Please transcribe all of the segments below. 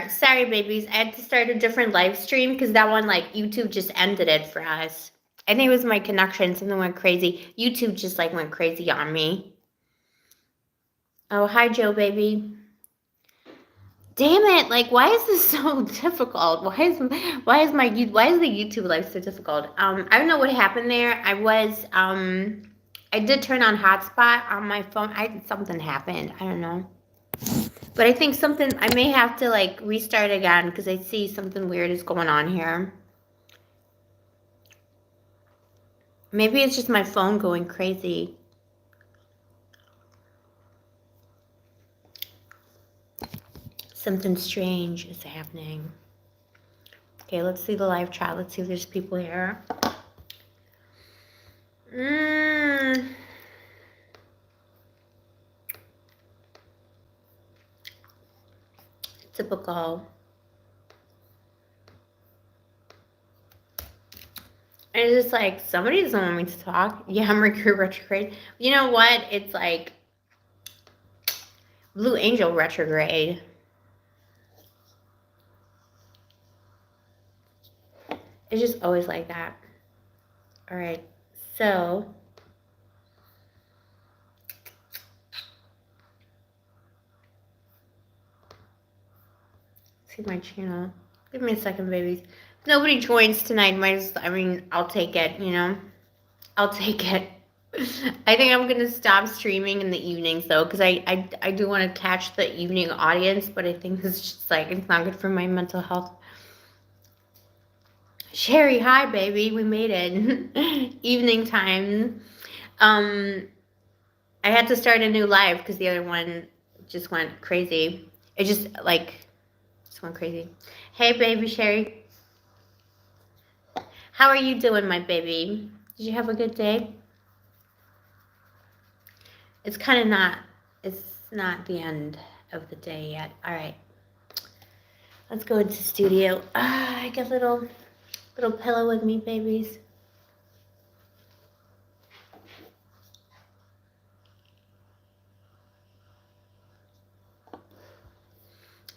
here. Sorry, babies. I had to start a different live stream because that one, like, YouTube just ended it for us. I think it was my connection. Something went crazy. YouTube just, like, went crazy on me. Oh, hi, Joe, baby. Damn it! Like, why is this so difficult? Why is the YouTube live so difficult? I don't know what happened there. I did turn on hotspot on my phone. Something happened. I don't know. But I think I may have to like restart again because I see something weird is going on here. Maybe it's just my phone going crazy. Something strange is happening. Okay, let's see the live chat. Let's see if there's people here. Typical. And it's just like, somebody doesn't want me to talk. Yeah, Mercury retrograde. You know what? It's like Blue Angel retrograde. It's just always like that. All right, so see my channel. Give me a second, babies. If nobody joins tonight, I'll take it, you know? I'll take it. I think I'm gonna stop streaming in the evenings though, because I do want to catch the evening audience, but I think it's just like it's not good for my mental health. Sherry, hi baby, we made it. Evening time. I had to start a new live because the other one just went crazy. It just went crazy. Hey baby Sherry. How are you doing, my baby? Did you have a good day? It's not the end of the day yet. All right. Let's go into studio. I got a little pillow with me, babies.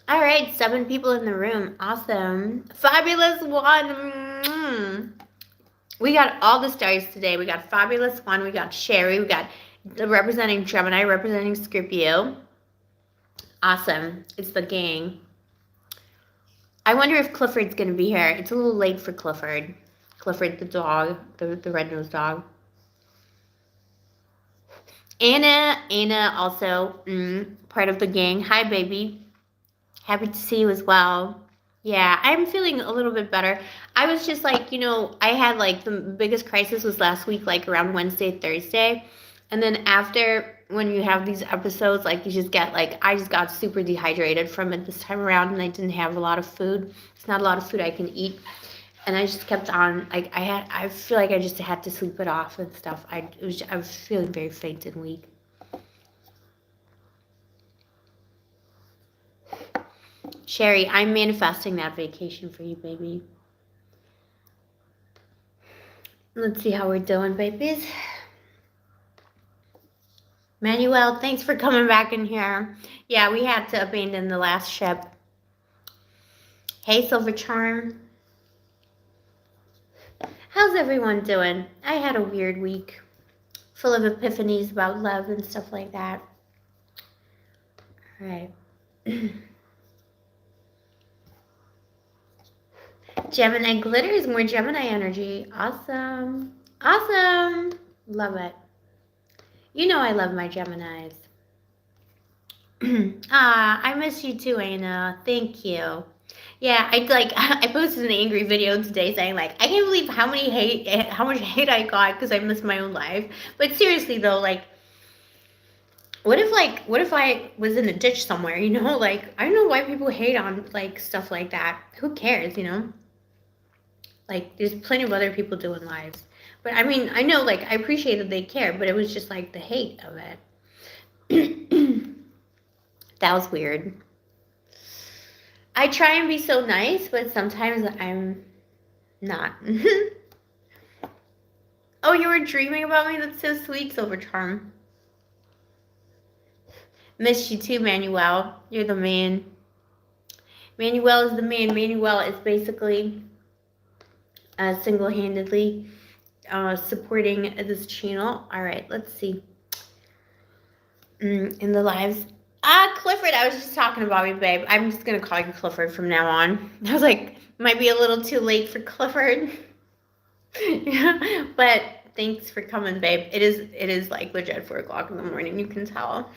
All right, 7 people in the room. Awesome. Fabulous one. We got all the stars today. We got Fabulous One. We got Sherry. We got representing Gemini, representing Scorpio. Awesome. It's the gang. I wonder if Clifford's going to be here. It's a little late for Clifford. Clifford the dog, the red-nosed dog. Anna also part of the gang. Hi, baby. Happy to see you as well. Yeah, I'm feeling a little bit better. I was just like, I had like the biggest crisis was last week, like around Wednesday, Thursday. And then after, when you have these episodes, like you just get like, I just got super dehydrated from it this time around and I didn't have a lot of food. It's not a lot of food I can eat. And I just kept on, like I feel like I just had to sleep it off and stuff. I was feeling very faint and weak. Sherry, I'm manifesting that vacation for you, baby. Let's see how we're doing, babies. Manuel, thanks for coming back in here. Yeah, we had to abandon the last ship. Hey, Silver Charm. How's everyone doing? I had a weird week, full of epiphanies about love and stuff like that. All right. Gemini glitters, more Gemini energy. Awesome. Awesome. Love it. You know I love my Geminis. I miss you too, Anna. Thank you. Yeah, I posted an angry video today saying like I can't believe how much hate I got because I missed my own life. But seriously though, like what if I was in a ditch somewhere, like I don't know why people hate on like stuff like that. Who cares, Like there's plenty of other people doing lives. But I mean, I know like I appreciate that they care, but it was just like the hate of it. That was weird. I try and be so nice, but sometimes I'm not. Oh, you were dreaming about me? That's so sweet, Silver Charm. Miss you too, Manuel. You're the man. Manuel is the man. Manuel is basically single-handedly supporting this channel. All right, let's see. In the lives. Clifford, I was just talking about you, babe. I'm just going to call you Clifford from now on. I was like, might be a little too late for Clifford. But thanks for coming, babe. It is like legit 4 o'clock in the morning. You can tell.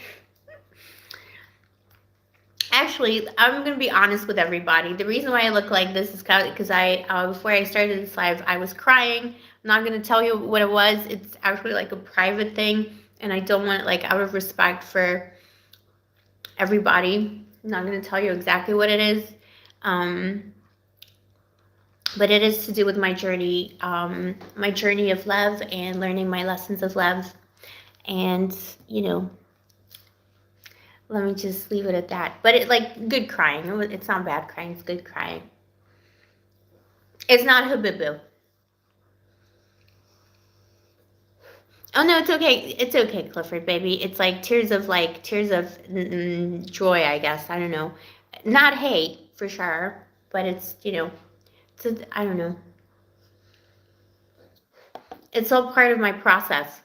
Actually, I'm going to be honest with everybody. The reason why I look like this is because before I started this live, I was crying. I'm not going to tell you what it was. It's actually like a private thing, and I don't want it, like, out of respect for everybody. I'm not going to tell you exactly what it is. But it is to do with my journey of love and learning my lessons of love. And, let me just leave it at that. But it, like, good crying. It's not bad crying. It's good crying. It's not habiboo. Oh, no, it's okay. It's okay, Clifford, baby. It's like tears of joy, I guess. I don't know. Not hate, for sure. But it's, I don't know. It's all part of my process.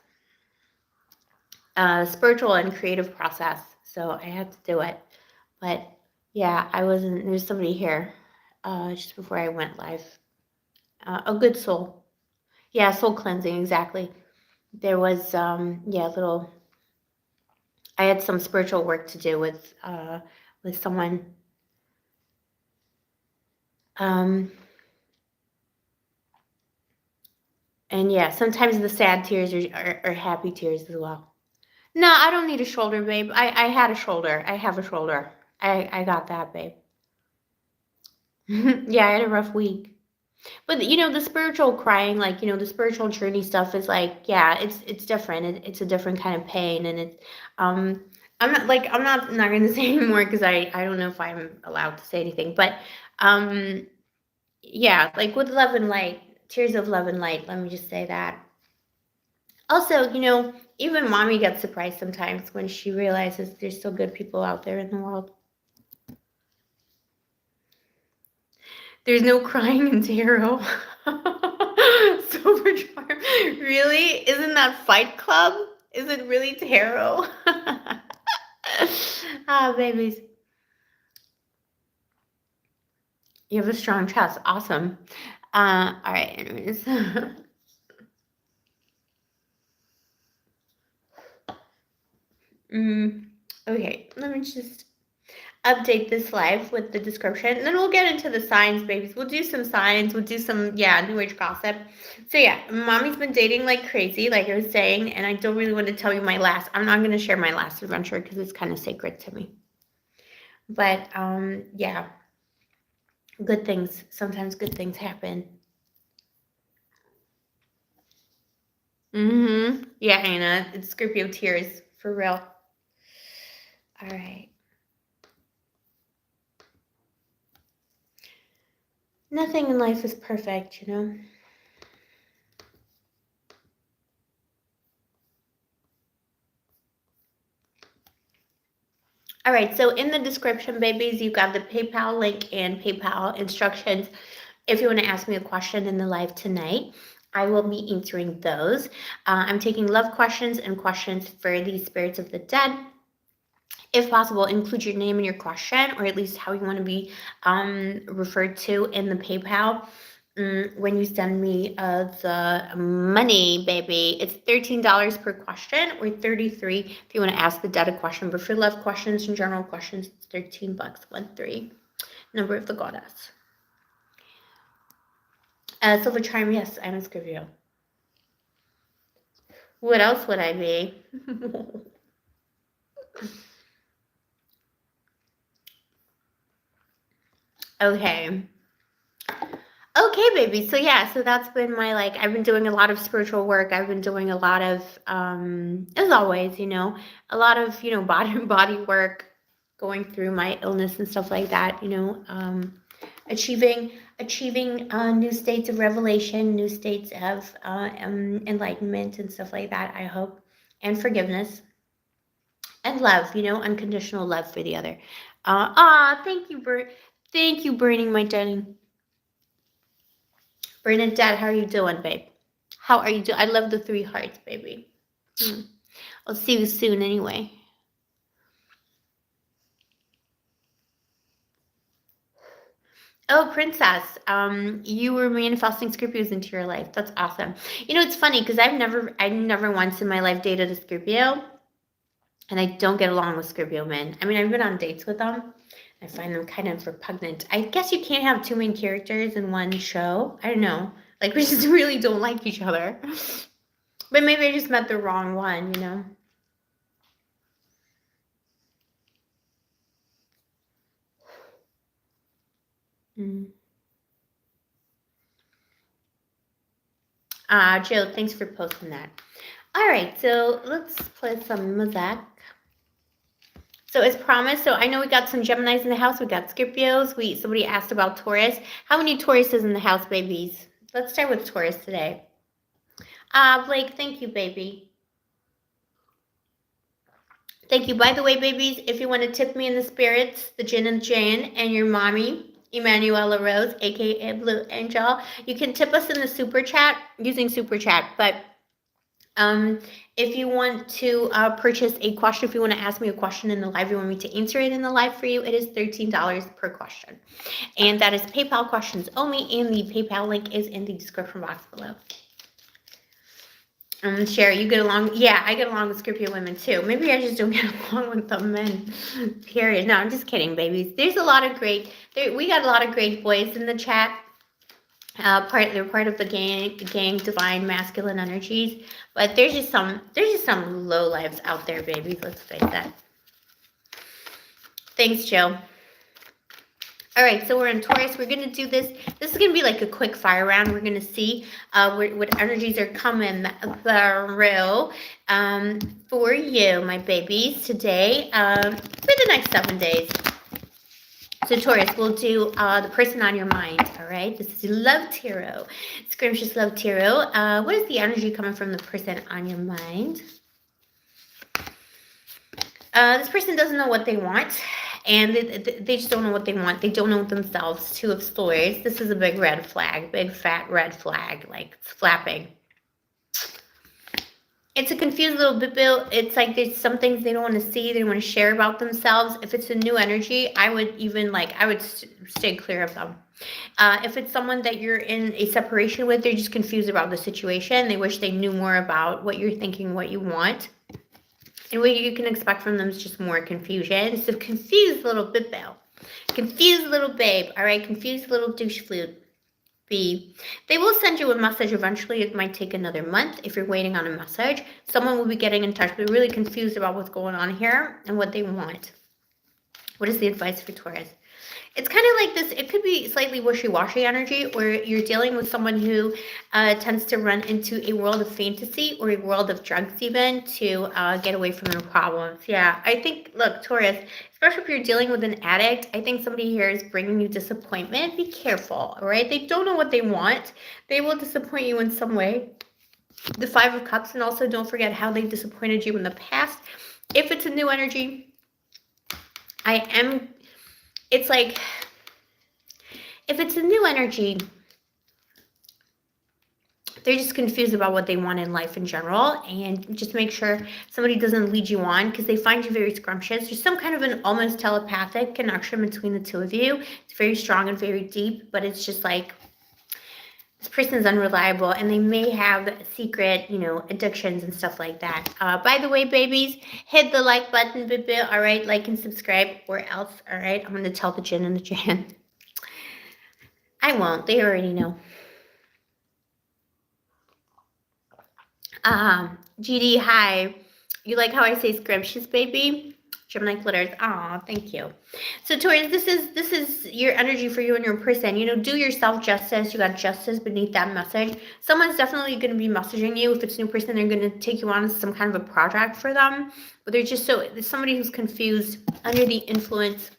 Spiritual and creative process. So I had to do it. But yeah, there's somebody here just before I went live. A good soul. Yeah, soul cleansing, exactly. There was, I had some spiritual work to do with someone. And yeah, sometimes the sad tears are happy tears as well. No, I don't need a shoulder, babe. I had a shoulder. I have a shoulder. I got that, babe. Yeah, I had a rough week. But the spiritual crying, like, the spiritual journey stuff is like, yeah, it's different. It's a different kind of pain, and it's I'm not going to say anymore because I don't know if I'm allowed to say anything. But yeah, like with love and light, tears of love and light. Let me just say that. Also, even mommy gets surprised sometimes when she realizes there's still good people out there in the world. There's no crying in tarot. Silver charm. Really? Isn't that Fight Club? Is it really tarot? Babies. You have a strong chest. Awesome. All right, anyways. Okay, let me just update this live with the description, and then we'll get into the signs, babies. We'll do some signs. We'll do some, new age gossip. So yeah, mommy's been dating like crazy, like I was saying, and I don't really want to tell you I'm not going to share my last adventure because it's kind of sacred to me. But yeah, sometimes good things happen. Yeah, Anna, it's Scorpio tears for real. All right. Nothing in life is perfect, All right, so in the description, babies, you've got the PayPal link and PayPal instructions. If you want to ask me a question in the live tonight, I will be answering those. I'm taking love questions and questions for the spirits of the dead. If possible, include your name in your question, or at least how you want to be referred to in the PayPal. When you send me the money, baby, it's $13 per question, or $33 if you want to ask the dead a question. But for love questions and general questions, it's $13, 13. Number of the goddess. Silver charm, yes, I'm a Scorpio. What else would I be? Okay. Okay, baby. So yeah, so that's been my, I've been doing a lot of spiritual work. I've been doing a lot of, as always, a lot of, body work, going through my illness and stuff like that, achieving new states of revelation, new states of enlightenment and stuff like that, I hope, and forgiveness and love, unconditional love for the other. Thank you, Bert. Thank you, Burning, my darling. Bernadette, how are you doing, babe? How are you doing? I love the 3 hearts, baby. I'll see you soon anyway. Oh, princess, you were manifesting Scorpios into your life. That's awesome. You know, it's funny because I never once in my life dated a Scorpio, and I don't get along with Scorpio men. I mean, I've been on dates with them. I find them kind of repugnant. I guess you can't have 2 main characters in one show. I don't know. Like, we just really don't like each other. But maybe I just met the wrong one, you know? Jill, thanks for posting that. All right, so let's play some music. So as promised, so I know we got some Geminis in the house. We got Scorpios. Somebody asked about Taurus. How many Tauruses in the house, babies? Let's start with Taurus today. Blake, thank you, baby. Thank you. By the way, babies, if you want to tip me in the spirits, the Jin and Jane, and your mommy, Emanuela Rose, aka Blue Angel, you can tip us in the super chat using super chat. But if you want to purchase a question, if you want to ask me a question in the live, you want me to answer it in the live for you, it is $13 per question. And that is PayPal questions only, and the PayPal link is in the description box below. Sherry, you get along? Yeah, I get along with Scorpio women too. Maybe I just don't get along with the men. Period. No, I'm just kidding, babies. There's a lot of great. We got a lot of great boys in the chat. They're part of the gang, divine masculine energies. But there's just some low lives out there, babies. Let's face that. Thanks, Joe. All right, so we're in Taurus. We're going to do this. This is going to be like a quick fire round. We're going to see what energies are coming through for you, my babies, today for the next 7 days. So Taurus, we'll do the person on your mind, all right? This is Love Tarot. Scrumptious Love Tarot. What is the energy coming from the person on your mind? This person doesn't know what they want. And they just don't know what they want. They don't know themselves. 2 of Swords. This is a big red flag. Big fat red flag. Like, it's flapping. It's a confused little bit. It's like there's some things they don't want to see. They don't want to share about themselves. If it's a new energy, I would stay clear of them. If it's someone that you're in a separation with, they're just confused about the situation. They wish they knew more about what you're thinking, what you want. And what you can expect from them is just more confusion. So confused little bibbo. Confused little babe. All right, confused little douche flute. B. They will send you a message eventually. It might take another month if you're waiting on a message. Someone will be getting in touch. They're really confused about what's going on here and what they want. What is the advice for Taurus? It's kind of like this. It could be slightly wishy-washy energy, or you're dealing with someone who tends to run into a world of fantasy or a world of drugs even to get away from their problems. Yeah, I think, look, Taurus, especially if you're dealing with an addict, I think somebody here is bringing you disappointment. Be careful, all right? They don't know what they want. They will disappoint you in some way. The 5 of Cups, and also don't forget how they disappointed you in the past. If it's a new energy, it's like, if it's a new energy, they're just confused about what they want in life in general, and just make sure somebody doesn't lead you on because they find you very scrumptious. There's some kind of an almost telepathic connection between the 2 of you. It's very strong and very deep, but it's just like, this person is unreliable, and they may have secret, addictions and stuff like that. By the way, babies, hit the like button, all right? Like and subscribe, or else, all right? I'm going to tell the Jin and the Jan. I won't. They already know. GD, hi. You like how I say scrumptious, baby? Gemini glitters. Aw, thank you. So Taurus, this is your energy for you and your person. Do yourself justice. You got justice beneath that message. Someone's definitely going to be messaging you. If it's a new person, they're going to take you on some kind of a project for them. But there's somebody who's confused, under the influence.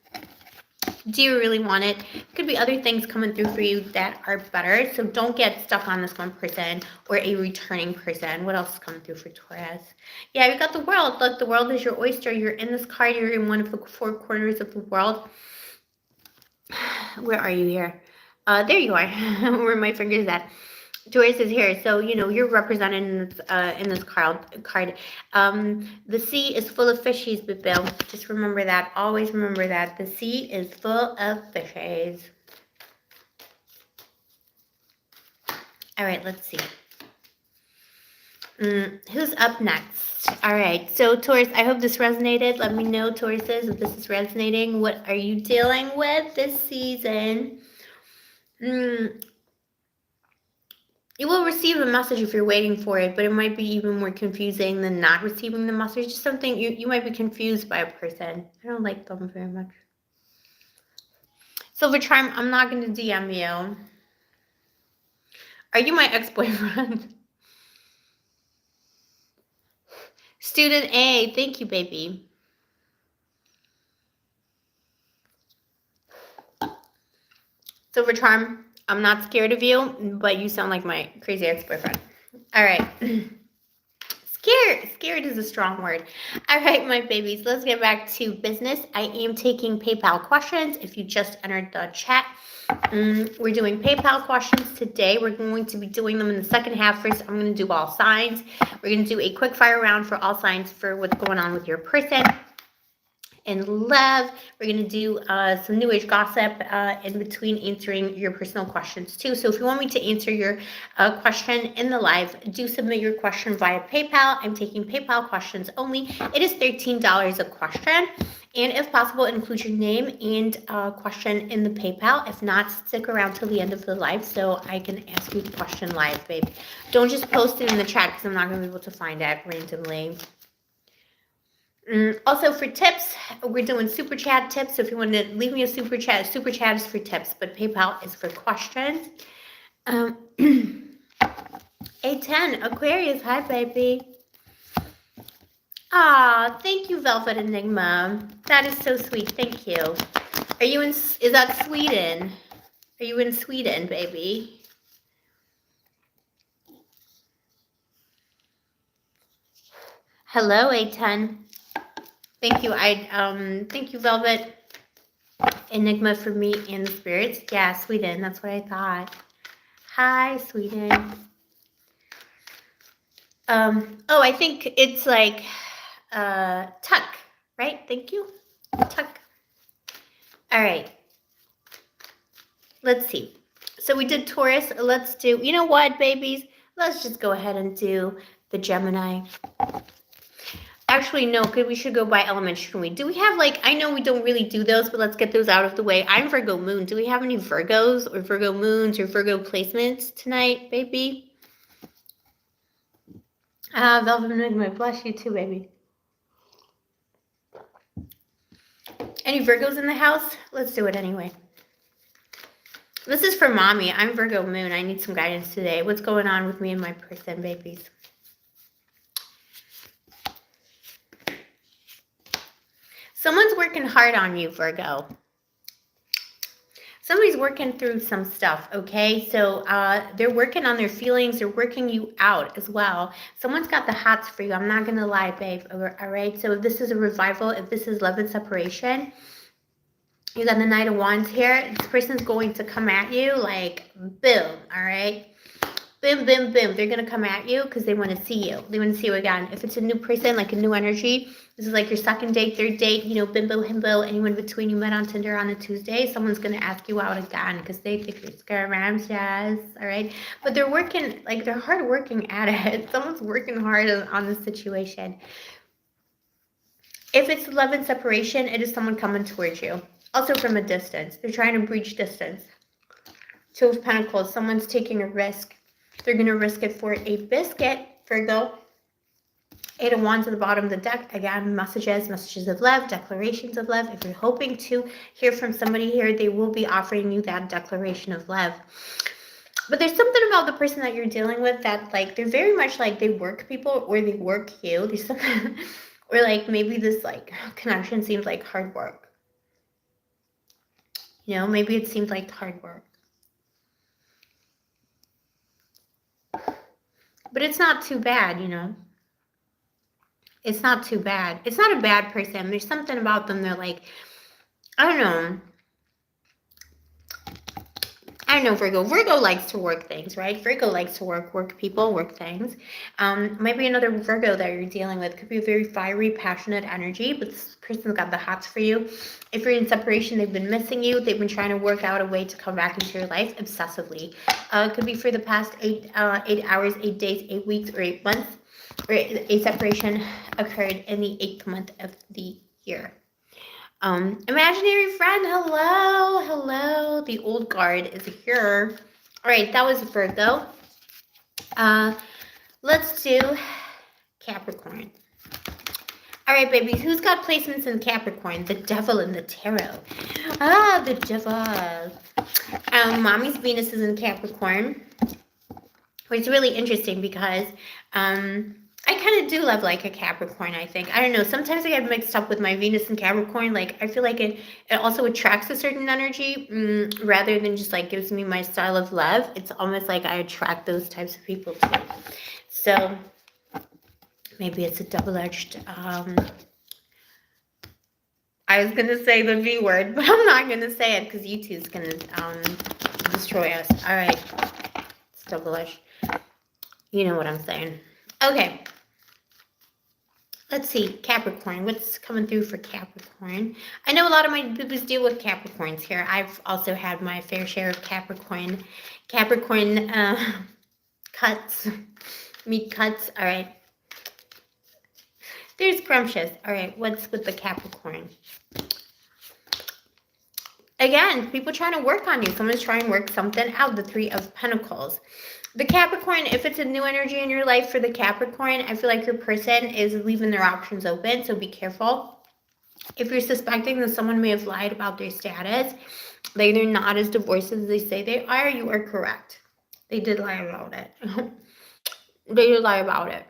Do you really want it? Could be other things coming through for you that are better. So don't get stuck on this one person or a returning person. What else is coming through for Taurus? Yeah, you got the world. Look, the world is your oyster. You're in this card. You're in one of the 4 corners of the world. Where are you here? There you are. Where my finger's at. Taurus is here, so you know you're represented in this card. The sea is full of fishies, but Bill, just remember that. Always remember that the sea is full of fishies. All right, let's see. Who's up next? All right, so Taurus, I hope this resonated. Let me know, Tauruses, if this is resonating. What are you dealing with this season? You will receive a message if you're waiting for it, but it might be even more confusing than not receiving the message. Just something you might be confused by a person. I don't like them very much. Silver Charm, I'm not going to DM you. Are you my ex-boyfriend? Student A, thank you, baby. Silver Charm, I'm not scared of you, but you sound like my crazy ex-boyfriend. All right. Scared is a strong word. All right, my babies, let's get back to business. I am taking PayPal questions. If you just entered the chat, we're doing PayPal questions today. We're going to be doing them in the second half. First, I'm going to do all signs. We're going to do a quick fire round for all signs for what's going on with your person. And love, we're going to do some new age gossip in between answering your personal questions too. So if you want me to answer your question in the live, do submit your question via PayPal. I'm taking PayPal questions only. It is $13 a question. And if possible, include your name and question in the PayPal. If not, stick around till the end of the live so I can ask you the question live, babe. Don't just post it in the chat because I'm not going to be able to find it randomly. Also for tips, we're doing super chat tips. So if you want to leave me a super chat is for tips, but PayPal is for questions. A10 Aquarius, hi baby. Ah, thank you, Velvet Enigma. That is so sweet. Thank you. Are you in? Is that Sweden? Are you in Sweden, baby? Hello, A10. Thank you. Thank you, Velvet Enigma, for me and the spirits. Yeah, Sweden. That's what I thought. Hi, Sweden. Oh, I think it's like Tuck, right? Thank you. Tuck. All right. Let's see. So we did Taurus. Let's do, you know what, babies? Let's just go ahead and do the Gemini. Actually, no, we should go by element, shouldn't we? Do we have, like, I know we don't really do those, but let's get those out of the way. I'm Virgo moon. Do we have any Virgos or Virgo moons or Virgo placements tonight, baby? Velvet Enigma, bless you too, baby. Any Virgos in the house? Let's do it anyway. This is for mommy. I'm Virgo moon. I need some guidance today. What's going on with me and my person, babies? Someone's working hard on you, Virgo. Somebody's working through some stuff, okay? So they're working on their feelings. They're working you out as well. Someone's got the hots for you. I'm not going to lie, babe. All right? So if this is a revival, if this is love and separation, you got the Knight of Wands here. This person's going to come at you like, boom, all right? Boom, boom, boom. They're going to come at you because they want to see you. They want to see you again. If it's a new person, like a new energy, this is like your second date, third date, you know, bimbo, himbo, anyone between you met on Tinder on a Tuesday, someone's going to ask you out again because they think you're scaramantias, all right? But they're working, like they're hard working at it. Someone's working hard on this situation. If it's love and separation, it is someone coming towards you. Also from a distance. They're trying to breach distance. Two of Pentacles, someone's taking a risk. They're going to risk it for a biscuit, Virgo. Eight of Wands at the bottom of the deck. Again, messages of love, declarations of love. If you're hoping to hear from somebody here, they will be offering you that declaration of love. But there's something about the person that you're dealing with that, like, they're very much like they work people or they work you. There's something, or like maybe this like connection seems like hard work. You know, maybe it seems like hard work. But it's not too bad, you know. It's not too bad. It's not a bad person. There's something about them. They're like, I don't know. I don't know, Virgo. Virgo likes to work things, right? Virgo likes to work people, work things. Might be another Virgo that you're dealing with. Could be a very fiery, passionate energy, but this person's got the hots for you. If you're in separation, they've been missing you. They've been trying to work out a way to come back into your life obsessively. It could be for the past 8 hours, 8 days, 8 weeks, or 8 months. Or a separation occurred in the 8th month of the year. Imaginary friend, hello. The old guard is here. All right, that was Virgo. Let's do Capricorn. All right, babies, who's got placements in Capricorn? The devil in the tarot. The devil. Mommy's Venus is in Capricorn, which is really interesting because I kind of do love like a Capricorn, I think. I don't know. Sometimes I get mixed up with my Venus and Capricorn. Like, I feel like it also attracts a certain energy rather than just like gives me my style of love. It's almost like I attract those types of people too. So maybe it's a double-edged. I was going to say the V word, but I'm not going to say it because YouTube's going to destroy us. All right. It's double-edged. You know what I'm saying. Okay. Let's see, Capricorn. What's coming through for Capricorn? I know a lot of my boobies deal with Capricorns here. I've also had my fair share of Capricorn cuts, meat cuts. All right. There's Scrumptious. All right, what's with the Capricorn? Again, people trying to work on you. Someone's trying to work something out. The Three of Pentacles. The Capricorn, if it's a new energy in your life for the Capricorn, I feel like your person is leaving their options open, so be careful. If you're suspecting that someone may have lied about their status, like they're not as divorced as they say they are, you are correct. They did lie about it. They did lie about it.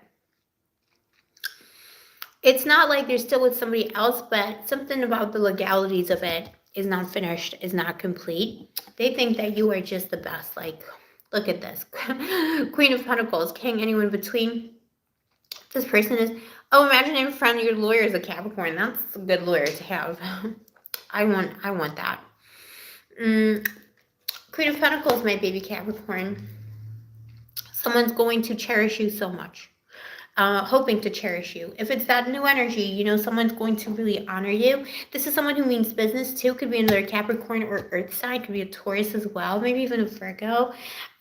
It's not like they're still with somebody else, but something about the legalities of it is not finished, is not complete. They think that you are just the best. Like, look at this. Queen of Pentacles, King, anyone in between. This person is, oh, imagine in front of your lawyer is a Capricorn. That's a good lawyer to have. I want that. Queen of Pentacles, my baby Capricorn. Someone's going to cherish you so much. Hoping to cherish you. If it's that new energy, you know, someone's going to really honor you. This is someone who means business too. Could be another Capricorn or Earth sign. Could be a Taurus as well. Maybe even a Virgo.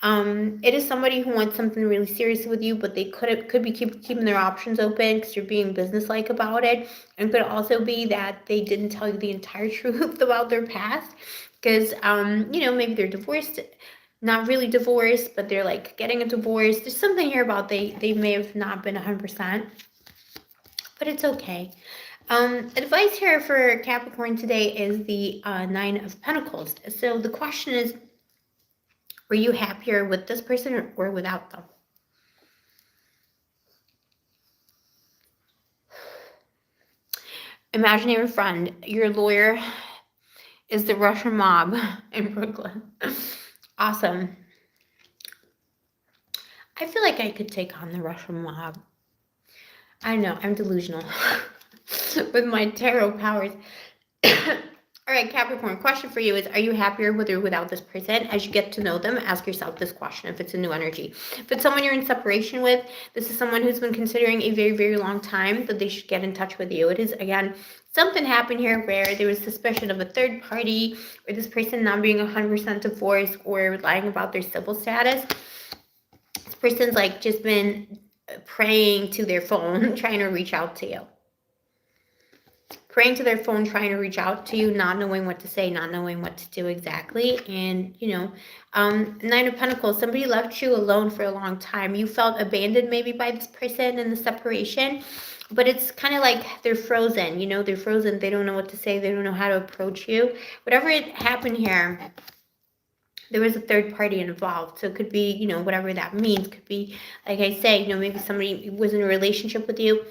It is somebody who wants something really serious with you, but they could be keeping their options open because you're being businesslike about it. And could also be that they didn't tell you the entire truth about their past because, you know, maybe they're divorced. Not really divorced, but they're like getting a divorce. There's something here about they may have not been 100%, but it's okay. Advice here for Capricorn today is the 9 of Pentacles. So the question is, were you happier with this person or without them? Imaginary friend, your lawyer is the Russian mob in Brooklyn. Awesome. I feel like I could take on the Russian mob. I know, I'm delusional with my tarot powers. All right, Capricorn, question for you is, are you happier with or without this person? As you get to know them, ask yourself this question if it's a new energy. If it's someone you're in separation with, this is someone who's been considering a very, very long time that they should get in touch with you. It is, again, something happened here where there was suspicion of a third party or this person not being 100% divorced or lying about their civil status. This person's like just been praying to their phone, trying to reach out to you. Praying to their phone, trying to reach out to you, not knowing what to say, not knowing what to do exactly. And, you know, 9 of Pentacles, somebody left you alone for a long time. You felt abandoned maybe by this person in the separation, but it's kind of like they're frozen, you know, they're frozen. They don't know what to say. They don't know how to approach you. Whatever happened here, there was a third party involved. So it could be, you know, whatever that means. Could be, like I say, you know, maybe somebody was in a relationship with you.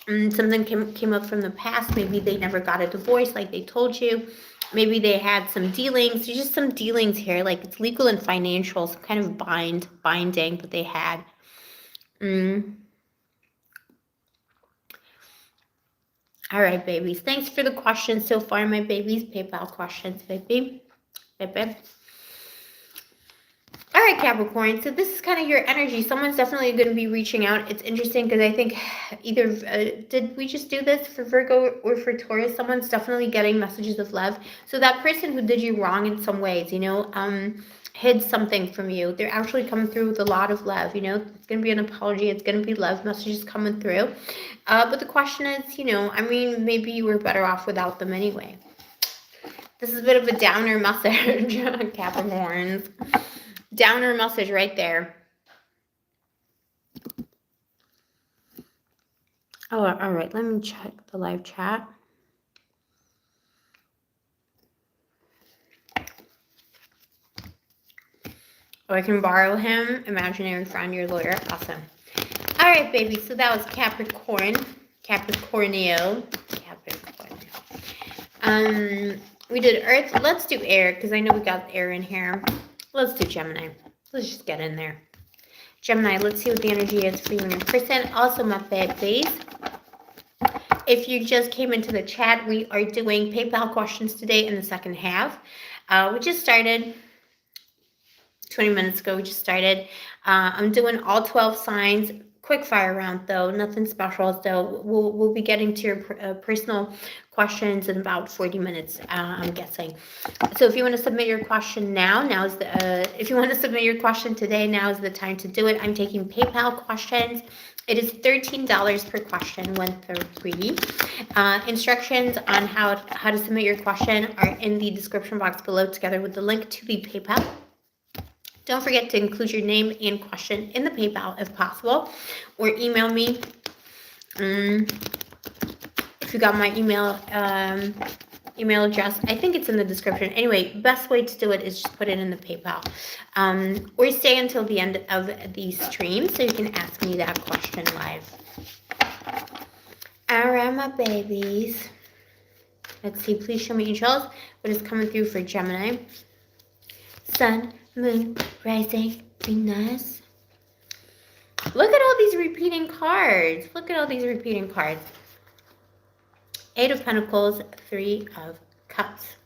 Something came up from the past. Maybe they never got a divorce like they told you. Maybe they had some dealings. There's just some dealings here. Like it's legal and financial, some kind of binding that they had. All right, babies. Thanks for the questions so far, my babies. PayPal questions, baby. Baby. All right, Capricorn. So this is kind of your energy. Someone's definitely going to be reaching out. It's interesting because I think either did we just do this for Virgo or for Taurus? Someone's definitely getting messages of love. So that person who did you wrong in some ways, hid something from you. They're actually coming through with a lot of love. It's going to be an apology. It's going to be love messages coming through. But the question is, maybe you were better off without them anyway. This is a bit of a downer message, Capricorns. Downer message right there. Oh, all right. Let me check the live chat. Oh, I can borrow him. Imaginary friend, your lawyer. Awesome. All right, baby. So that was Capricorn. Capricornio. We did Earth. Let's do air because I know we got air in here. Let's do Gemini. Let's just get in there. Gemini, let's see what the energy is for you and your person. Also, my babies, if you just came into the chat, we are doing PayPal questions today in the second half. We just started 20 minutes ago. We just started. I'm doing all 12 signs. Quick fire round though, nothing special. So we'll be getting to your personal questions in about 40 minutes, I'm guessing. So if you want to submit your question now, if you want to submit your question today, now is the time to do it. I'm taking PayPal questions. It is $13 per question when they're free. Instructions on how to submit your question are in the description box below, together with the link to the PayPal. Don't forget to include your name and question in the PayPal if possible, or email me. If you got my email address, I think it's in the description. Anyway, best way to do it is just put it in the PayPal, or stay until the end of the stream so you can ask me that question live. All right, my babies. Let's see. Please show me angels. What is coming through for Gemini? Sun, Moon, Rising, Venus. Look at all these repeating cards. Eight of Pentacles, Three of Cups.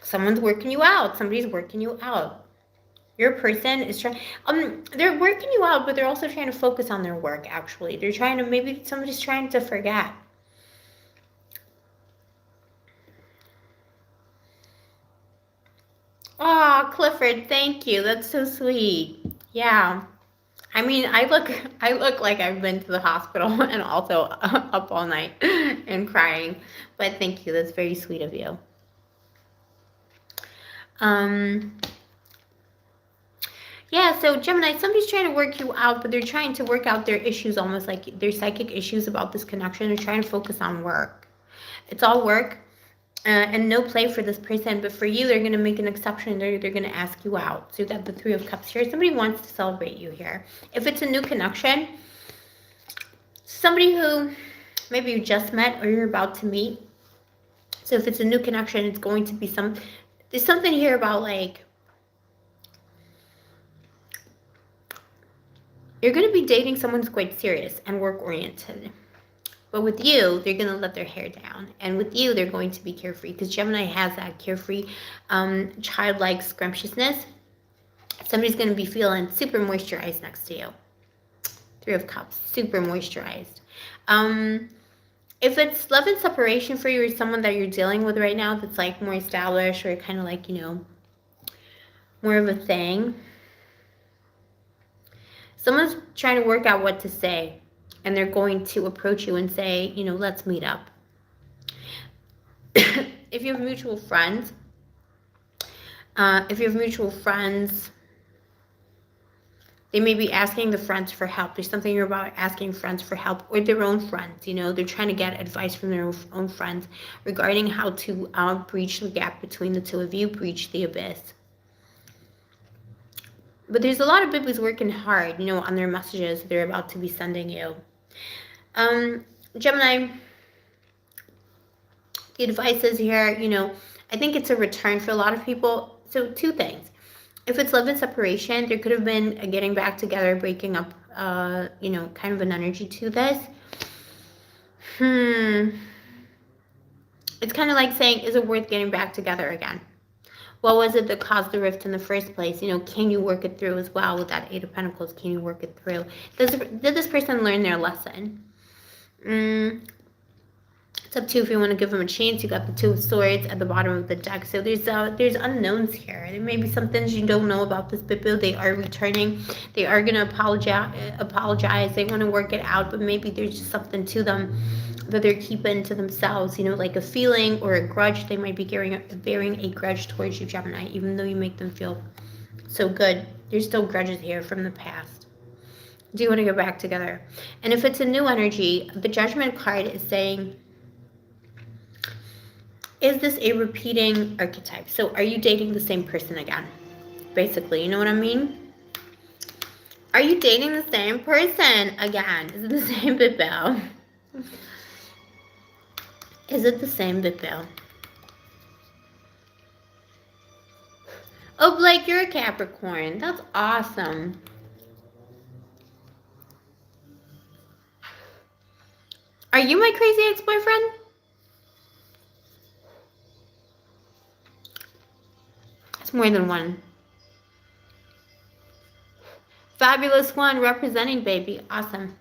Someone's working you out. Somebody's working you out. Your person is trying, they're working you out, but they're also trying to focus on their work, actually. They're trying to, maybe somebody's trying to forget. Oh, Clifford, thank you. That's so sweet. Yeah. I mean, I look like I've been to the hospital and also up all night and crying. But thank you. That's very sweet of you. Yeah, so Gemini, somebody's trying to work you out, but they're trying to work out their issues, almost like their psychic issues about this connection. They're trying to focus on work. It's all work. And no play for this person, but for you, they're going to make an exception. They're going to ask you out. So you got the Three of Cups here. Somebody wants to celebrate you here. If it's a new connection, somebody who maybe you just met or you're about to meet. So if it's a new connection, it's going to be there's something here about like, you're going to be dating someone who's quite serious and work-oriented. But with you, they're going to let their hair down. And with you, they're going to be carefree. Because Gemini has that carefree, childlike scrumptiousness. Somebody's going to be feeling super moisturized next to you. Three of Cups, super moisturized. If it's love and separation for you, or someone that you're dealing with right now that's like more established or kind of like, more of a thing. Someone's trying to work out what to say. And they're going to approach you and say, let's meet up. If you have mutual friends, they may be asking the friends for help. There's something about asking friends for help, or their own friends. They're trying to get advice from their own friends regarding how to breach the gap between the two of you, breach the abyss. But there's a lot of bibbies working hard, on their messages they're about to be sending you. Gemini, the advice is here, I think it's a return for a lot of people. So two things. If it's love and separation, there could have been a getting back together, breaking up, kind of an energy to this. It's kind of like saying, is it worth getting back together again? What was it that caused the rift in the first place? You know, can you work it through as well with that Eight of Pentacles? Can you work it through? Did this person learn their lesson? It's up to you if you want to give them a chance. You got the Two of Swords at the bottom of the deck. So there's unknowns here. There may be some things you don't know about this people. They are returning. They are going to apologize. They want to work it out, but maybe there's just something to them that they're keeping to themselves, you know, like a feeling or a grudge. They might be bearing a grudge towards you, Gemini, even though you make them feel so good. There's still grudges here from the past. Do you want to go back together? And if it's a new energy, the Judgment card is saying, is this a repeating archetype? So are you dating the same person again? Basically, you know what I mean? Are you dating the same person again? Is it the same Bill? Is it the same Bill? Oh, Blake, you're a Capricorn. That's awesome. Are you my crazy ex-boyfriend? It's more than one. Fabulous one representing, baby. Awesome.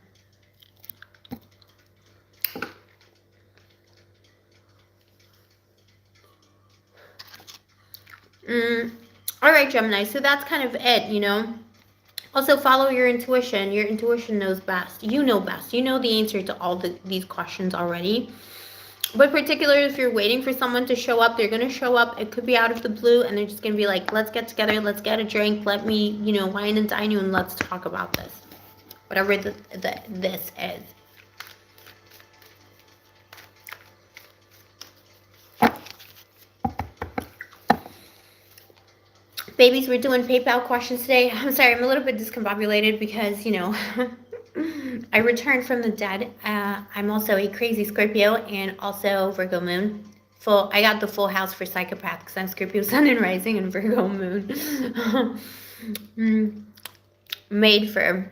All right, Gemini. So that's kind of it, you know. Also, follow your intuition. Your intuition knows best. You know best. You know the answer to all these questions already. But particularly if you're waiting for someone to show up, they're going to show up. It could be out of the blue, and they're just going to be like, let's get together, let's get a drink, let me, you know, wine and dine you, and let's talk about this. Whatever this is. Babies, we're doing PayPal questions today. I'm sorry, I'm a little bit discombobulated because, you know, I returned from the dead. I'm also a crazy Scorpio and also Virgo moon. I got the full house for psychopath because I'm Scorpio sun and rising and Virgo moon. Made for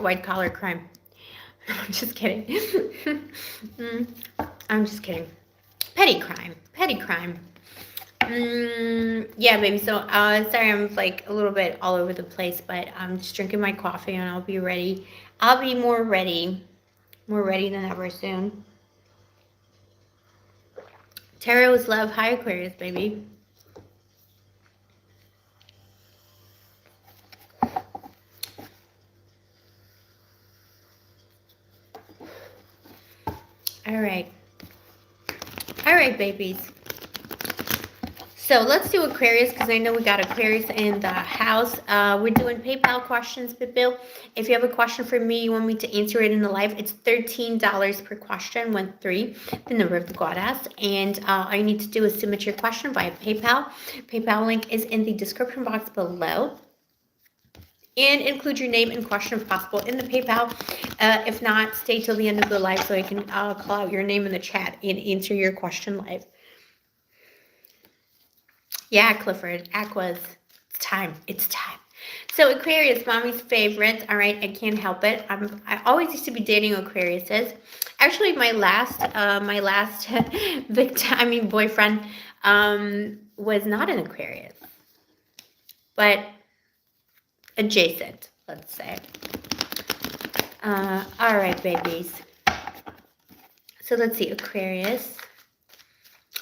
white collar crime. I'm just kidding. I'm just kidding. Petty crime. Petty crime. Yeah, baby. So, sorry, I'm like a little bit all over the place, but I'm just drinking my coffee and I'll be ready. I'll be more ready than ever soon. Tarot is love. Hi, Aquarius, baby. All right. All right, babies. So let's do Aquarius because I know we got Aquarius in the house. We're doing PayPal questions, Bill. If you have a question for me, you want me to answer it in the live, it's $13 per question, 1-3, the number of the goddess. And all you need to do is submit your question via PayPal. PayPal link is in the description box below. And include your name and question if possible in the PayPal. If not, stay till the end of the live so I can call out your name in the chat and answer your question live. Yeah, Clifford, Aquas, it's time. It's time. So Aquarius, mommy's favorite. All right, I can't help it. I always used to be dating Aquariuses. Actually, my last boyfriend, was not an Aquarius, but adjacent, let's say. All right, babies. So let's see, Aquarius.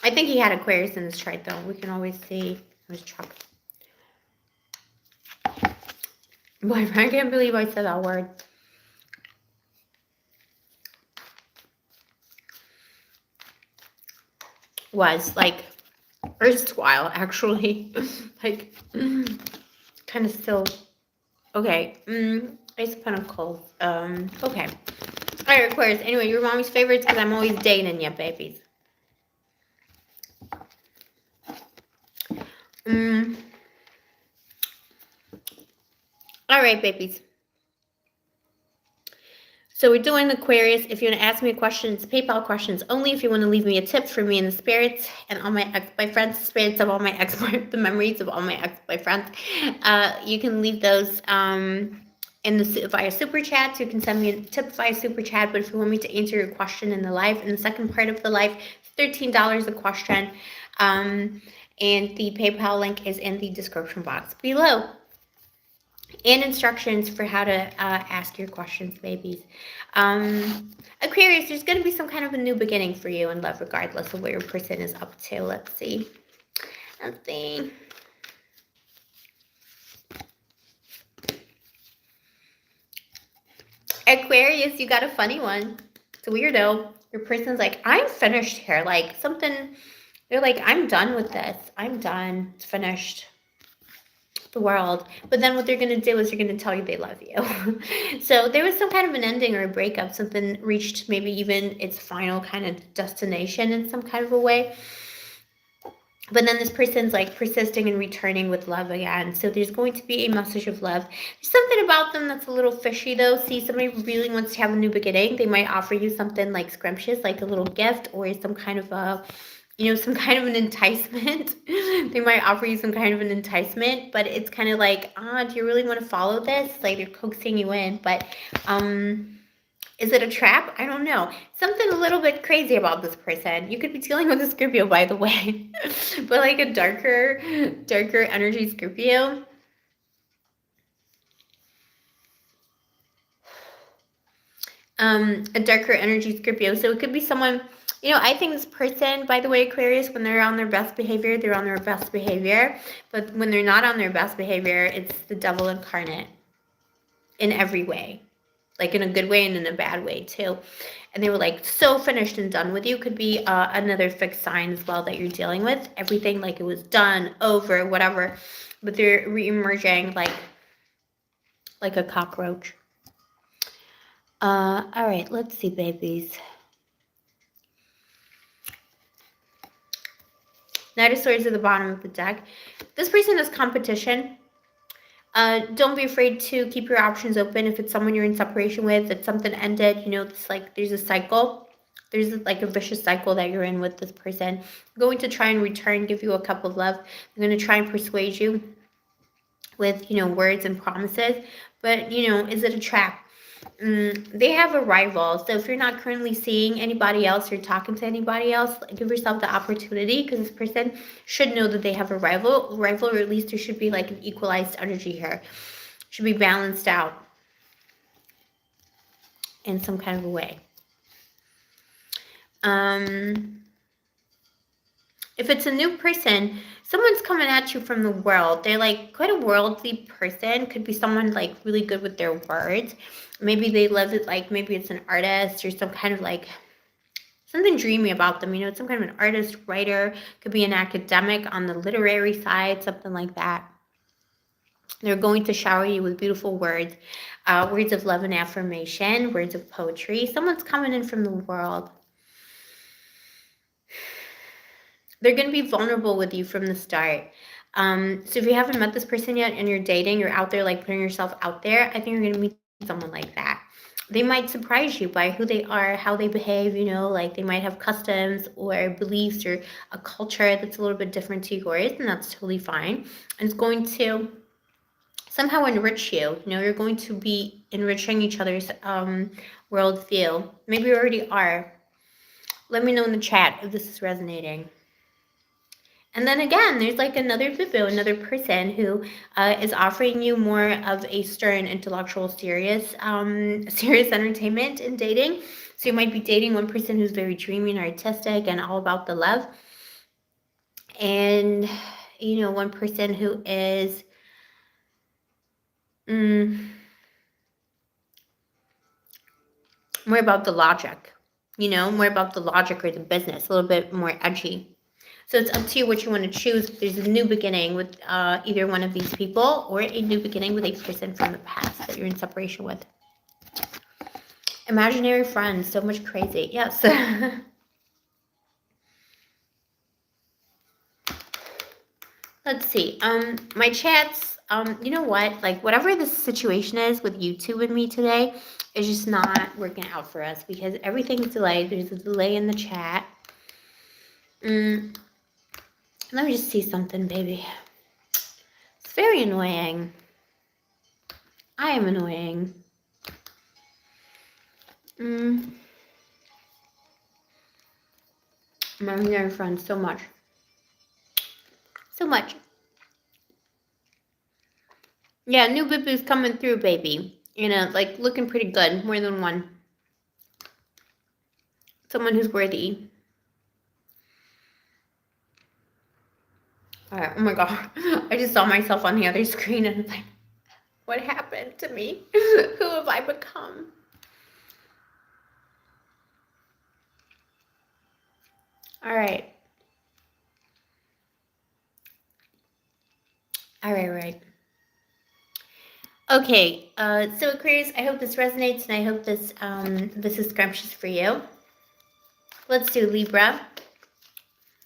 I think he had Aquarius in his chart, though. We can always see his chart. Boyfriend, I can't believe I said that word. Was like erstwhile, actually. Like, kind of still. Okay. Ace of Pentacles. Okay. All right, Aquarius. Anyway, your mommy's favorites because I'm always dating you, babies. All right, babies. So we're doing Aquarius. If you want to ask me questions, PayPal questions only. If you want to leave me a tip for me and the spirits and all my ex-boyfriends, spirits of all my ex-boyfriends, the memories of all my ex-boyfriends, you can leave those via super chat. You can send me a tip via super chat. But if you want me to answer your question in the live, in the second part of the live, it's $13 a question. And the PayPal link is in the description box below. And instructions for how to ask your questions, babies. Aquarius, there's going to be some kind of a new beginning for you in love, regardless of what your person is up to. Let's see. Let's see. Aquarius, you got a funny one. It's a weirdo. Your person's like, I'm finished here. Like something, they're like, I'm done with this. I'm done. It's finished. The world. But then what they're going to do is they're going to tell you they love you. So there was some kind of an ending or a breakup. Something reached maybe even its final kind of destination in some kind of a way. But then this person's like persisting and returning with love again. So there's going to be a message of love. There's something about them that's a little fishy though. See, somebody really wants to have a new beginning. They might offer you something like scrumptious, like a little gift or some kind of a, some kind of an enticement. They might offer you some kind of an enticement, but it's kind of like, do you really want to follow this? Like they're coaxing you in, but, is it a trap? I don't know. Something a little bit crazy about this person. You could be dealing with a Scorpio, by the way, but like a darker energy Scorpio. A darker energy Scorpio. So it could be someone, I think this person, by the way, Aquarius, when they're on their best behavior, they're on their best behavior. But when they're not on their best behavior, it's the devil incarnate in every way. Like in a good way and in a bad way too. And they were like so finished and done with you. Could be another fixed sign as well that you're dealing with. Everything like it was done, over, whatever. But they're re-emerging like a cockroach. All right, let's see, babies. Knight of Swords at the bottom of the deck. This person has competition. Don't be afraid to keep your options open. If it's someone you're in separation with, if something ended, it's like there's a cycle. There's like a vicious cycle that you're in with this person. They're going to try and return, give you a cup of love. They're going to try and persuade you with, words and promises. But, is it a trap? They have a rival. So if you're not currently seeing anybody else or talking to anybody else, give yourself the opportunity, because this person should know that they have a rival, or at least there should be like an equalized energy here. Should be balanced out in some kind of a way. If it's a new person, someone's coming at you from the world. They're like quite a worldly person. Could be someone like really good with their words. Maybe they live it like, maybe it's an artist or some kind of like something dreamy about them. It's some kind of an artist, writer. Could be an academic on the literary side, something like that. They're going to shower you with beautiful words, words of love and affirmation, words of poetry. Someone's coming in from the world. They're going to be vulnerable with you from the start. So if you haven't met this person yet and you're dating, you're out there like putting yourself out there, I think you're going to meet someone like that. They might surprise you by who they are, how they behave, like they might have customs or beliefs or a culture that's a little bit different to yours, and that's totally fine. And it's going to somehow enrich you. You're going to be enriching each other's worldview. Maybe you already are. Let me know in the chat if this is resonating. And then again, there's like another Bibu, another person who is offering you more of a stern, intellectual, serious entertainment in dating. So you might be dating one person who's very dreamy and artistic and all about the love. And, one person who is more about the logic, more about the logic or the business, a little bit more edgy. So it's up to you what you want to choose. There's a new beginning with either one of these people, or a new beginning with a person from the past that you're in separation with. Imaginary friends, so much crazy. Yes. Let's see. My chats, you know what? Like whatever the situation is with you two and me today is just not working out for us because everything's delayed. There's a delay in the chat. Let me just see something, baby. It's very annoying. I am annoying. Imaginary friends, so much. so much. Yeah, new Bibu's coming through, baby. You know, like looking pretty good. More than one. Someone who's worthy. All right. Oh my god. I just saw myself on the other screen and I'm like, what happened to me? Who have I become? All right. All right. Okay, so Aquarius, I hope this resonates and I hope this is scrumptious for you. Let's do Libra.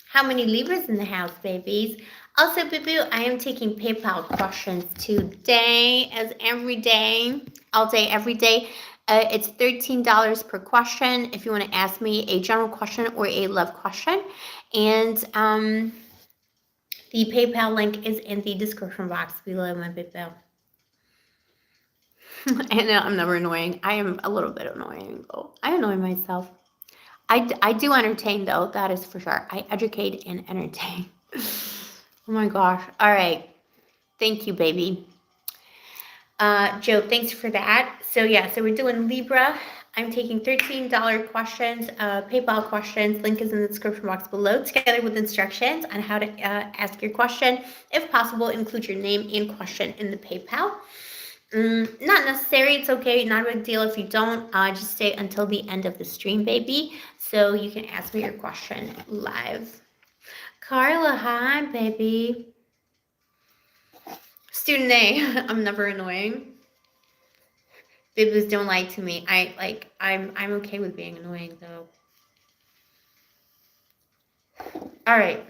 How many Libras in the house, babies? Also, Boo, I am taking PayPal questions today, as every day, all day, every day. It's $13 per question if you want to ask me a general question or a love question. And the PayPal link is in the description box below, my Boo. I know I'm never annoying. I am a little bit annoying, though. I annoy myself. I do entertain, though. That is for sure. I educate and entertain. Oh my gosh. All right. Thank you, baby. Joe, thanks for that. So yeah, so we're doing Libra. I'm taking $13 questions, PayPal questions. Link is in the description box below, together with instructions on how to ask your question. If possible, include your name and question in the PayPal. Not necessary. It's okay. Not a big deal if you don't. Just stay until the end of the stream, baby. So you can ask me your question live. Carla, hi, baby. Student A, I'm never annoying. Bibus don't lie to me. I'm okay with being annoying though. All right.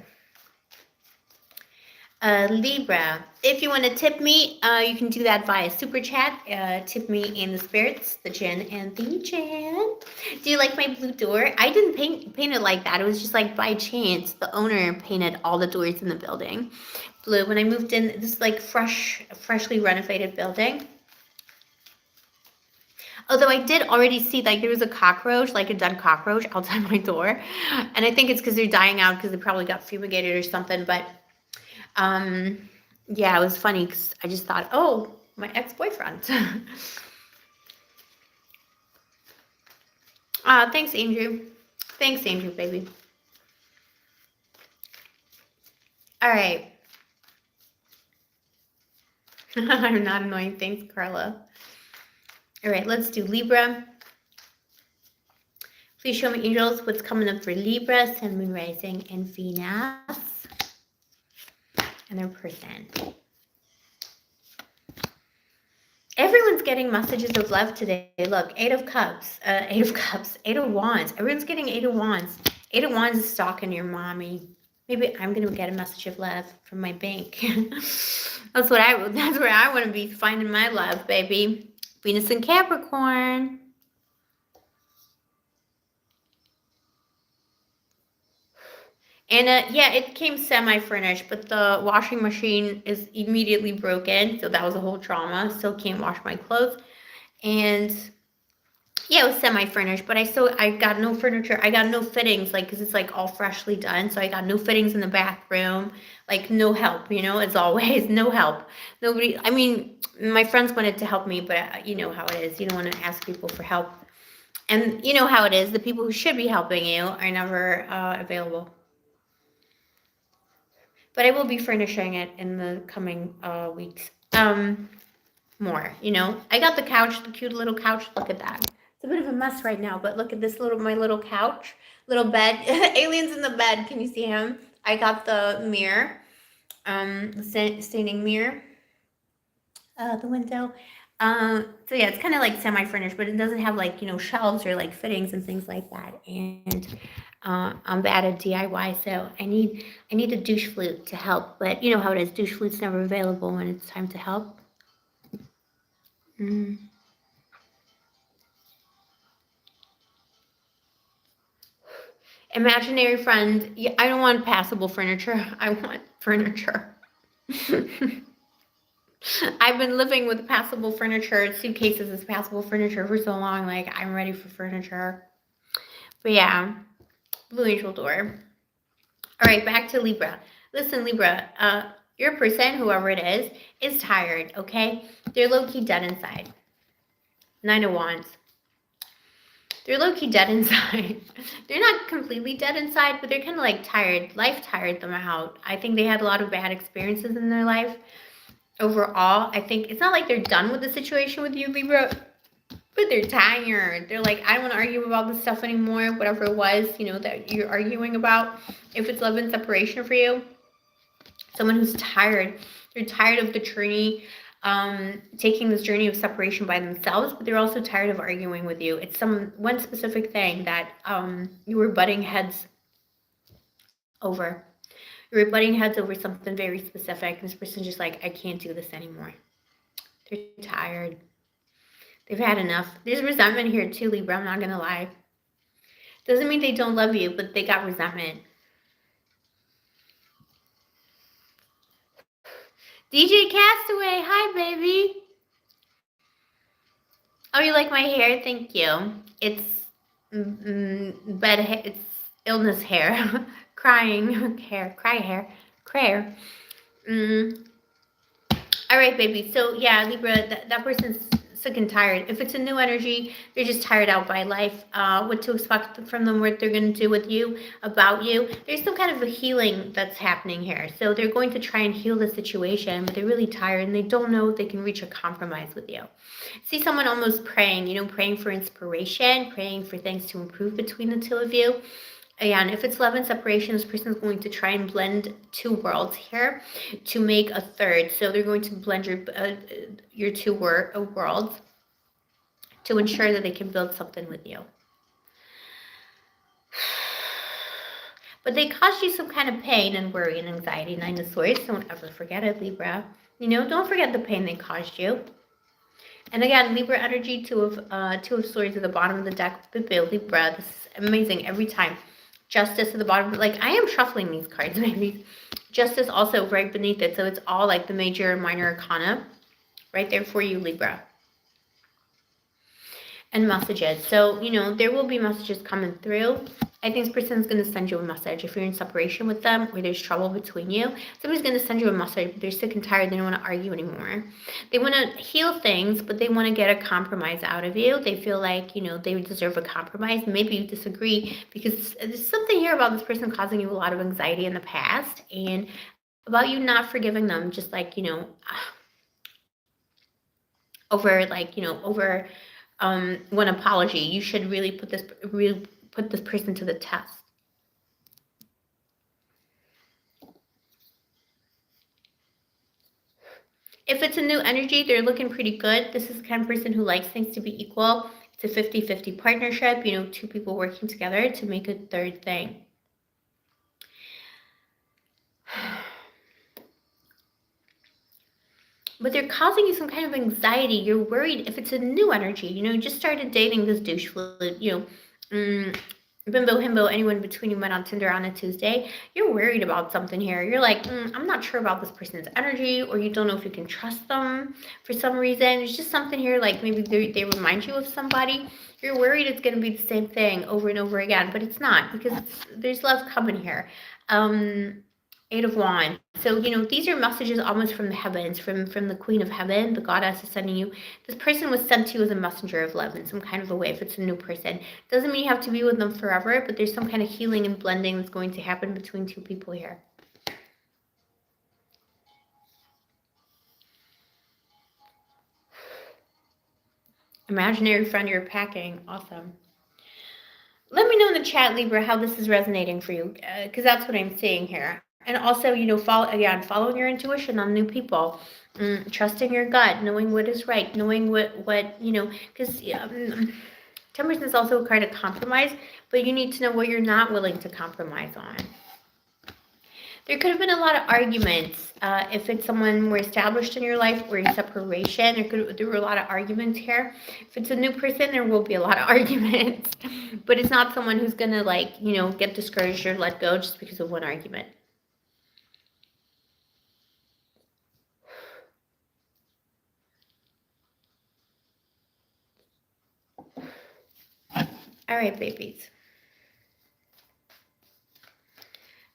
Libra, if you want to tip me, you can do that via super chat. Tip me in the spirits, the gin and the gin. Do you like my blue door? I didn't paint it like that. It was just like by chance. The owner painted all the doors in the building blue. When I moved in, this like freshly renovated building. Although I did already see like there was a cockroach, like a dead cockroach outside my door. And I think it's because they're dying out because they probably got fumigated or something. But yeah, it was funny because I just thought, oh, my ex-boyfriend. Thanks, Andrew. Thanks, Andrew, baby. All right. I'm not annoying. Thanks, Carla. All right, let's do Libra. Please show me, angels, what's coming up for Libra, Sun, Moon, Rising, and Venus. And their person. Everyone's getting messages of love today. Look, Eight of Cups, Eight of Wands. Everyone's getting Eight of Wands. Eight of Wands is stalking your mommy. Maybe I'm gonna get a message of love from my bank. That's where I want to be finding my love, baby. Venus and Capricorn. And yeah, it came semi-furnished, but the washing machine is immediately broken. So that was a whole trauma. Still can't wash my clothes. And yeah, it was semi-furnished, but I got no furniture. I got no fittings, like, because it's like all freshly done. So I got no fittings in the bathroom, like no help, you know, as always, no help. Nobody, I mean, my friends wanted to help me, but you know how it is. You don't want to ask people for help. And you know how it is. The people who should be helping you are never available. But I will be furnishing it in the coming weeks. More, you know. I got the couch, the cute little couch. Look at that. It's a bit of a mess right now, but look at this my little couch, little bed. Aliens in the bed. Can you see him? I got the mirror, the standing mirror, the window. So yeah, it's kind of like semi-furnished, but it doesn't have like, you know, shelves or like fittings and things like that. And I'm bad at DIY, so I need a douche flute to help. But you know how it is, douche flute's never available when it's time to help. Imaginary friend. Yeah, I don't want passable furniture. I want furniture. I've been living with passable furniture, suitcases as passable furniture for so long. Like, I'm ready for furniture. But yeah, Blue Angel door. All right, back to Libra. Listen, Libra, your person, whoever it is tired, okay? They're low-key dead inside. Nine of Wands. They're low-key dead inside. They're not completely dead inside, but they're kind of like tired. Life tired them out. I think they had a lot of bad experiences in their life. Overall, I think it's not like they're done with the situation with you, Libra, but they're tired. They're like, I don't want to argue about this stuff anymore, whatever it was, that you're arguing about. If it's love and separation for you, someone who's tired. They're tired of the journey, taking this journey of separation by themselves, but they're also tired of arguing with you. It's one specific thing that you were butting heads over. You were butting heads over something very specific. This person's just like, I can't do this anymore. They're tired. They've had enough. There's resentment here too, Libra. I'm not going to lie. Doesn't mean they don't love you, but they got resentment. DJ Castaway, hi, baby. Oh, you like my hair? Thank you. It's bed hair. It's illness hair. Crying hair. Cry hair. Prayer. All right, baby. So, yeah, Libra, that person's sick and tired. If it's a new energy, they're just tired out by life. What to expect from them, what they're going to do with you, about you. There's some kind of a healing that's happening here. So they're going to try and heal the situation, but they're really tired and they don't know if they can reach a compromise with you. See someone almost praying, praying for inspiration, praying for things to improve between the two of you. Again, if it's love and separation, this person is going to try and blend two worlds here to make a third. So they're going to blend your two worlds to ensure that they can build something with you. But they caused you some kind of pain and worry and anxiety. Nine of Swords. Don't ever forget it, Libra. Don't forget the pain they caused you. And again, Libra energy, two of Swords at the bottom of the deck. Libra, this is amazing every time. Justice at the bottom. Like, I am shuffling these cards, maybe. Justice also right beneath it. So it's all like the major and minor arcana right there for you, Libra. And messages. So, there will be messages coming through. I think this person's going to send you a message. If you're in separation with them or there's trouble between you, somebody's going to send you a message. They're sick and tired. They don't want to argue anymore. They want to heal things, but they want to get a compromise out of you. They feel like, they deserve a compromise. Maybe you disagree because there's something here about this person causing you a lot of anxiety in the past and about you not forgiving them, just like, over one apology. You should really put this person to the test. If it's a new energy, they're looking pretty good. This is the kind of person who likes things to be equal. It's a 50-50 partnership, two people working together to make a third thing. But they're causing you some kind of anxiety. You're worried if it's a new energy. You just started dating this douche fluid, bimbo, himbo, anyone between you met on Tinder on a Tuesday. You're worried about something here. You're like, I'm not sure about this person's energy, or you don't know if you can trust them for some reason. It's just something here, like maybe they remind you of somebody. You're worried it's going to be the same thing over and over again, but it's not, because there's love coming here. Eight of Wands. So, these are messages almost from the heavens, from the Queen of Heaven. The goddess is sending you. This person was sent to you as a messenger of love in some kind of a way, if it's a new person. Doesn't mean you have to be with them forever, but there's some kind of healing and blending that's going to happen between two people here. Imaginary friend you're packing. Awesome. Let me know in the chat, Libra, how this is resonating for you, because that's what I'm seeing here. And also, following your intuition on new people, trusting your gut, knowing what is right, knowing what because Temperance is also a card of compromise, but you need to know what you're not willing to compromise on. There could have been a lot of arguments. If it's someone more established in your life or in separation, there were a lot of arguments here. If it's a new person, there will be a lot of arguments. But it's not someone who's going to, get discouraged or let go just because of one argument. All right, babies.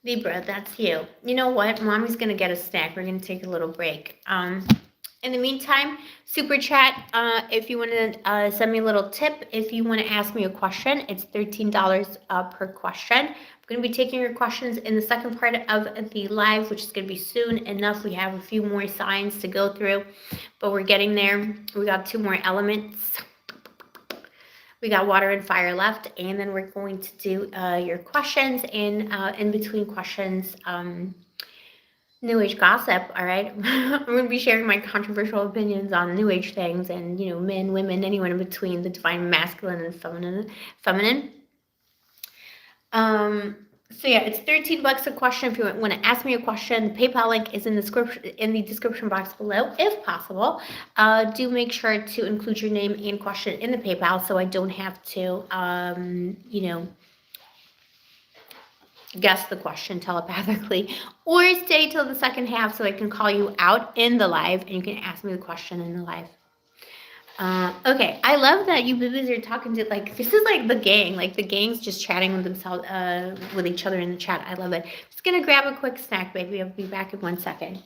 Libra, that's you. You know what? Mommy's gonna get a snack. We're gonna take a little break. In the meantime, super chat. If you want to send me a little tip, if you want to ask me a question, it's $13 per question. I'm going to be taking your questions in the second part of the live, which is going to be soon enough. We have a few more signs to go through, but we're getting there. We got 2 more elements. We got water and fire left, and then we're going to do your questions, and in between questions, New Age gossip, all right? I'm going to be sharing my controversial opinions on New Age things and, you know, men, women, anyone in between, the divine masculine and feminine. So yeah, it's $13 a question. If you want to ask me a question, the PayPal link is in the description box below, if possible. Do make sure to include your name and question in the PayPal so I don't have to, you know, guess the question telepathically, or stay till the second half so I can call you out in the live and you can ask me the question in the live. Okay, I love that you babies are talking to, like, this is like the gang, like the gang's just chatting with themselves, with each other in the chat. I love it. Just gonna grab a quick snack, baby. I'll be back in 1 second.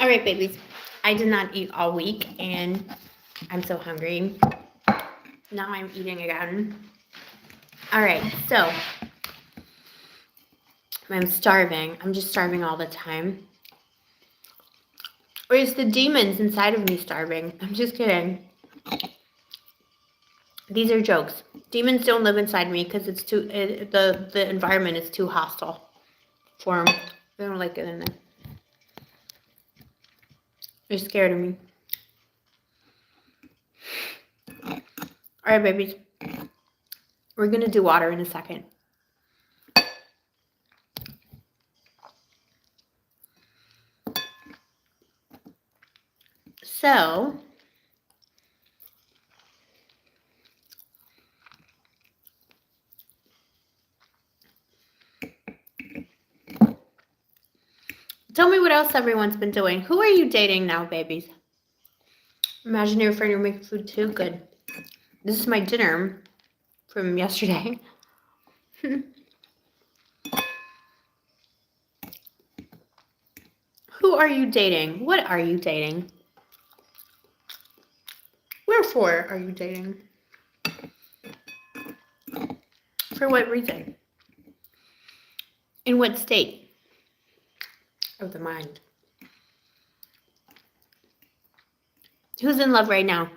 All right, babies. I did not eat all week, and I'm so hungry. Now I'm eating again. All right, so I'm starving. I'm just starving all the time. Or is the demons inside of me starving? I'm just kidding. These are jokes. Demons don't live inside me because it's too the environment is too hostile for them. They don't like it in there. They're scared of me. All right, babies. We're gonna do water in a second. So, tell me what else everyone's been doing. Who are you dating now, babies? Imaginary friend, you're making food too? Good. This is my dinner from yesterday. Who are you dating? What are you dating? Wherefore are you dating? For what reason? In what state of the mind? Who's in love right now?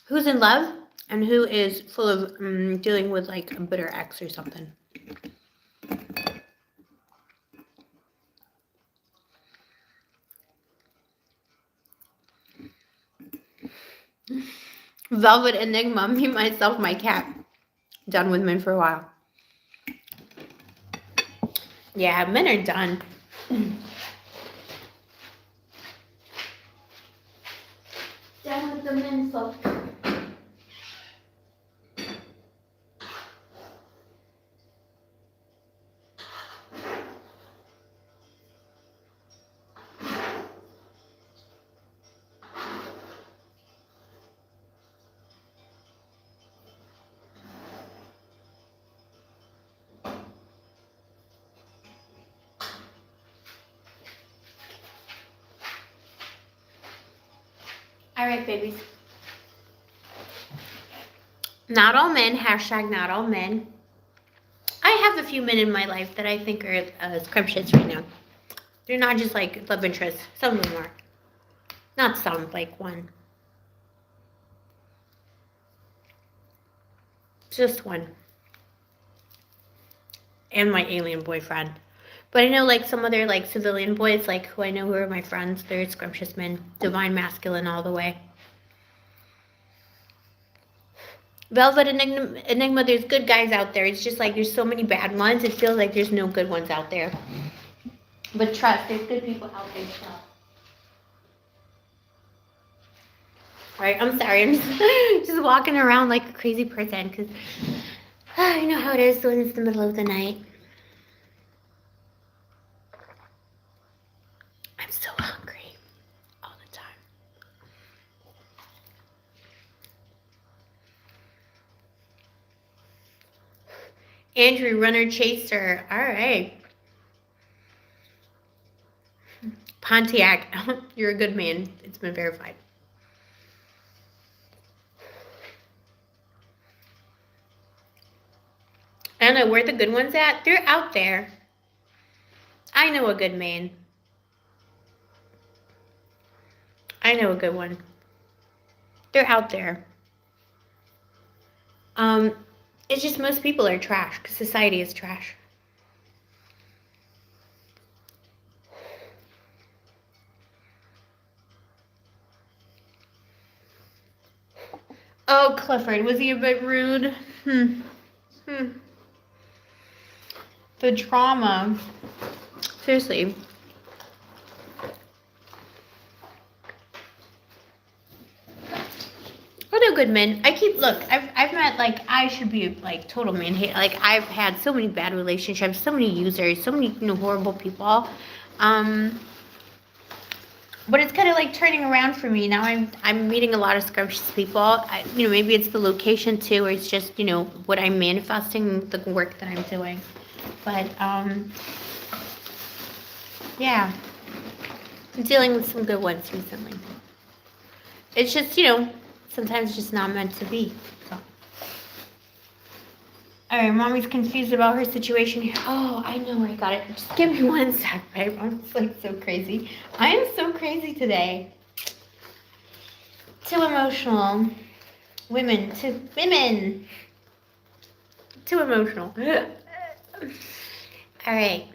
Who's in love and who is full of dealing with like a bitter ex or something? Velvet Enigma, me, myself, my cat. Done with men for a while. Yeah, men are done. Done with the men folk. All right, babies. Not all men, hashtag not all men. I have a few men in my life that I think are scrumptious right now. They're not just like love interests. Some of them are. Not some, like one. Just one. And my alien boyfriend. But I know like some other like civilian boys, like who I know who are my friends, they're scrumptious men. Divine masculine all the way. Velvet Enigma, there's good guys out there. It's just like there's so many bad ones. It feels like there's no good ones out there. But trust, there's good people out there still. Alright, I'm sorry. I'm just walking around like a crazy person because you know how it is when it's the middle of the night. I'm so hungry all the time. Andrew, runner chaser. All right. Pontiac, you're a good man. It's been verified. I don't know where the good ones at. They're out there. I know a good man. I know a good one. They're out there. It's just most people are trash because society is trash. Oh, Clifford, was he a bit rude? The trauma. Seriously. What a good men. I've met, like, I should be, like, total man hate. Like, I've had so many bad relationships, so many users, so many, horrible people. But it's kind of like turning around for me. Now I'm meeting a lot of scrumptious people. Maybe it's the location too, or it's just, what I'm manifesting, the work that I'm doing. But, yeah. I'm dealing with some good ones recently. It's just, sometimes it's just not meant to be. So. All right, Mommy's confused about her situation here. Oh, I know where I got it. Just give me one sec, babe. I'm like so crazy. I am so crazy today. Too emotional. Women. Too emotional. All right.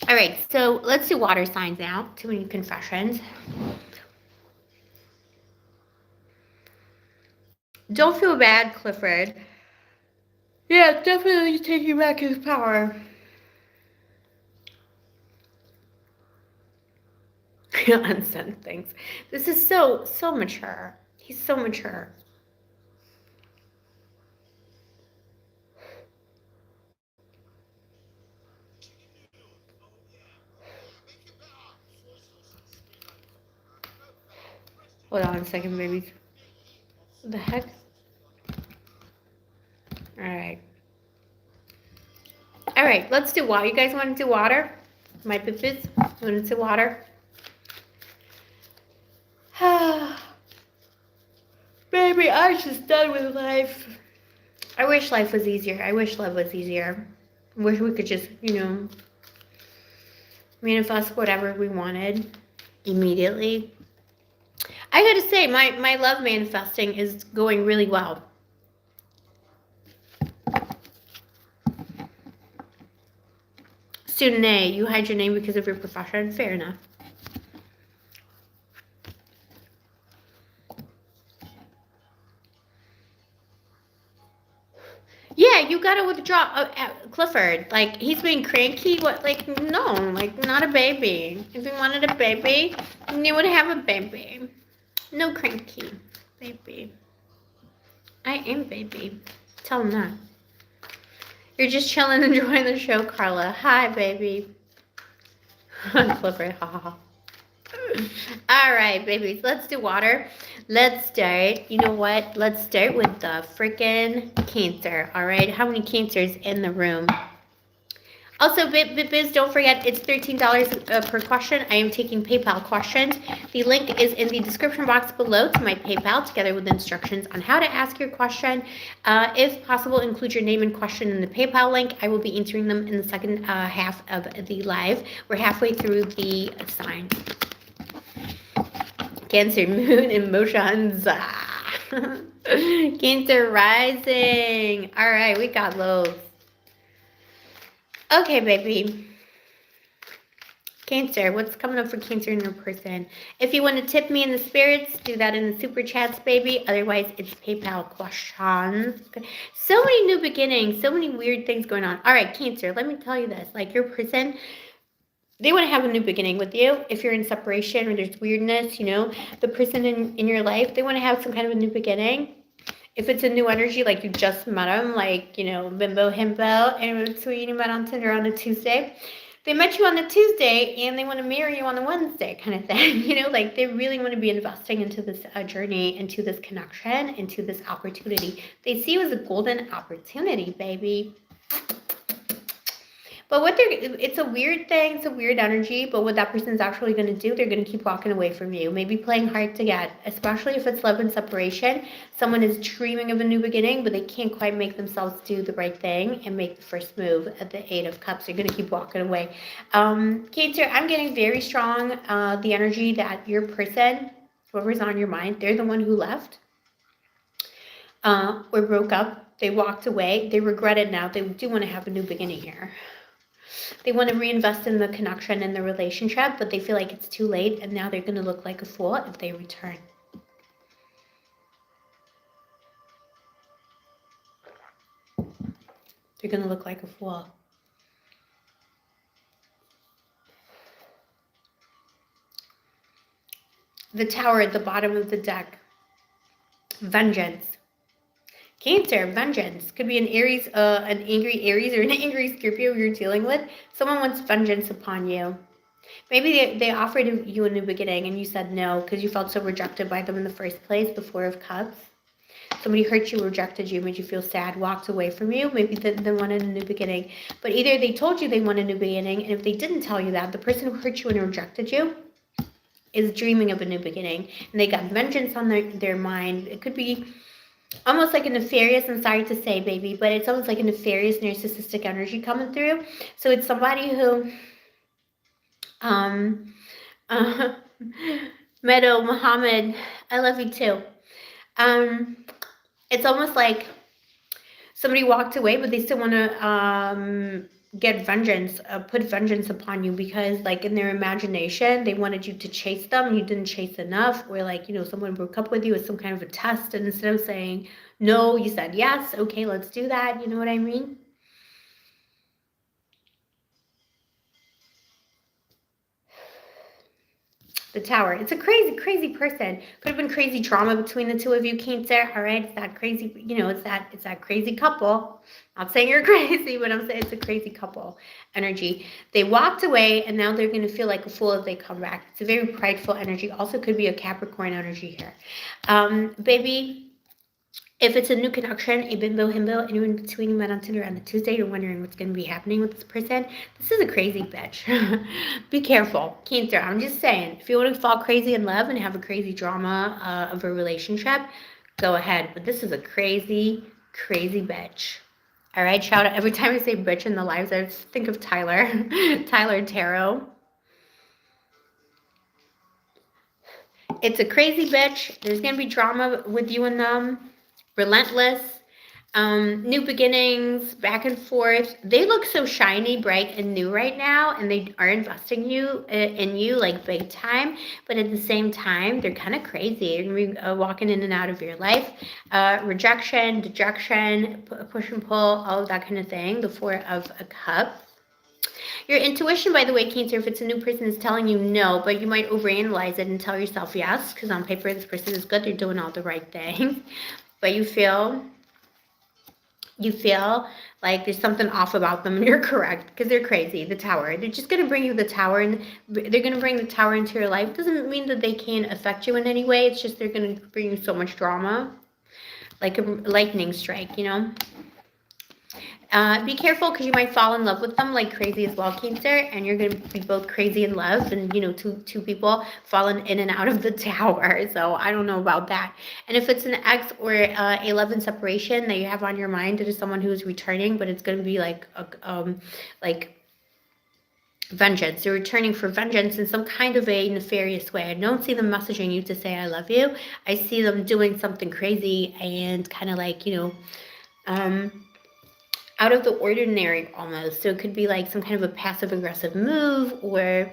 All right, so let's do water signs now. Too many confessions. Don't feel bad, Clifford. Yeah, definitely taking back his power. Unsent things. This is so mature. He's so mature. Hold on a second, babies. What the heck? Alright. Alright, let's do water. You guys want to do water? My pippies? Want to do water? Baby, I'm just done with life. I wish life was easier. I wish love was easier. I wish we could just, manifest whatever we wanted immediately. I gotta say, my love manifesting is going really well. Student A, you hide your name because of your profession. Fair enough. Yeah, you gotta withdraw, Clifford. Like, he's being cranky. What? Like, no, like, not a baby. If he wanted a baby, then he would have a baby. No cranky, baby. I am baby. Tell him that. You're just chilling, enjoying the show, Carla. Hi, baby. Clifford, ha ha ha. All right, babies, let's do water. Let's start. You know what? Let's start with the freaking Cancer. All right, how many Cancers in the room? Also, Biz, don't forget, it's $13 per question. I am taking PayPal questions. The link is in the description box below to my PayPal, together with instructions on how to ask your question. If possible, include your name and question in the PayPal link. I will be answering them in the second half of the live. We're halfway through the signs. Cancer, moon, emotions. Cancer rising. All right, we got loads. Okay, baby. Cancer, what's coming up for Cancer in your person? If you want to tip me in the spirits, do that in the super chats, baby. Otherwise, it's PayPal questions. So many new beginnings, so many weird things going on. All right, Cancer, let me tell you this. Like your person, they want to have a new beginning with you. If you're in separation or there's weirdness, you know, the person in your life, they want to have some kind of a new beginning. If it's a new energy, like you just met them, like, you know, bimbo himbo, and it's who you met on Tinder on a Tuesday. They met you on the Tuesday and they want to marry you on the Wednesday kind of thing. You know, like they really want to be investing into this journey, into this connection, into this opportunity. They see you as a golden opportunity, baby. But what it's a weird thing, it's a weird energy, but what that person's actually going to do, they're going to keep walking away from you, maybe playing hard to get, especially if it's love and separation. Someone is dreaming of a new beginning, but they can't quite make themselves do the right thing and make the first move at the Eight of Cups. They're going to keep walking away. Cancer, I'm getting very strong, the energy that your person, whoever's on your mind, they're the one who left or broke up. They walked away. They regret it now. They do want to have a new beginning here. They want to reinvest in the connection and the relationship, but they feel like it's too late, and now they're going to look like a fool if they return. They're going to look like a fool. The Tower at the bottom of the deck. Vengeance. Cancer, vengeance. Could be an Aries, an angry Aries or an angry Scorpio you're dealing with. Someone wants vengeance upon you. Maybe they offered you a new beginning and you said no because you felt so rejected by them in the first place, the Four of Cups. Somebody hurt you, rejected you, made you feel sad, walked away from you. Maybe they wanted a new beginning. But either they told you they want a new beginning, and if they didn't tell you that, the person who hurt you and rejected you is dreaming of a new beginning. And they got vengeance on their mind. It could be almost like a nefarious, I'm sorry to say, baby, but it's almost like a nefarious, narcissistic energy coming through. So it's somebody who, Meadow, Muhammad, I love you too. It's almost like somebody walked away, but they still want to get vengeance, put vengeance upon you because, like, in their imagination, they wanted you to chase them and you didn't chase enough, or, like, you know, someone broke up with you with some kind of a test, and instead of saying no, you said yes, okay, let's do that. You know what I mean? The Tower. It's a crazy, crazy person. Could have been crazy drama between the two of you, Cancer. All right, it's that crazy, you know, it's that crazy couple. Not saying you're crazy, but I'm saying it's a crazy couple energy. They walked away, and now they're going to feel like a fool if they come back. It's a very prideful energy. Also could be a Capricorn energy here. Baby, if it's a new connection, a bimbo, himbo, anyone between you met on Tinder on the Tuesday, you're wondering what's going to be happening with this person, this is a crazy bitch. Be careful. Cancer, I'm just saying, if you want to fall crazy in love and have a crazy drama of a relationship, go ahead. But this is a crazy, crazy bitch. All right, shout out. Every time I say bitch in the lives, I just think of Tyler. Tyler Tarot. It's a crazy bitch. There's going to be drama with you and them. Relentless, new beginnings, back and forth. They look so shiny, bright, and new right now, and they are investing in you like big time. But at the same time, they're kind of crazy. They're gonna be walking in and out of your life. Rejection, dejection, push and pull, all of that kind of thing. The Four of Cups. Your intuition, by the way, Cancer, if it's a new person, is telling you no, but you might overanalyze it and tell yourself yes, because on paper this person is good. They're doing all the right things. But you feel like there's something off about them, and you're correct, because they're crazy. The Tower. They're just going to bring you the Tower, and they're going to bring the Tower into your life. Doesn't mean that they can't affect you in any way. It's just they're going to bring you so much drama, like a lightning strike, you know? Be careful, because you might fall in love with them like crazy as well, Cancer, and you're going to be both crazy in love, and, you know, two people falling in and out of the Tower. So I don't know about that. And if it's an ex or a love and separation that you have on your mind, it is someone who is returning, but it's going to be like vengeance. They're returning for vengeance in some kind of a nefarious way. I don't see them messaging you to say I love you. I see them doing something crazy and kind of like, you know, out of the ordinary almost. So it could be like some kind of a passive aggressive move, or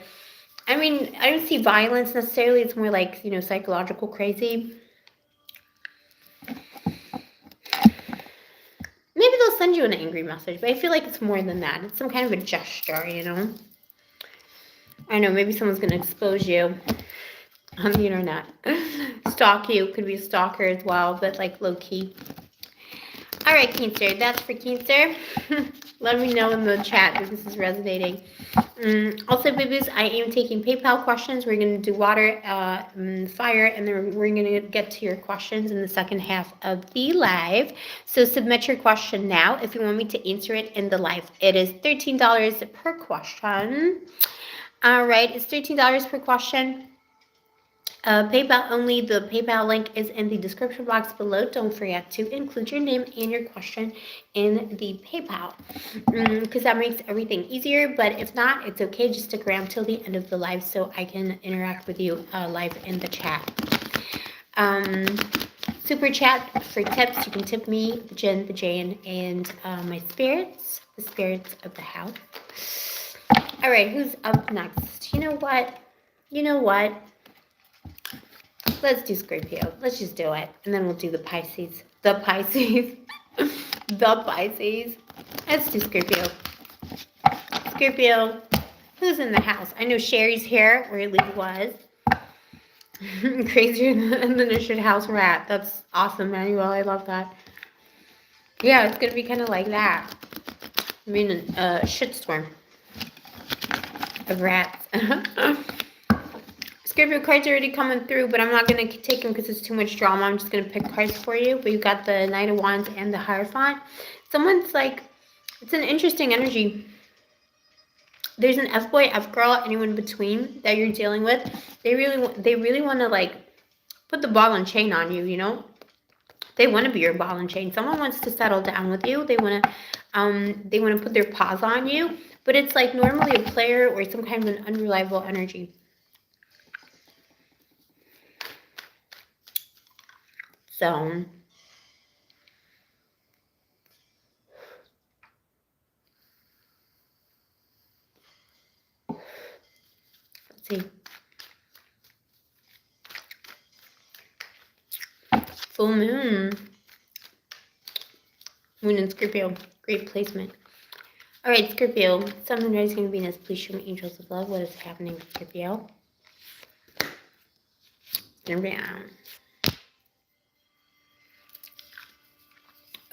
I mean, I don't see violence necessarily. It's more like, psychological crazy. Maybe they'll send you an angry message, but I feel like it's more than that. It's some kind of a gesture, I know, maybe someone's going to expose you on the internet. Stalk you. Could be a stalker as well, but like low key. All right, Cancer. That's for Cancer. Let me know in the chat if this is resonating. Also, babies, I am taking PayPal questions. We're going to do water, fire, and then we're going to get to your questions in the second half of the live. So submit your question now if you want me to answer it in the live. It is $13 per question. All right, it's $13 per question. PayPal only. The PayPal link is in the description box below. Don't forget to include your name and your question in the PayPal, because that makes everything easier. But if not, it's okay. Just stick around till the end of the live so I can interact with you live in the chat. Super chat for tips. You can tip me, the Jen, the Jane, and my spirits, the spirits of the house. All right, who's up next? You know what? Let's do Scorpio. Let's just do it. And then we'll do the Pisces. The Pisces. The Pisces. Let's do Scorpio. Scorpio. Who's in the house? I know Sherry's here, where Lee was. Crazier than the shit house rat. That's awesome, Manuel. I love that. Yeah, it's going to be kind of like that. I mean, a shitstorm of rats. Scorpio cards are already coming through, but I'm not going to take them because it's too much drama. I'm just going to pick cards for you. But you've got the Knight of Wands and the Hierophant. Someone's like, it's an interesting energy. There's an F-boy, F-girl, anyone in between that you're dealing with. They really want to like put the ball and chain on you, They want to be your ball and chain. Someone wants to settle down with you. They want to put their paws on you. But it's like normally a player or some kind of an unreliable energy. So, let's see. Full moon. Moon in Scorpio. Great placement. All right, Scorpio. Sun, Moon, Rising, and Venus. Please show me angels of love. What is happening, Scorpio? Down.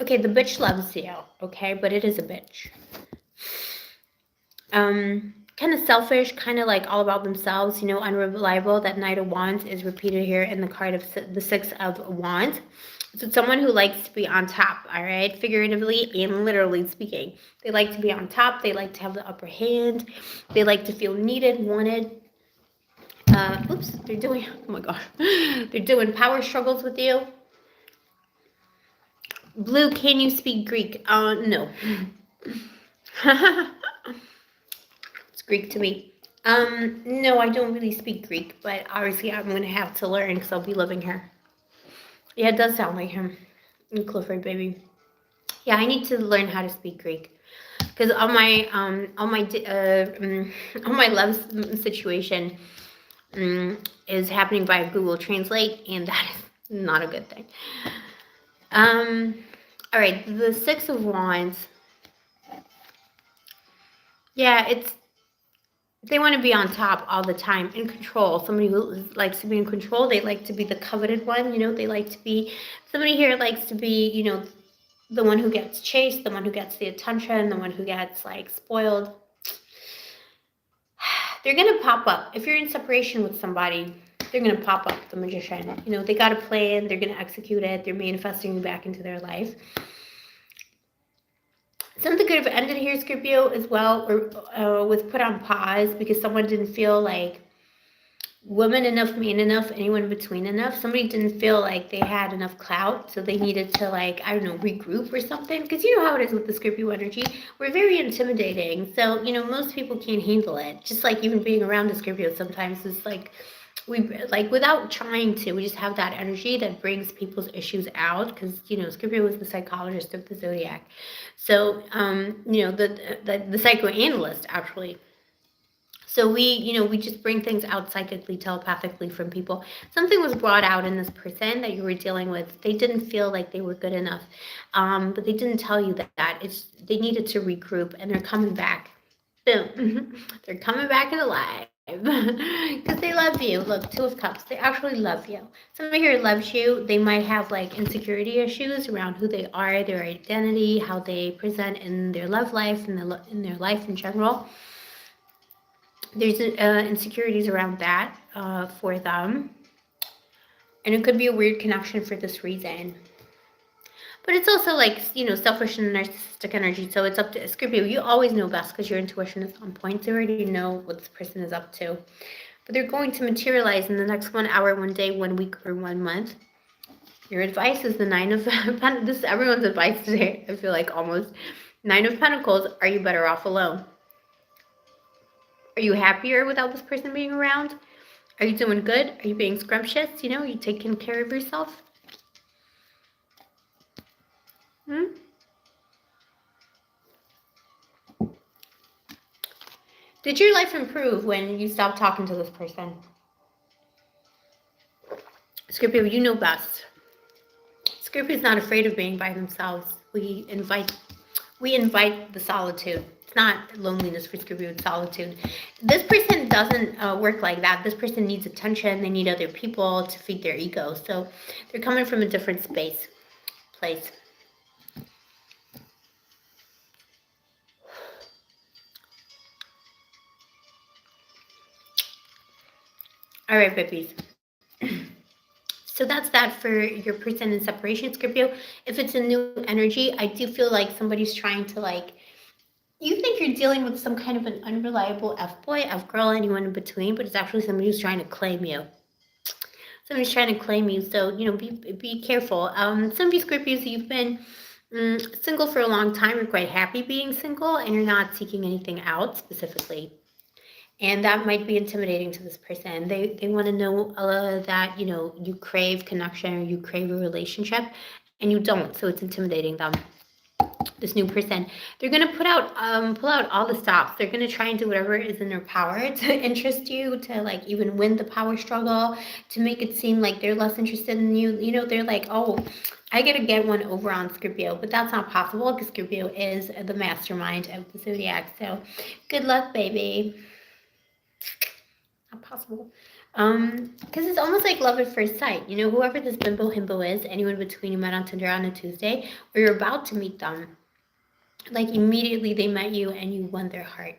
Okay, the bitch loves you, okay? But it is a bitch. Kind of selfish, kind of like all about themselves, unreliable. That Knight of Wands is repeated here in the card of the Six of Wands. So it's someone who likes to be on top, all right? Figuratively and literally speaking. They like to be on top. They like to have the upper hand. They like to feel needed, wanted. They're doing, oh my gosh. They're doing power struggles with you. Blue, can you speak Greek? No. It's Greek to me. No, I don't really speak Greek, but obviously I'm going to have to learn because I'll be living here. Yeah, it does sound like him. Clifford, baby. Yeah, I need to learn how to speak Greek because on my love situation is happening via Google Translate, and that is not a good thing. All right, the Six of Wands. Yeah, they want to be on top all the time, in control. Somebody who likes to be in control. They like to be the coveted one, They like to be, somebody here likes to be, the one who gets chased, the one who gets the attention, the one who gets, like, spoiled. They're going to pop up. If you're in separation with somebody, they're going to pop up, the Magician. They got a plan. They're going to execute it. They're manifesting you back into their life. Something could have ended here, Scorpio, as well, or was put on pause because someone didn't feel like woman enough, man enough, anyone in between enough. Somebody didn't feel like they had enough clout, so they needed to, like, I don't know, regroup or something. Because you know how it is with the Scorpio energy. We're very intimidating, so, most people can't handle it. Just like even being around a Scorpio sometimes is like, we like without trying to, we just have that energy that brings people's issues out because Scorpio was the psychologist of the zodiac. So the psychoanalyst actually. So we just bring things out psychically, telepathically from people. Something was brought out in this person that you were dealing with. They didn't feel like they were good enough, but they didn't tell you that. They needed to regroup, and they're coming back. Boom. They're coming back alive because they love you. Look, Two of Cups. They actually love you. Somebody here loves you. They might have like insecurity issues around who they are, their identity, how they present in their love life, and in their life in general. There's insecurities around that for them. And it could be a weird connection for this reason. But it's also like, selfish and narcissistic energy. So it's up to Scorpio. You always know best because your intuition is on point. You already know what this person is up to. But they're going to materialize in the next 1 hour, 1 day, 1 week, or 1 month. Your advice is the Nine of Pentacles. This is everyone's advice today, I feel like almost. Nine of Pentacles. Are you better off alone? Are you happier without this person being around? Are you doing good? Are you being scrumptious? Are you taking care of yourself? Did your life improve when you stopped talking to this person? Scorpio, you know best. Scorpio is not afraid of being by themselves. We invite the solitude. It's not loneliness for Scorpio, it's solitude. This person doesn't work like that. This person needs attention. They need other people to feed their ego. So they're coming from a different place. All right, babies. So that's that for your person in separation, Scorpio. If it's a new energy, I do feel like somebody's trying to you think you're dealing with some kind of an unreliable F-boy, F-girl, anyone in between, but it's actually somebody who's trying to claim you. Somebody's trying to claim you, so, be careful. Some of you Scorpios, you've been single for a long time. You're quite happy being single, and you're not seeking anything out specifically. And that might be intimidating to this person. They want to know that, you crave connection or you crave a relationship, and you don't, so it's intimidating them. This new person, they're going to pull out all the stops. They're going to try and do whatever is in their power to interest you, to even win the power struggle, to make it seem like they're less interested in you. They're like, oh, I gotta get one over on Scorpio, but that's not possible because Scorpio is the mastermind of the zodiac. So good luck, baby. Not possible. Because it's almost like love at first sight. Whoever this bimbo himbo is, anyone between you met on Tinder on a Tuesday, or you're about to meet them, immediately they met you and you won their heart.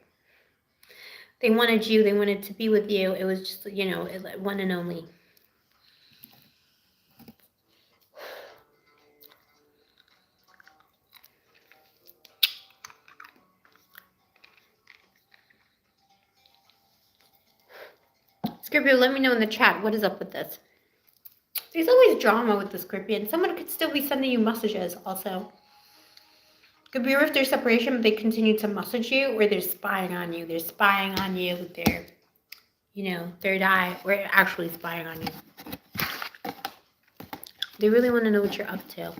They wanted you. They wanted to be with you. It was just, one and only. Scorpio, let me know in the chat, what is up with this? There's always drama with the Scorpion. Someone could still be sending you messages also. Could be if there's separation, but they continue to message you, or they're spying on you. They're spying on you with their, third eye, or actually spying on you. They really want to know what you're up to.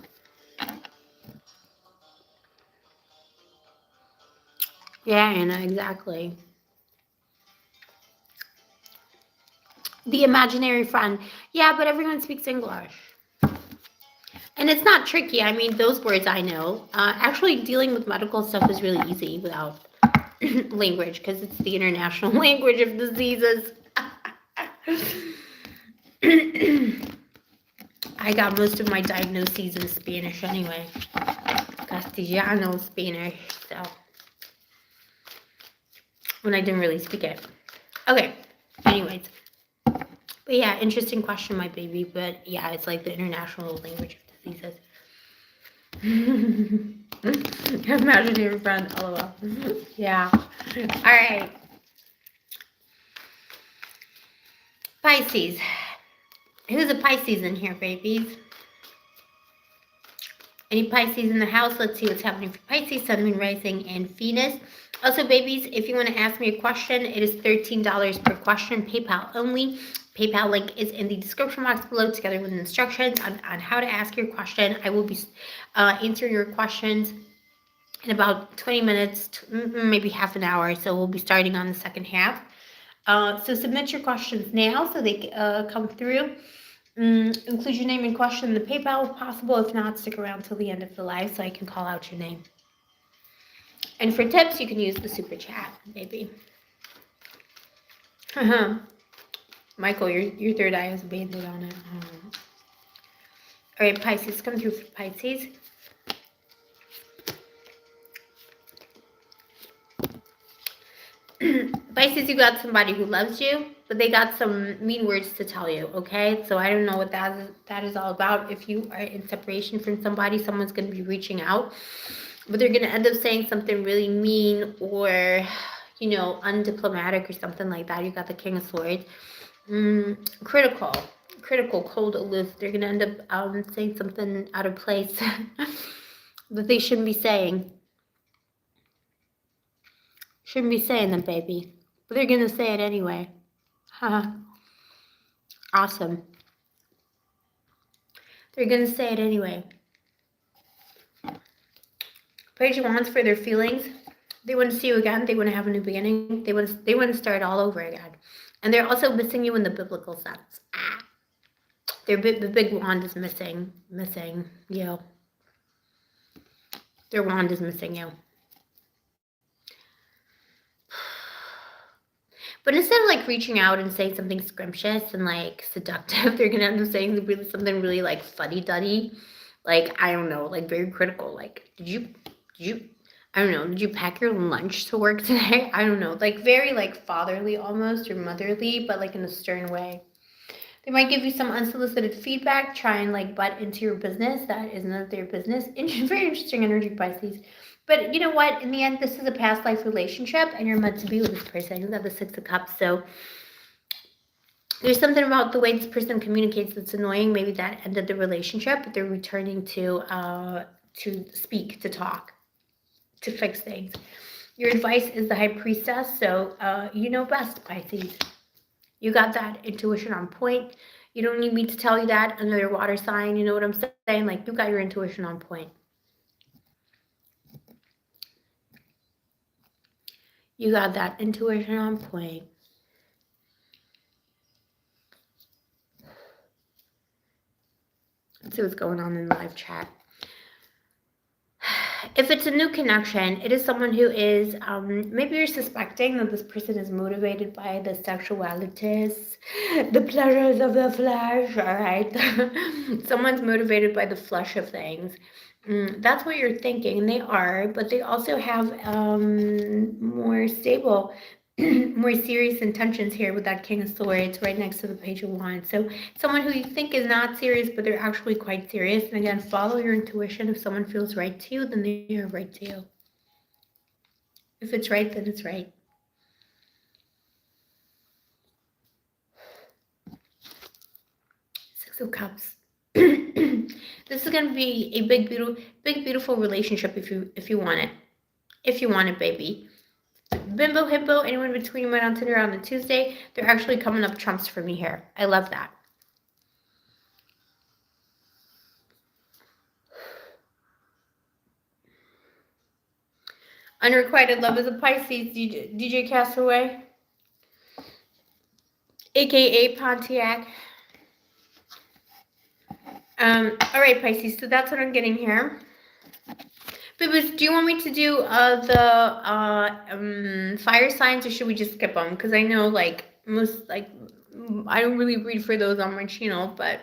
Yeah, Anna, exactly. The imaginary friend. Yeah, but everyone speaks English. And it's not tricky. I mean, those words I know. Actually, dealing with medical stuff is really easy without language because it's the international language of diseases. I got most of my diagnoses in Spanish anyway. Castellano Spanish, so. When I didn't really speak it. Okay, anyways. But yeah, interesting question, my baby. But yeah, it's like the international language of diseases. Imaginary friend, lol. Yeah. All right. Pisces. Who's a Pisces in here, babies? Any Pisces in the house? Let's see what's happening for Pisces, Sun, Moon, Rising, and Venus. Also, babies, if you want to ask me a question, it is $13 per question, PayPal only. PayPal link is in the description box below, together with instructions on how to ask your question. I will be answering your questions in about 20 minutes, maybe half an hour. So we'll be starting on the second half. So submit your questions now so they come through. Include your name and question in the PayPal if possible. If not, stick around till the end of the live so I can call out your name. And for tips, you can use the super chat, baby. Michael, your third eye has a band-aid on it. All right, Pisces, come through for Pisces. Pisces, you got somebody who loves you, but they got some mean words to tell you, okay? So I don't know what that is all about. If you are in separation from somebody, someone's going to be reaching out, but they're going to end up saying something really mean or, you know, undiplomatic or something like that. You got the King of Swords. Critical, cold, aloof. They're going to end up saying something out of place that they shouldn't be saying. Shouldn't be saying them, baby. But they're going to say it anyway. Awesome. They're going to say it anyway. Page of Wands for their feelings. They want to see you again. They want to have a new beginning. They want to start all over again. And they're also missing you in the biblical sense. The big wand is missing you. Their wand is missing you. But instead of like reaching out and saying something scrumptious and like seductive, they're gonna end up saying something really like fuddy-duddy, like I don't know, like very critical. Like did you I don't know, did you pack your lunch to work today? I don't know, like very like fatherly almost or motherly, but like in a stern way. They might give you some unsolicited feedback, try and like butt into your business. That is none of their business. Very interesting energy, Pisces. But you know what? In the end, this is a past life relationship and you're meant to be with this person. You got the Six of Cups. So there's something about the way this person communicates that's annoying. Maybe that ended the relationship, but they're returning to speak, to talk, to fix things. Your advice is the High Priestess. So you know best, Pisces. You got that intuition on point. You don't need me to tell you that. Another water sign, you know what I'm saying? Like, you got your intuition on point. You got that intuition on point. Let's see what's going on in the live chat. If it's a new connection, it is someone who is, maybe you're suspecting that this person is motivated by the sexualities, the pleasures of the flesh, all right? Someone's motivated by the flesh of things. That's what you're thinking, and they are, but they also have more stable, more serious intentions here with that King of Swords right next to the Page of Wands. So someone who you think is not serious, but they're actually quite serious. And again, follow your intuition. If someone feels right to you, then they are right to you. If it's right, then it's right. Six of Cups. This is going to be a big, beautiful relationship if you want it. If you want it, baby. Bimbo, Hippo, anyone between went on Tinder on the Tuesday, they're actually coming up trumps for me here. I love that. Unrequited love is a Pisces, DJ Castaway, aka Pontiac. All right, Pisces, so that's what I'm getting here. Bibas, do you want me to do the fire signs, or should we just skip them? Because I know, like, I don't really read for those on my channel, but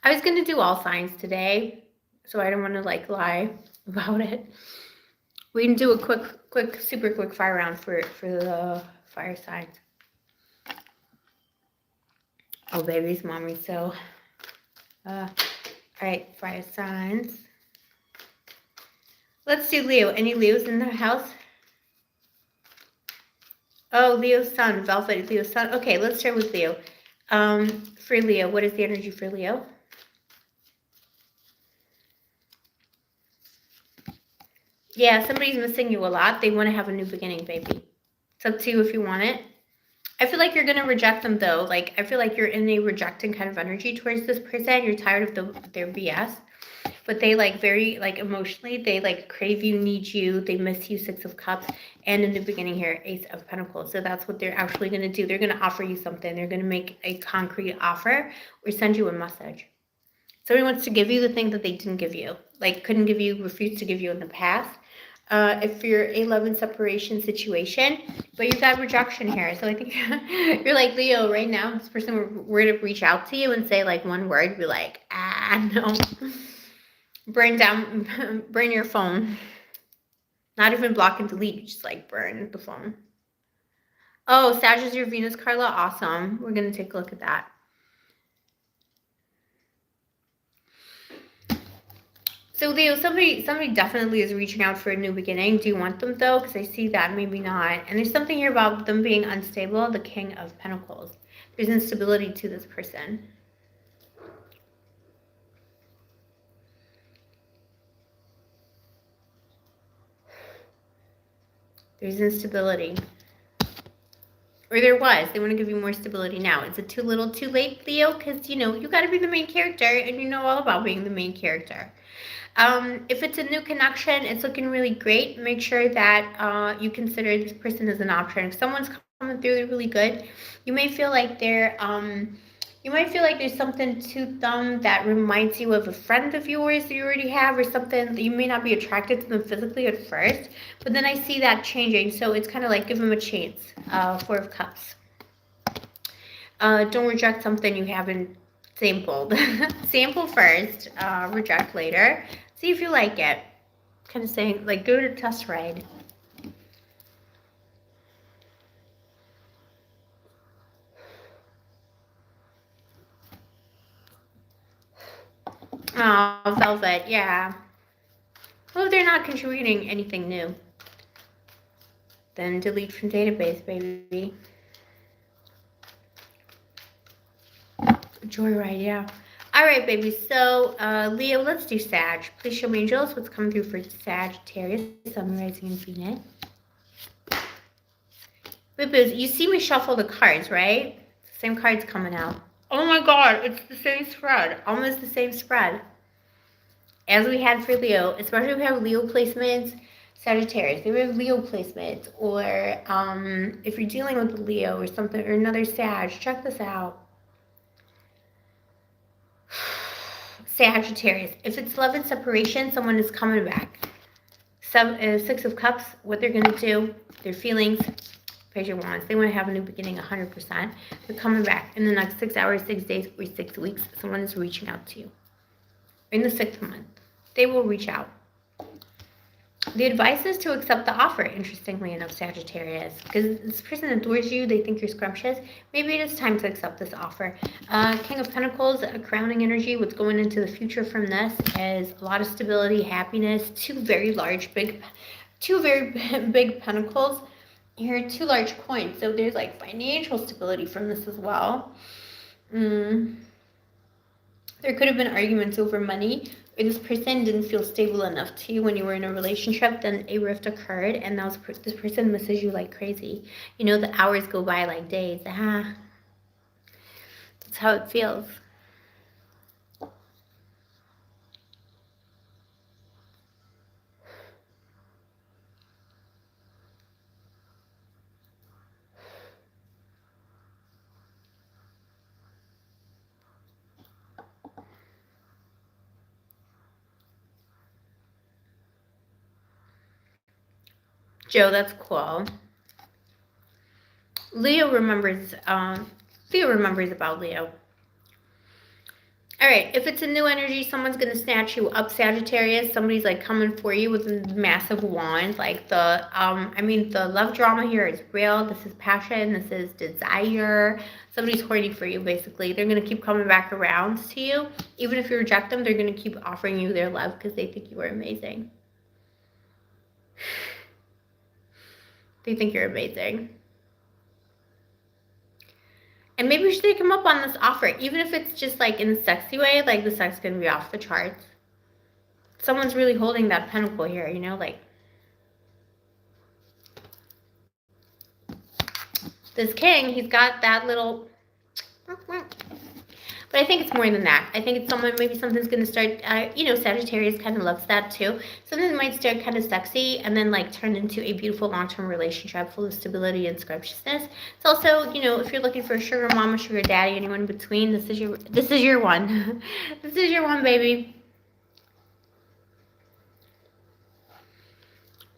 I was going to do all signs today, so I don't want to, like, lie about it. We can do a super quick fire round for the fire signs. Oh, baby's mommy, so, all right, fire signs. Let's do Leo. Any Leos in the house? Oh, Leo's sun, Velvet Leo's sun. Okay, let's start with Leo. For Leo, what is the energy for Leo? Yeah, somebody's missing you a lot. They want to have a new beginning, baby. It's up to you if you want it. I feel like you're going to reject them, though. Like, I feel like you're in a rejecting kind of energy towards this person. You're tired of their BS. But they, like, very, like, emotionally, they, like, crave you, need you, they miss you, Six of Cups, and in the beginning here, Ace of Pentacles. So that's what they're actually going to do. They're going to offer you something. They're going to make a concrete offer or send you a message. Somebody wants to give you the thing that they didn't give you, like couldn't give you, refused to give you in the past. If you're a love and separation situation, but you've got rejection here. So I think you're like, Leo, right now, this person were to reach out to you and say like one word, be like, no. Burn your phone. Not even block and delete, just like burn the phone. Oh, Sag is your Venus, Carla. Awesome. We're going to take a look at that. So Leo, somebody definitely is reaching out for a new beginning. Do you want them though? Because I see that maybe not. And there's something here about them being unstable, the King of Pentacles. There's instability to this person. There's instability. Or there was. They want to give you more stability now. Is it too little too late, Leo? Because, you know, you got to be the main character and you know all about being the main character. If it's a new connection, it's looking really great. Make sure that you consider this person as an option. If someone's coming through, they're really good. You may feel like they're you might feel like there's something to them that reminds you of a friend of yours that you already have, or something that you may not be attracted to them physically at first, but then I see that changing. So it's kind of like give them a chance. Four of Cups. Don't reject something you haven't sampled. Sample first, reject later. See if you like it. Kind of saying, like, go to test ride. Oh, Velvet, yeah. Well, if they're not contributing anything new, then delete from database, baby. Joyride, yeah. All right, baby. So, Leo, let's do Sag. Please show me, angels, what's coming through for Sagittarius, Sun, Rising, and Venus. Boo-boos, you see me shuffle the cards, right? Same cards coming out. Oh my God, it's the same spread. Almost the same spread as we had for Leo, especially if we have Leo placements, Sagittarius. If we have Leo placements, or if you're dealing with Leo or something, or another Sag, check this out. Sagittarius. If it's love and separation, someone is coming back. Six of Cups, what they're going to do, their feelings, Page your Wands. They want to have a new beginning 100%. They're coming back in the next 6 hours, 6 days, or 6 weeks. Someone is reaching out to you. In the 6th month, they will reach out. The advice is to accept the offer, interestingly enough, Sagittarius. Because this person adores you, they think you're scrumptious. Maybe it is time to accept this offer. King of Pentacles, a crowning energy. What's going into the future from this is a lot of stability, happiness, two very big pentacles. Here, 2 large coins. So there's like financial stability from this as well. There could have been arguments over money, or this person didn't feel stable enough to you when you were in a relationship, then a rift occurred, and now this person misses you like crazy. You know, the hours go by like days. That's how it feels. Joe, that's cool. Leo remembers about Leo. All right, if it's a new energy, someone's going to snatch you up, Sagittarius. Somebody's like coming for you with a massive wand. Like the love drama here is real. This is passion. This is desire. Somebody's horny for you, basically. They're going to keep coming back around to you. Even if you reject them, they're going to keep offering you their love because they think you are amazing. They think you're amazing. And maybe we should take them up on this offer, even if it's just like in a sexy way, like the sex is going to be off the charts. Someone's really holding that pentacle here, you know, like This king, he's got that little, but I think it's more than that. I think it's someone, maybe something's going to start, Sagittarius kind of loves that too. Something might start kind of sexy and then like turn into a beautiful long-term relationship full of stability and scrumptiousness. It's also, if you're looking for a sugar mama, sugar daddy, anyone in between, this is your one. This is your one, baby.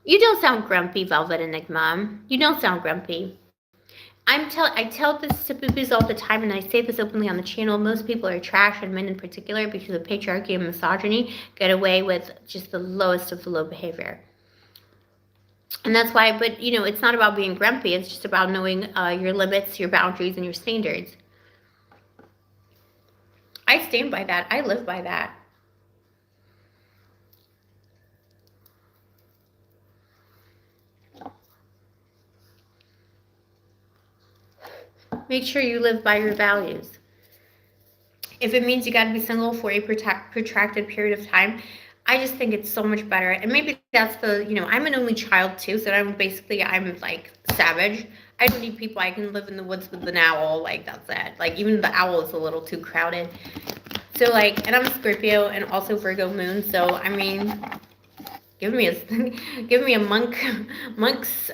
You don't sound grumpy, Velvet Enigma. You don't sound grumpy. I tell this to boobies all the time, and I say this openly on the channel. Most people are trash, and men in particular, because of patriarchy and misogyny, get away with just the lowest of the low behavior. And that's why, but it's not about being grumpy. It's just about knowing your limits, your boundaries, and your standards. I stand by that. I live by that. Make sure you live by your values. If it means you got to be single for a protracted period of time, I just think it's so much better. And maybe that's I'm an only child too, so I'm like savage. I don't need people. I can live in the woods with an owl. Like, that's it. Like, even the owl is a little too crowded. So like, and I'm a Scorpio and also Virgo moon. So I mean, give me a monk's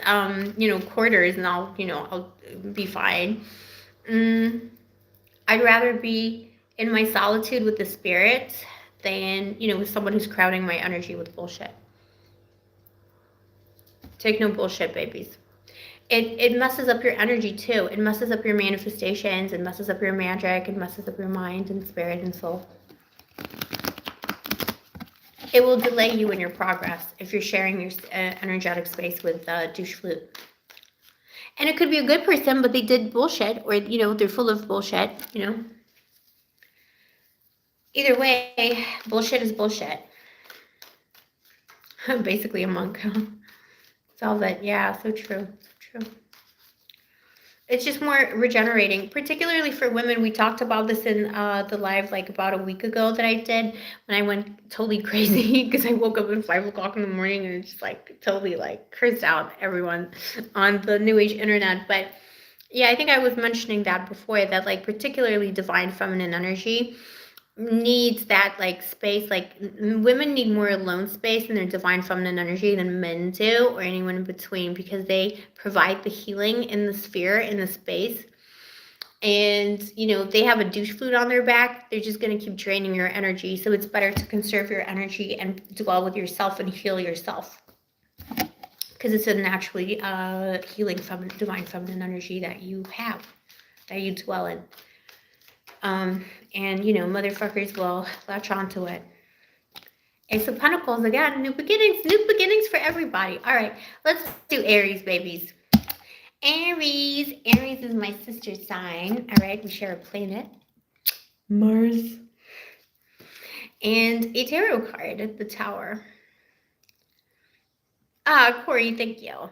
quarters, and I'll be fine. I'd rather be in my solitude with the spirit than, with someone who's crowding my energy with bullshit. Take no bullshit, babies. It messes up your energy too. It messes up your manifestations. It messes up your magic. It messes up your mind and spirit and soul. It will delay you in your progress if you're sharing your energetic space with douche flute. And it could be a good person, but they did bullshit, or, they're full of bullshit, Either way, bullshit is bullshit. I'm basically a monk. Velvet, yeah, so true, so true. It's just more regenerating, particularly for women. We talked about this in the live like about a week ago that I did when I went totally crazy because I woke up at 5 o'clock in the morning and just like totally like cursed out everyone on the New Age internet. But yeah, I think I was mentioning that before, that like particularly divine feminine energy needs that like space. Like, women need more alone space in their divine feminine energy than men do, or anyone in between, because they provide the healing in the sphere, in the space. And they have a douche flute on their back, they're just going to keep draining your energy. So it's better to conserve your energy and dwell with yourself and heal yourself, because it's a naturally healing divine feminine energy that you have, that you dwell in. And motherfuckers will latch onto it. Ace of Pentacles again, new beginnings for everybody. All right, let's do Aries, babies. Aries is my sister sign. All right, we share a planet, Mars, and a tarot card at the Tower. Corey, thank you.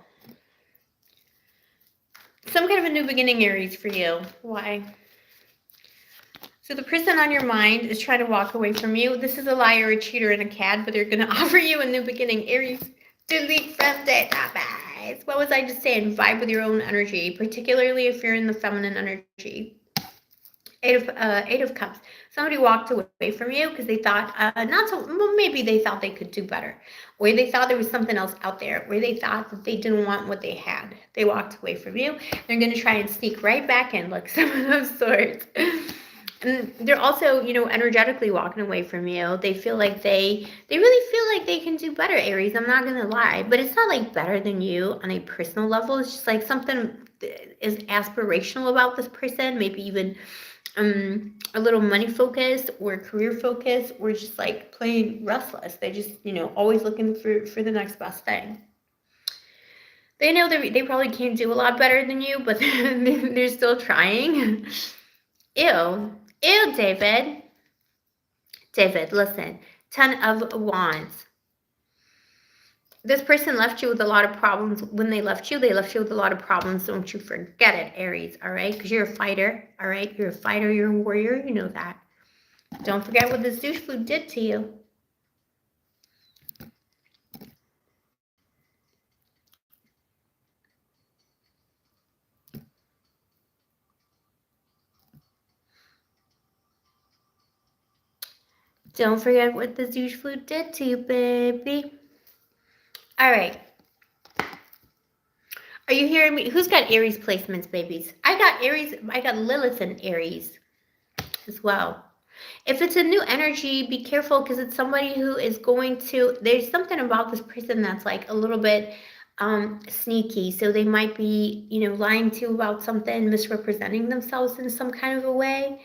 Some kind of a new beginning, Aries, for you. Why? So the person on your mind is trying to walk away from you. This is a liar, a cheater, and a cad, but they're going to offer you a new beginning. Aries, delete from database. What was I just saying? Vibe with your own energy, particularly if you're in the feminine energy. Eight of Cups. Somebody walked away from you because they thought, maybe they thought they could do better, or they thought there was something else out there, or they thought that they didn't want what they had. They walked away from you. They're going to try and sneak right back in, like Seven of Swords. And they're also, energetically walking away from you. They feel like they really feel like they can do better, Aries. I'm not going to lie. But it's not like better than you on a personal level. It's just like something is aspirational about this person. Maybe even a little money focused or career focused, or just like plain restless. They just, always looking for the next best thing. They know they probably can't do a lot better than you, but they're still trying. Ew, David. David, listen. 10 of Wands. This person left you with a lot of problems. When they left you with a lot of problems. Don't you forget it, Aries, all right? Because you're a fighter, all right? You're a fighter, you're a warrior, you know that. Don't forget what this douche flute did to you. Don't forget what the douche flute did to you, baby. All right. Are you hearing me? Who's got Aries placements, babies? I got Aries. I got Lilith and Aries as well. If it's a new energy, be careful because it's somebody who is going to, there's something about this person that's like a little bit sneaky. So they might be, lying to you about something, misrepresenting themselves in some kind of a way.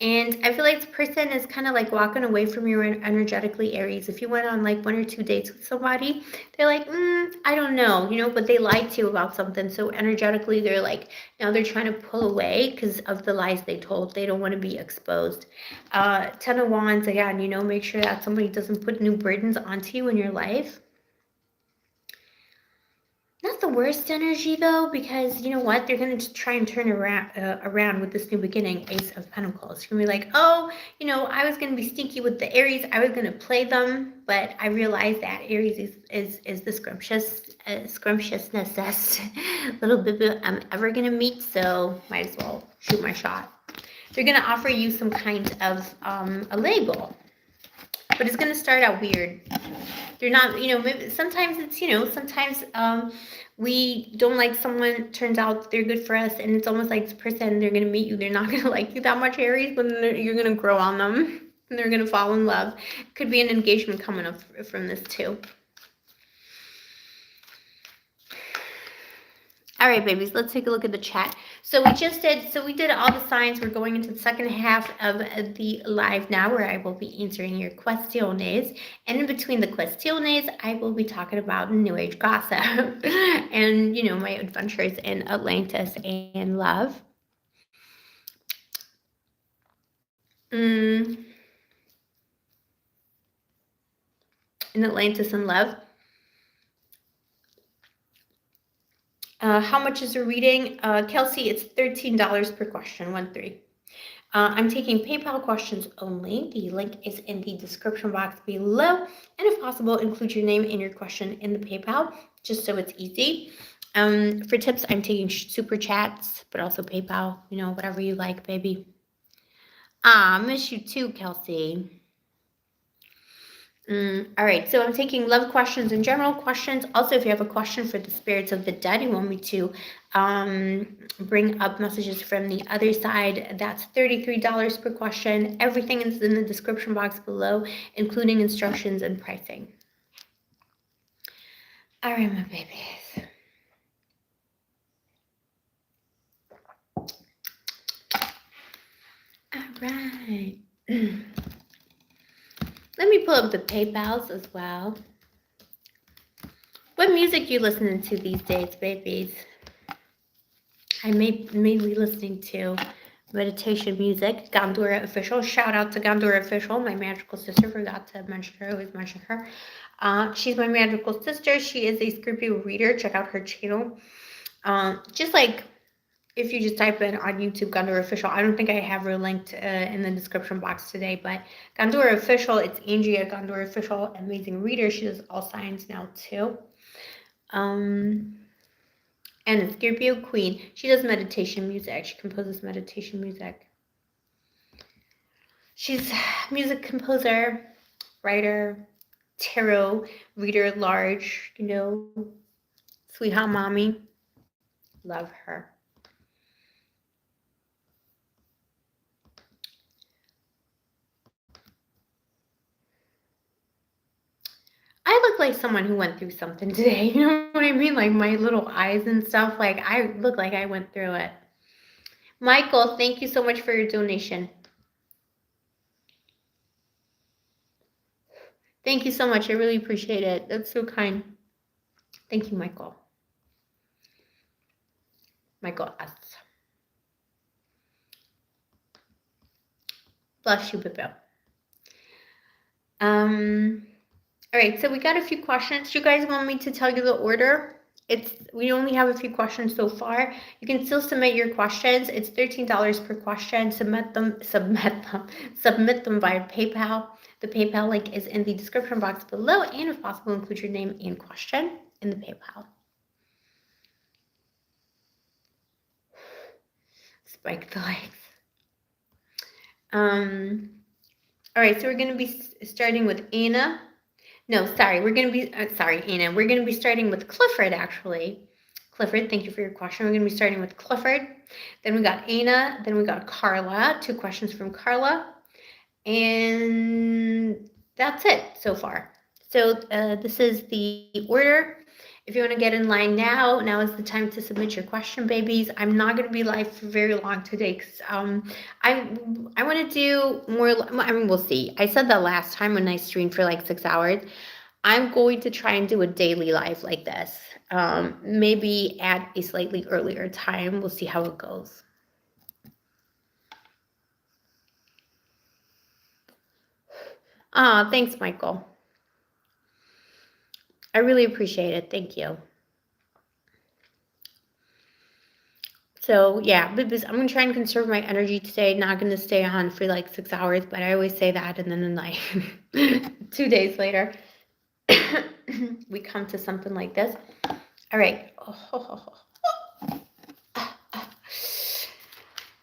And I feel like this person is kind of like walking away from you energetically, Aries. If you went on like 1 or 2 dates with somebody, they're like, I don't know, but they lied to you about something. So energetically, they're like, now they're trying to pull away because of the lies they told. They don't want to be exposed. 10 of Wands, again, make sure that somebody doesn't put new burdens onto you in your life. Not the worst energy though, because you know what? They're gonna try and turn around with this new beginning, Ace of Pentacles. You're gonna be like, oh, I was gonna be sneaky with the Aries. I was gonna play them, but I realized that Aries is the scrumptiousness that's little bit I'm ever gonna meet. So might as well shoot my shot. They're gonna offer you some kind of a label, but it's gonna start out weird. They're not, maybe sometimes it's, sometimes we don't like someone, turns out they're good for us, and it's almost like this person, they're going to meet you, they're not going to like you that much, Aries, but you're going to grow on them, and they're going to fall in love. Could be an engagement coming up from this too. All right, babies, let's take a look at the chat. So we did all the signs. We're going into the second half of the live now, where I will be answering your questiones. And in between the questiones, I will be talking about New Age gossip and, my adventures in Atlantis and love. In Atlantis and love. How much is a reading? Kelsey, it's $13 per question, 1-3. I'm taking PayPal questions only. The link is in the description box below. And if possible, include your name and your question in the PayPal, just so it's easy. For tips, I'm taking super chats, but also PayPal, whatever you like, baby. Miss you too, Kelsey. All right, so I'm taking love questions and general questions. Also, if you have a question for the spirits of the dead, you want me to bring up messages from the other side, that's $33 per question. Everything is in the description box below, including instructions and pricing. All right, my babies. All right. Let me pull up the PayPals as well. What music you listening to these days, babies? I may be listening to meditation music. Gandura Official. Shout out to Gandura Official, my magical sister. Forgot to mention her. Always mention her. She's my magical sister. She is a Scorpio reader. Check out her channel. Just like if you just type in on YouTube Gandura Official, I don't think I have her linked in the description box today, but Gandura Official, it's Angie at Gandura Official, amazing reader. She does all signs now too. And a Scorpio Queen. She does meditation music. She composes meditation music. She's a music composer, writer, tarot reader at large, sweetheart mommy. Love her. I look like someone who went through something today. You know what I mean? Like my little eyes and stuff. Like I look like I went through it. Michael, thank you so much for your donation. Thank you so much. I really appreciate it. That's so kind. Thank you, Michael. Michael S. Bless you, Bibbo. All right, so we got a few questions. Do you guys want me to tell you the order? We only have a few questions so far. You can still submit your questions. It's $13 per question. Submit them via PayPal. The PayPal link is in the description box below, and if possible, include your name and question in the PayPal. Spike the legs. All right, so we're going to be starting with Anna. No, sorry, we're going to be, sorry, Anna. We're going to be starting with Clifford, actually. Clifford, thank you for your question. We're going to be starting with Clifford. Then we got Anna. Then we got Carla. 2 questions from Carla. And that's it so far. So this is the order. If you want to get in line now is the time to submit your question, babies. I'm not going to be live for very long today because I want to do more. I mean, we'll see. I said that last time when I streamed for like 6 hours. I'm going to try and do a daily live like this. Maybe at a slightly earlier time. We'll see how it goes. Thanks, Michael. I really appreciate it. Thank you. So yeah, I'm going to try and conserve my energy today. Not going to stay on for like 6 hours, but I always say that. And then like 2 days later, we come to something like this. All right.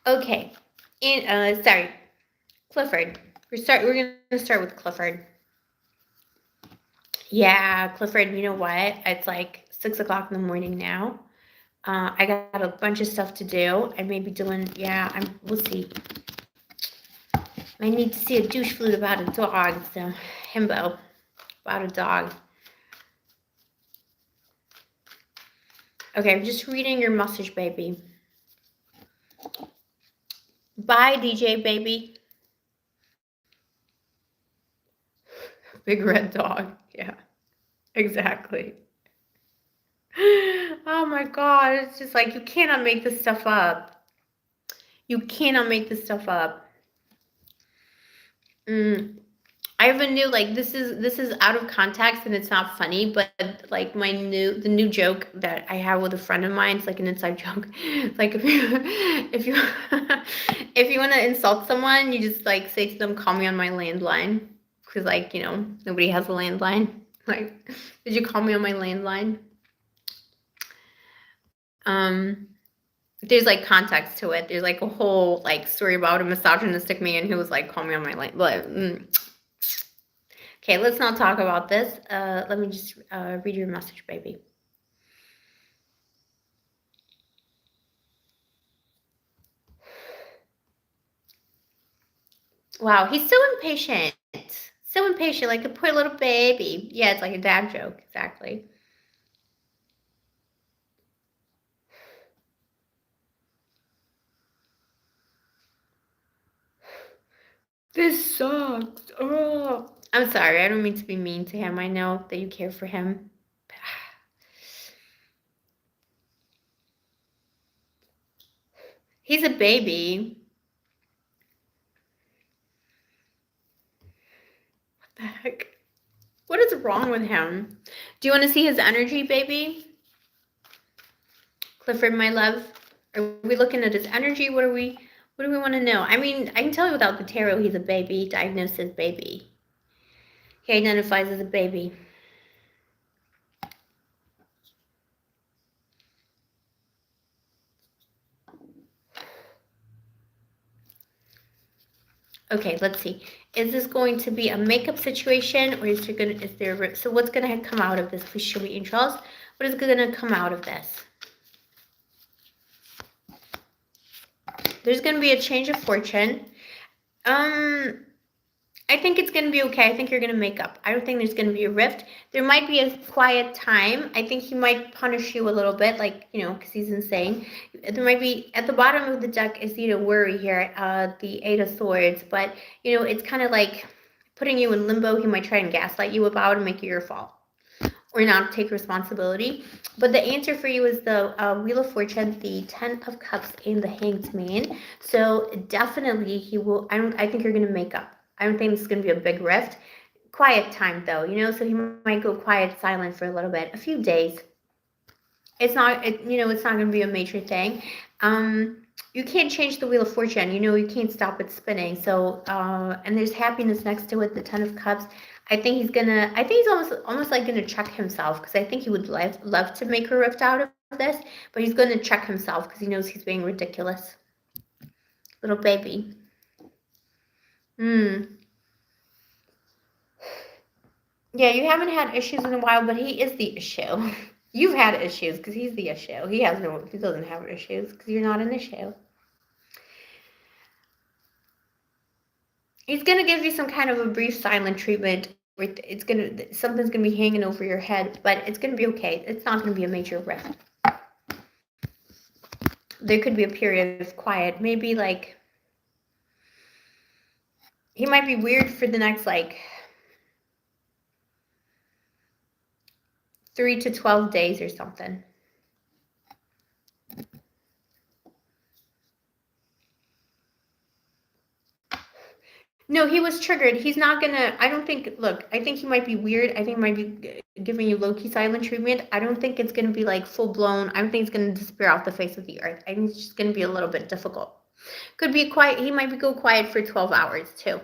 Okay. Sorry, Clifford. We're going to start with Clifford. Yeah, Clifford, you know what? It's like 6 o'clock in the morning now. I got a bunch of stuff to do. I may be doing, we'll see. I need to see a douche flute about a dog, so himbo, about a dog. Okay, I'm just reading your message, baby. Bye, DJ, baby. Big red dog, yeah, exactly. Oh my God, it's just like, you cannot make this stuff up. You cannot make this stuff up. I have a new, like, this is out of context and it's not funny, but like the new joke that I have with a friend of mine, it's like an inside joke. It's like if you if you want to insult someone, you just like say to them, call me on my landline, because like, you know, nobody has a landline. Like, did you call me on my landline? There's like context to it. There's like a whole like story about a misogynistic man who was like, call me on my line. Okay, let's not talk about this. Let me just read your message, baby. Wow, he's so impatient. So impatient, like a poor little baby. Yeah, it's like a dad joke, exactly. This sucks. Oh, I'm sorry. I don't mean to be mean to him. I know that you care for him. He's a baby. What the heck? What is wrong with him? Do you want to see his energy, baby? Clifford, my love. Are we looking at his energy? What do we want to know? I mean, I can tell you without the tarot, he's a baby, diagnosed as baby. He identifies as a baby. Okay, let's see. Is this going to be a makeup situation, or so what's gonna come out of this? Please show me, angels. What is gonna come out of this? There's gonna be a change of fortune. I think it's going to be okay. I think you're going to make up. I don't think there's going to be a rift. There might be a quiet time. I think he might punish you a little bit, like, you know, because he's insane. There might be, at the bottom of the deck is, you know, worry here, the 8 of Swords. But, you know, it's kind of like putting you in limbo. He might try and gaslight you about and make it your fault, or not take responsibility. But the answer for you is the Wheel of Fortune, the 10 of Cups, and the Hanged Man. So definitely he will, I think you're going to make up. I don't think this is going to be a big rift. Quiet time, though, you know, so he might go quiet, silent for a little bit, a few days. It's not, it's not going to be a major thing. You can't change the Wheel of Fortune. You know, you can't stop it spinning. So, and there's happiness next to it, the 10 of Cups. I think he's almost like gonna check himself, because I think he would love to make a rift out of this, but he's gonna check himself because he knows he's being ridiculous. Little baby. Yeah, you haven't had issues in a while, but he is the issue. You've had issues because he's the issue. He doesn't have issues because you're not an issue. He's gonna give you some kind of a brief silent treatment. Something's gonna be hanging over your head, but it's gonna be okay. It's not gonna be a major rift. There could be a period of quiet, maybe like he might be weird for the next like 3 to 12 days or something. No, he was triggered. He's not gonna, I don't think, look, I think he might be weird. I think he might be giving you low-key silent treatment. I don't think it's gonna be like full-blown. I don't think it's gonna disappear off the face of the earth. I think it's just gonna be a little bit difficult. Could be quiet. He might go quiet for 12 hours too.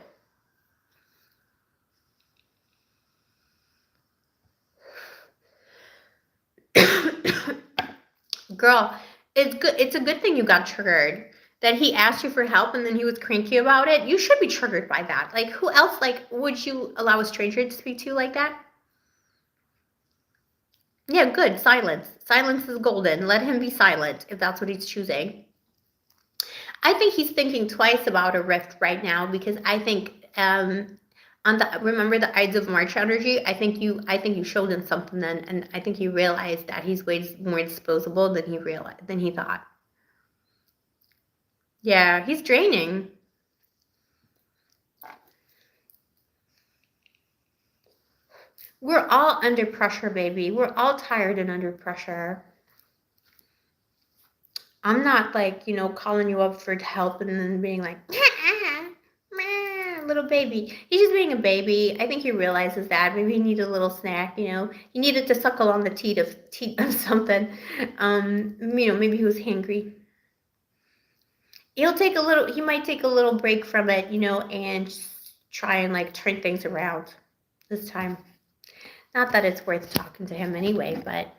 Girl, it's good. It's a good thing you got triggered. That he asked you for help and then he was cranky about it. You should be triggered by that. Like, who else, like, would you allow a stranger to speak to you like that? Yeah, good. Silence. Silence is golden. Let him be silent if that's what he's choosing. I think he's thinking twice about a rift right now because I think remember the Ides of March energy? I think you showed him something then, and I think he realized that he's way more disposable than he thought. Yeah, he's draining. We're all under pressure, baby. We're all tired and under pressure. I'm not like, calling you up for help and then being like, little baby. He's just being a baby. I think he realizes that. Maybe he needed a little snack, He needed to suckle on the teat of something. Maybe he was hangry. He might take a little break from it, and try and like turn things around this time. Not that it's worth talking to him anyway, but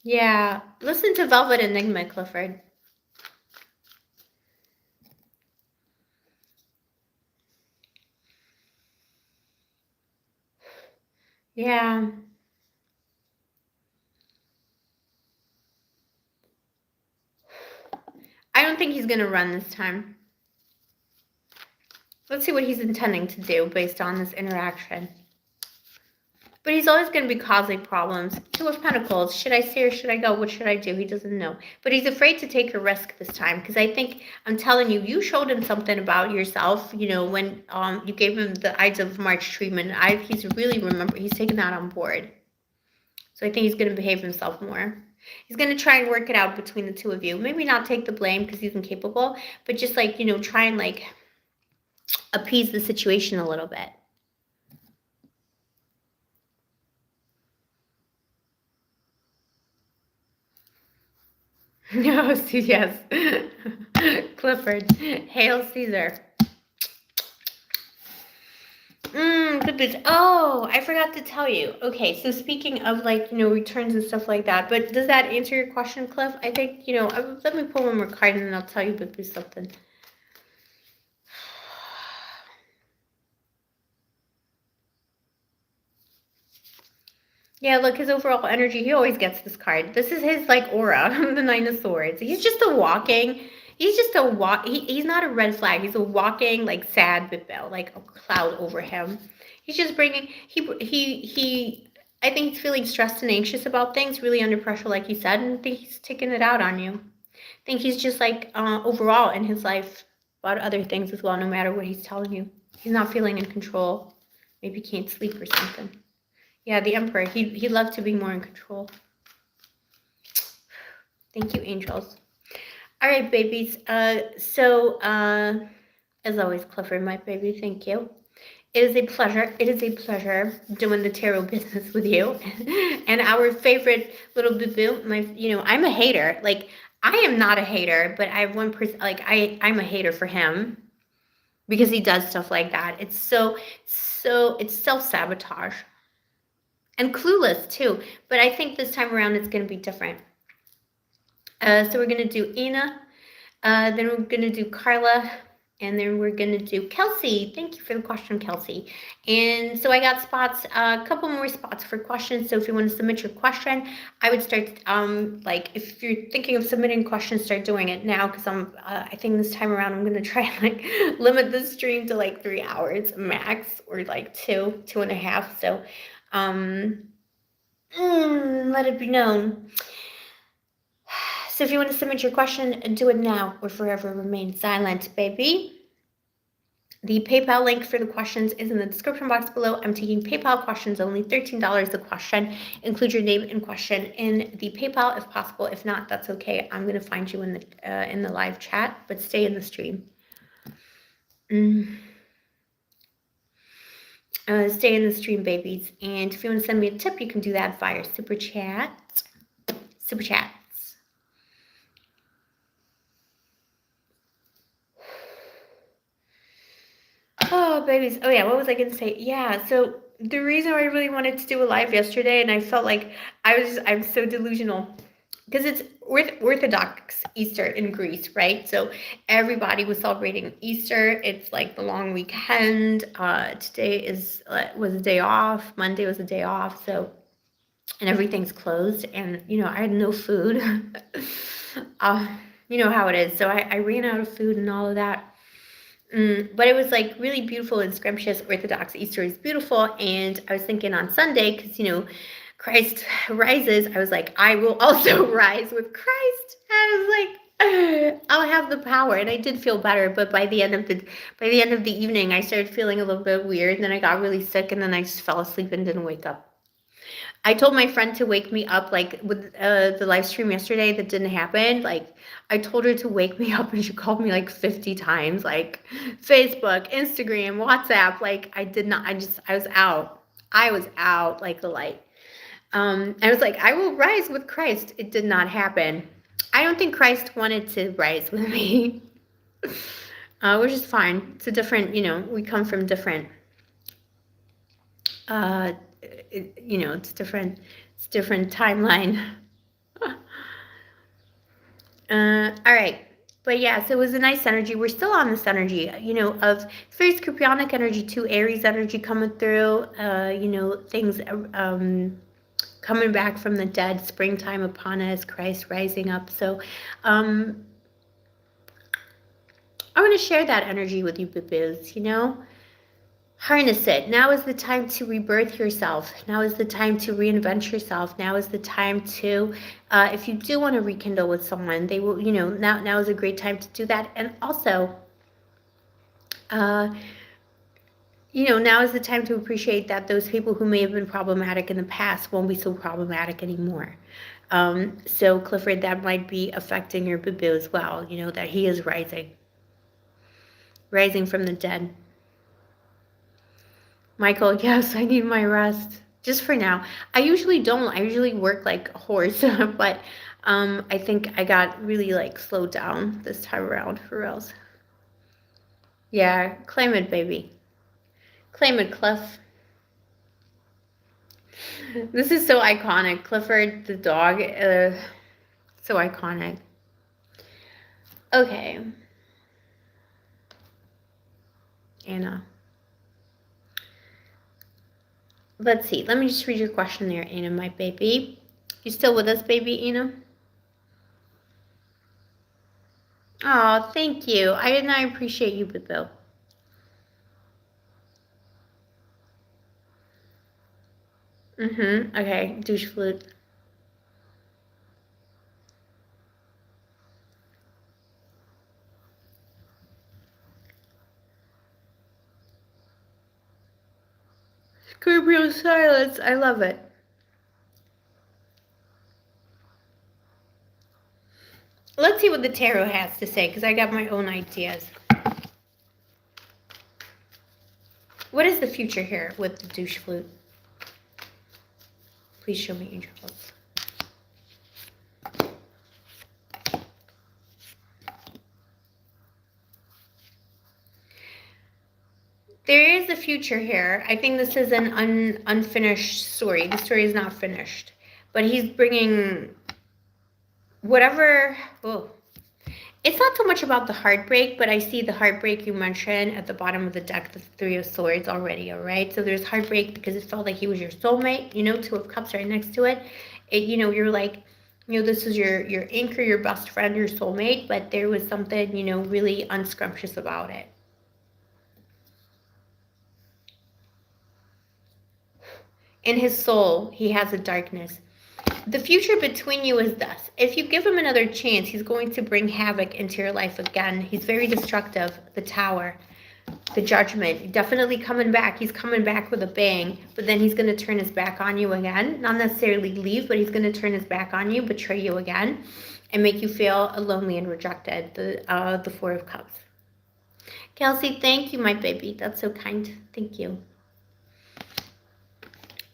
yeah. Listen to Velvet Enigma, Clifford. Yeah. I don't think he's gonna run this time. Let's see what he's intending to do based on this interaction. But he's always going to be causing problems. Two of Pentacles. Should I stay or should I go? What should I do? He doesn't know. But he's afraid to take a risk this time. Because I think, I'm telling you, you showed him something about yourself, when you gave him the Ides of March treatment. He's taken that on board. So I think he's going to behave himself more. He's going to try and work it out between the two of you. Maybe not take the blame because he's incapable. But just like, try and like appease the situation a little bit. No, yes. Clifford. Hail Caesar. Good bitch. Oh, I forgot to tell you. Okay, so speaking of like, returns and stuff like that, but does that answer your question, Cliff? I think, let me pull one more card and then I'll tell you about something. Yeah, look, his overall energy, he always gets this card. This is his, like, aura, the Nine of Swords. He's just he's not a red flag. He's a walking, like, sad Bipel, like a cloud over him. He's just bringing, I think he's feeling stressed and anxious about things, really under pressure, like you said, and I think he's taking it out on you. I think he's just, like, overall in his life about other things as well, no matter what he's telling you. He's not feeling in control. Maybe he can't sleep or something. Yeah, the Emperor. He'd love to be more in control. Thank you, angels. All right, babies. As always, Clifford, my baby, thank you. It is a pleasure. It is a pleasure doing the tarot business with you. And our favorite little boo-boo, I'm a hater. Like, I am not a hater, but I have one person, like, I'm a hater for him because he does stuff like that. It's it's self-sabotage. And clueless too, but I think this time around it's going to be different. So we're going to do Ina, then we're going to do Carla, And then we're going to do Kelsey. Thank you for the question, Kelsey. And so I got spots, a couple more spots for questions. So if you want to submit your question, I would start, like if you're thinking of submitting questions, start doing it now. Cause I think this time around, I'm going to try and like limit the stream to like 3 hours max, or like 2.5. So, let it be known. So if you want to submit your question, do it now or forever remain silent, baby. The PayPal link for the questions is in the description box below. I'm taking PayPal questions only, $13 a question. Include your name and question in the PayPal if possible. If not, that's okay. I'm going to find you in the live chat, but stay in the stream. Stay in the stream, babies. And if you want to send me a tip, you can do that via Super Chat. Super Chats. Oh, babies. Oh, yeah. What was I going to say? Yeah. So the reason I really wanted to do a live yesterday, and I felt like I'm so delusional, because it's Orthodox Easter in Greece, right? So everybody was celebrating Easter. It's like the long weekend. Today was a day off. Monday was a day off. So, and everything's closed. And, I had no food. You know how it is. So I ran out of food and all of that. But it was like really beautiful and scrumptious. Orthodox Easter is beautiful. And I was thinking on Sunday, because, Christ rises, I was like, I will also rise with Christ. I was like, I'll have the power. And I did feel better, but by the end of the evening, I started feeling a little bit weird, and then I got really sick, and then I just fell asleep and didn't wake up. I told my friend to wake me up, like with the live stream yesterday that didn't happen. Like, I told her to wake me up, and she called me like 50 times, like Facebook, Instagram, WhatsApp. Like, I did not, I was out. I was out like the light. I was like, I will rise with Christ. It did not happen. I don't think Christ wanted to rise with me, which is fine. It's a different, we come from different, it's different timeline. All right. But yeah, so it was a nice energy. We're still on this energy, of very Scorpionic energy to Aries energy coming through, things, coming back from the dead, springtime upon us, Christ rising up. So I want to share that energy with you, boo-boos, Harness it. Now is the time to rebirth yourself. Now is the time to reinvent yourself. Now is the time to, if you do want to rekindle with someone, they will, now is a great time to do that. And also, now is the time to appreciate that those people who may have been problematic in the past won't be so problematic anymore. So Clifford, that might be affecting your boo-boo as well, that he is rising from the dead. Michael, yes, I need my rest. Just for now. I usually don't. I usually work like a horse, but I think I got really like slowed down this time around for reals. Yeah, claim it, baby. Claim it, Cliff. This is so iconic. Clifford the dog, so iconic. Okay. Anna. Let's see. Let me just read your question there, Anna, my baby. You still with us, baby, Anna? Oh, thank you. I appreciate you, boo-boo. Okay, douche flute. Gabriel silence. I love it. Let's see what the tarot has to say, because I got my own ideas. What is the future here with the douche flute? Please show me angels. There is a future here. I think this is an unfinished story. The story is not finished. But he's bringing whatever... Oh. It's not so much about the heartbreak, but I see the heartbreak you mentioned at the bottom of the deck, the Three of Swords already, all right? So there's heartbreak because it felt like he was your soulmate, Two of Cups right next to it. You're like, this was your anchor, your best friend, your soulmate, but there was something, really unscrumptious about it. In his soul, he has a darkness. The future between you is this. If you give him another chance, he's going to bring havoc into your life again. He's very destructive. The Tower, the Judgment, definitely coming back. He's coming back with a bang, but then he's going to turn his back on you again. Not necessarily leave, but he's going to turn his back on you, betray you again, and make you feel lonely and rejected. The Four of Cups. Kelsey, thank you, my baby. That's so kind. Thank you.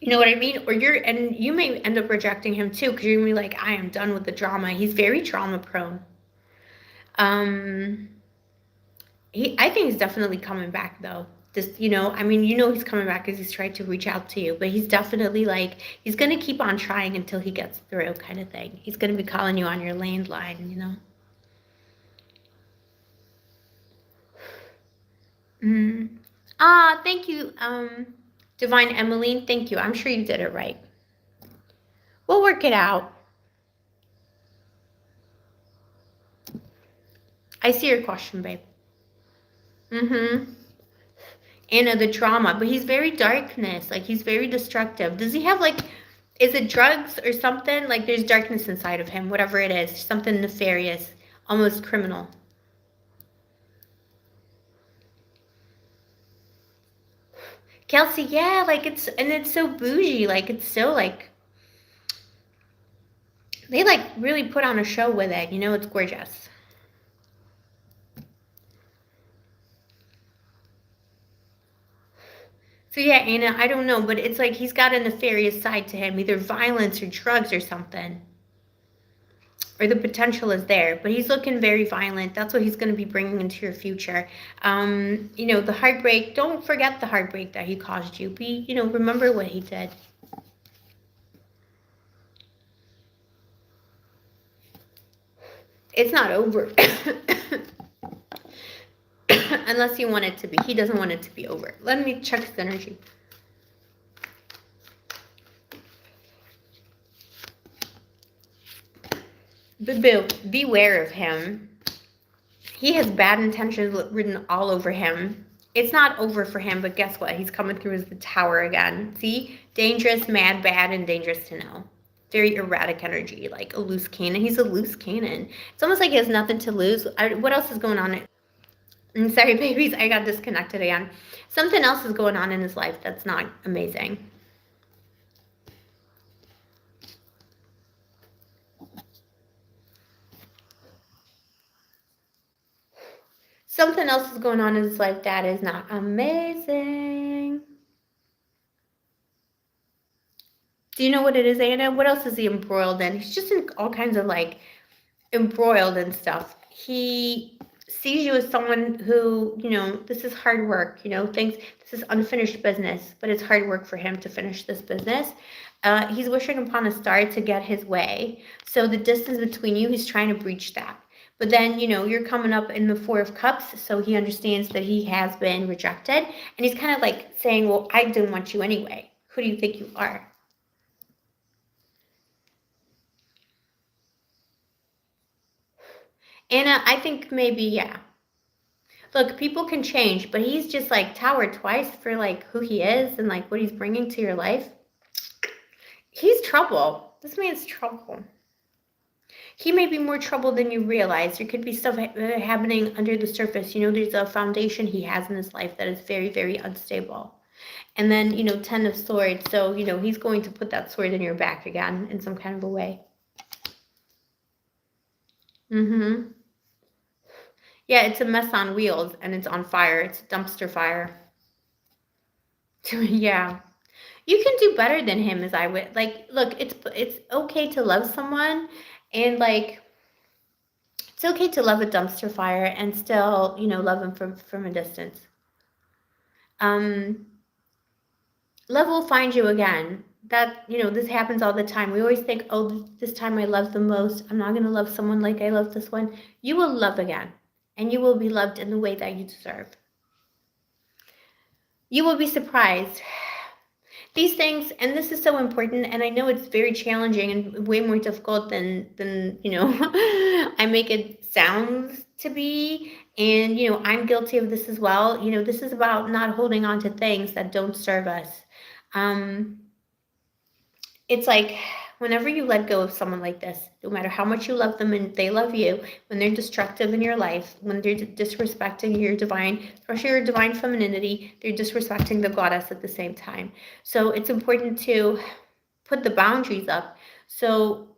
You know what I mean? And you may end up rejecting him too, because you're gonna be like, I am done with the drama. He's very trauma prone. I think he's definitely coming back though. Just, he's coming back because he's tried to reach out to you, but he's definitely he's gonna keep on trying until he gets through, kind of thing. He's gonna be calling you on your landline, Thank you, Divine Emmeline, thank you. I'm sure you did it right. We'll work it out. I see your question, babe. And the drama, but he's very darkness. He's very destructive. Does he have is it drugs or something? There's darkness inside of him, whatever it is, something nefarious, almost criminal. Kelsey, yeah, it's so bougie, it's so they really put on a show with it, it's gorgeous. So yeah, Anna, I don't know, but it's he's got a nefarious side to him, either violence or drugs or something. Or the potential is there, but he's looking very violent. That's what he's going to be bringing into your future. The heartbreak, don't forget the heartbreak that he caused you. Remember what he did. It's not over. Unless you want it to be. He doesn't want it to be over. Let me check his energy. Boo, beware of him. He has bad intentions written all over him. It's not over for him, but guess what? He's coming through as the Tower again. See? Dangerous, mad, bad, and dangerous to know. Very erratic energy, like a loose cannon. He's a loose cannon. It's almost like he has nothing to lose. What else is going on? I'm sorry, babies, I got disconnected again. Something else is going on in his life that's not amazing. Something else is going on in his life that is not amazing. Do you know what it is, Anna? What else is he embroiled in? He's just in all kinds of embroiled in stuff. He sees you as someone who, this is hard work, this is unfinished business, but it's hard work for him to finish this business. He's wishing upon a star to get his way. So the distance between you, he's trying to breach that. But then, you're coming up in the Four of Cups, so he understands that he has been rejected. And he's kind of saying, well, I didn't want you anyway. Who do you think you are? Anna, I think maybe, yeah. Look, people can change, but he's just Tower twice for who he is and what he's bringing to your life. He's trouble. This man's trouble. He may be more trouble than you realize. There could be stuff happening under the surface. There's a foundation he has in his life that is very, very unstable. And then, Ten of Swords. So, he's going to put that sword in your back again in some kind of a way. Yeah, it's a mess on wheels and it's on fire. It's a dumpster fire. Yeah. You can do better than him, as I would. Look, it's okay to love someone and it's okay to love a dumpster fire and still, love them from a distance. Love will find you again. that, this happens all the time. We always think, oh, this time I love the most. I'm not going to love someone like I love this one. You will love again, and you will be loved in the way that you deserve. You will be surprised. These things, and this is so important, and I know it's very challenging and way more difficult than I make it sound to be. And I'm guilty of this as well. This is about not holding on to things that don't serve us. It's like whenever you let go of someone like this, no matter how much you love them and they love you, when they're destructive in your life, when they're disrespecting your divine, especially your divine femininity, they're disrespecting the goddess at the same time. So it's important to put the boundaries up. So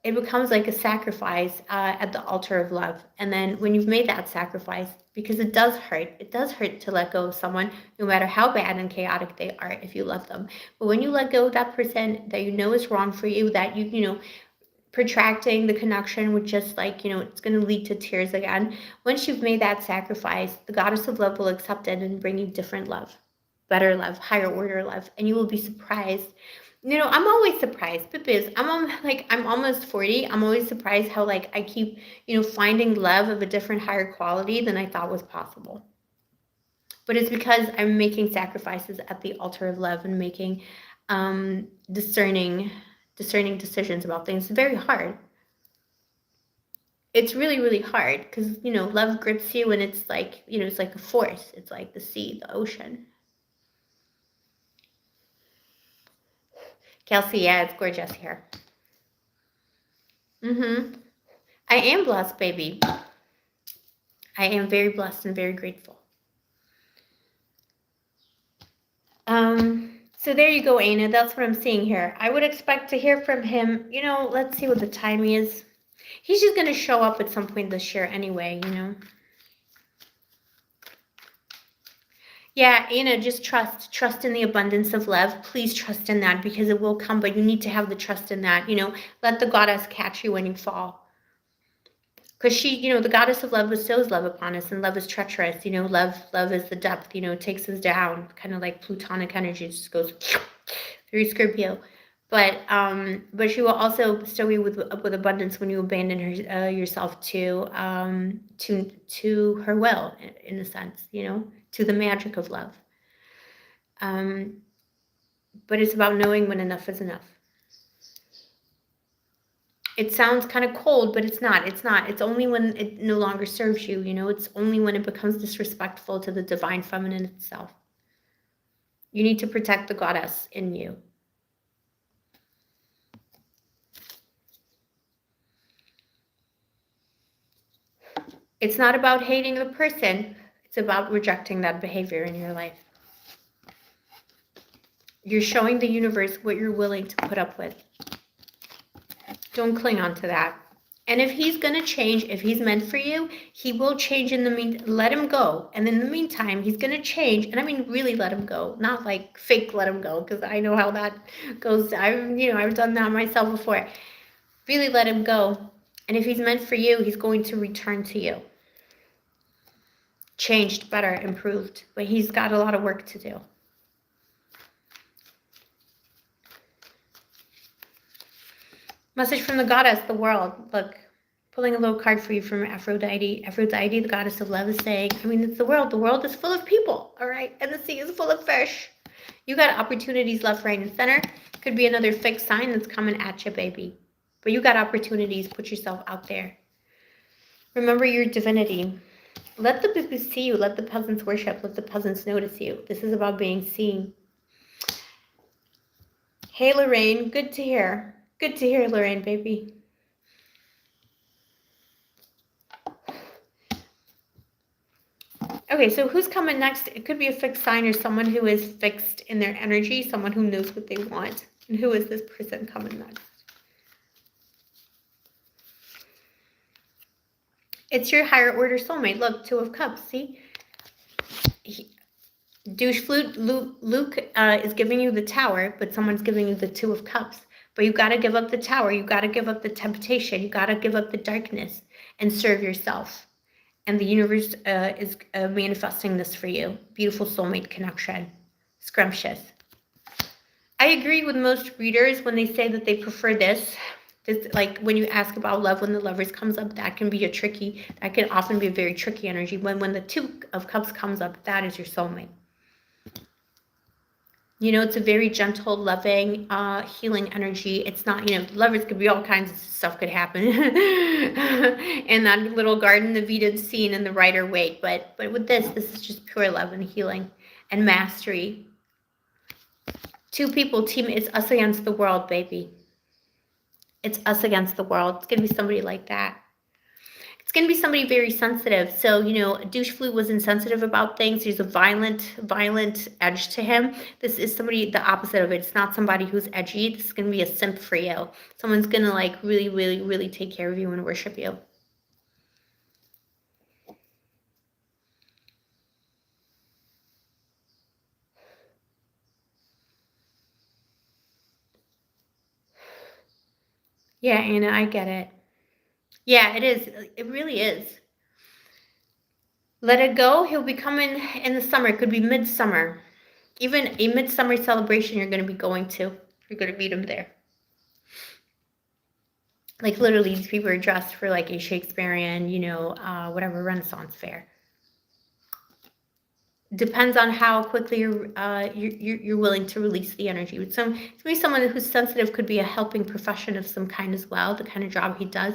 it becomes like a sacrifice at the altar of love. And then when you've made that sacrifice, because it does hurt to let go of someone, no matter how bad and chaotic they are, if you love them. But when you let go of that person that is wrong for you, that protracting the connection would just it's going to lead to tears again. Once you've made that sacrifice, the goddess of love will accept it and bring you different love, better love, higher order love, and you will be surprised. I'm always surprised because I'm almost 40. I'm always surprised how I keep, finding love of a different higher quality than I thought was possible. But it's because I'm making sacrifices at the altar of love and making discerning decisions about things. It's very hard. It's really, really hard because, love grips you and it's it's like a force. It's like the sea, the ocean. Kelsey, yeah, it's gorgeous here. I am blessed, baby. I am very blessed and very grateful. So there you go, Aina. That's what I'm seeing here. I would expect to hear from him. Let's see what the time is. He's just going to show up at some point this year anyway, Yeah, Aina, just trust in the abundance of love. Please trust in that because it will come, but you need to have the trust in that. Let the goddess catch you when you fall. Because she, the goddess of love bestows love upon us, and love is treacherous. Love is the depth. It takes us down, kind of like plutonic energy. It just goes through Scorpio. But she will also bestow you with abundance when you abandon her yourself to her will, in a sense. To the magic of love. But it's about knowing when enough is enough. It sounds kind of cold, but it's not. It's only when it no longer serves you, it's only when it becomes disrespectful to the divine feminine itself. You need to protect the goddess in you. It's not about hating the person. It's about rejecting that behavior in your life. You're showing the universe what you're willing to put up with. Don't cling on to that. And if he's going to change, if he's meant for you, he will change in the meantime. Let him go. And in the meantime, he's going to change. And I mean, really let him go. Not like fake let him go, because I know how that goes. I've done that myself before. Really let him go. And if he's meant for you, he's going to return to you. Changed, better, improved. But he's got a lot of work to do. Message from the goddess, the world. Look, pulling a little card for you from Aphrodite. Aphrodite, the goddess of love, is saying, it's the world. The world is full of people, all right? And the sea is full of fish. You got opportunities left, right, and center. Could be another fixed sign that's coming at you, baby. But you got opportunities. Put yourself out there. Remember your divinity. Let the people see you. Let the peasants worship. Let the peasants notice you. This is about being seen. Hey, Lorraine. Good to hear. Good to hear, Lorraine, baby. Okay, so who's coming next? It could be a fixed sign or someone who is fixed in their energy, someone who knows what they want. And who is this person coming next? It's your higher order soulmate. Look, Two of Cups, see? Douche flute, Luke is giving you the Tower, but someone's giving you the Two of Cups. But you got to give up the Tower. You got to give up the temptation. You got to give up the darkness and serve yourself. And the universe is manifesting this for you. Beautiful soulmate connection. Scrumptious. I I agree with most readers when they say that they prefer this. This, like when you ask about love, when the Lovers comes up, that can be that can often be a very tricky energy. When the Two of Cups comes up, that is your soulmate. You know, it's a very gentle, loving, healing energy. It's not, you know, Lovers could be all kinds of stuff could happen in that little garden of Eden scene in the Rider Waite. But with this is just pure love and healing and mastery. Two people, team, it's us against the world, baby. It's us against the world. It's going to be somebody like that. It's going to be somebody very sensitive. So, you know, douche flute was insensitive about things. There's a violent edge to him. This is somebody, the opposite of it. It's not somebody who's edgy. This is going to be a simp for you. Someone's going to like really take care of you and worship you. Yeah, Anna, I get it. Yeah, it is. It really is. Let it go. He'll be coming in the summer. It could be midsummer. Even a midsummer celebration you're going to be going to. You're going to meet him there. Like literally these people are dressed for like a Shakespearean, you know, whatever Renaissance fair. Depends on how quickly you're willing to release the energy. With someone who's sensitive could be a helping profession of some kind as well, the kind of job he does.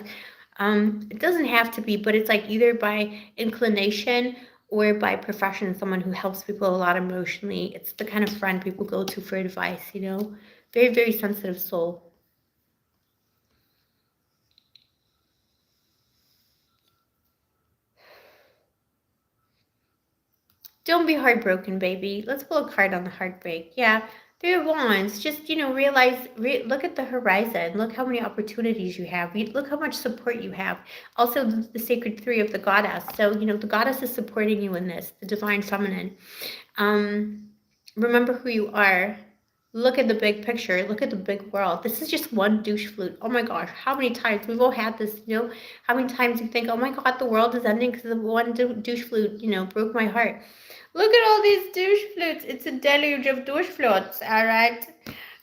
It doesn't have to be, but it's like either by inclination or by profession, someone who helps people a lot emotionally. It's the kind of friend people go to for advice, you know. Very sensitive soul. Don't be heartbroken, baby. Let's pull a card on the heartbreak. Yeah, Three of Wands. Just, you know, look at the horizon. Look how many opportunities you have. Look how much support you have. Also, the sacred three of the goddess. So, you know, the goddess is supporting you in this, the divine feminine. Remember who you are. Look at the big picture. Look at the big world. This is just one douche flute. Oh my gosh, how many times we've all had this, you know? How many times you think, oh my God, the world is ending because of one douche flute, you know, broke my heart. Look at all these douche flutes. It's a deluge of douche flutes, all right?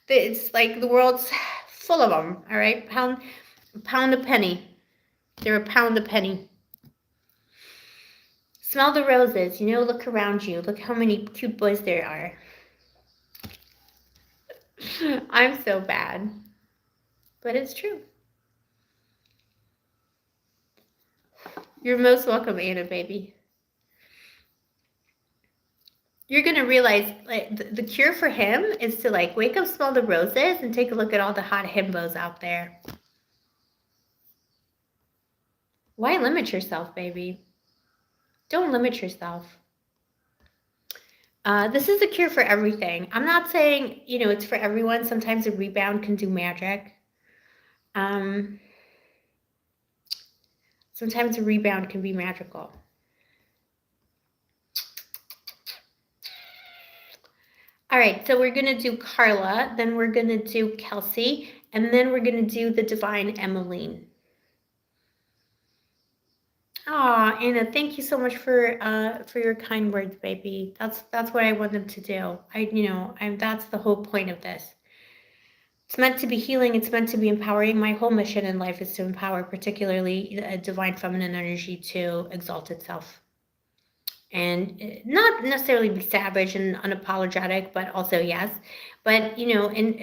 It's like the world's full of them, all right? Pound a penny. They're a pound a penny. Smell the roses, you know, look around you. Look how many cute boys there are. I'm so bad. But it's true. You're most welcome, Anna, baby. You're going to realize like the cure for him is to like wake up, smell the roses, and take a look at all the hot himbos out there. Why limit yourself, baby? Don't limit yourself. This is a cure for everything. I'm not saying, you know, it's for everyone. Sometimes a rebound can do magic. Sometimes a rebound can be magical. All right, so we're going to do Carla, then we're going to do Kelsey, and then we're going to do the divine Emmeline. Aw, Anna, thank you so much for your kind words, baby. That's what I wanted to do. That's the whole point of this. It's meant to be healing. It's meant to be empowering. My whole mission in life is to empower, particularly a divine feminine energy, to exalt itself. And not necessarily be savage and unapologetic, but also yes. But, you know, and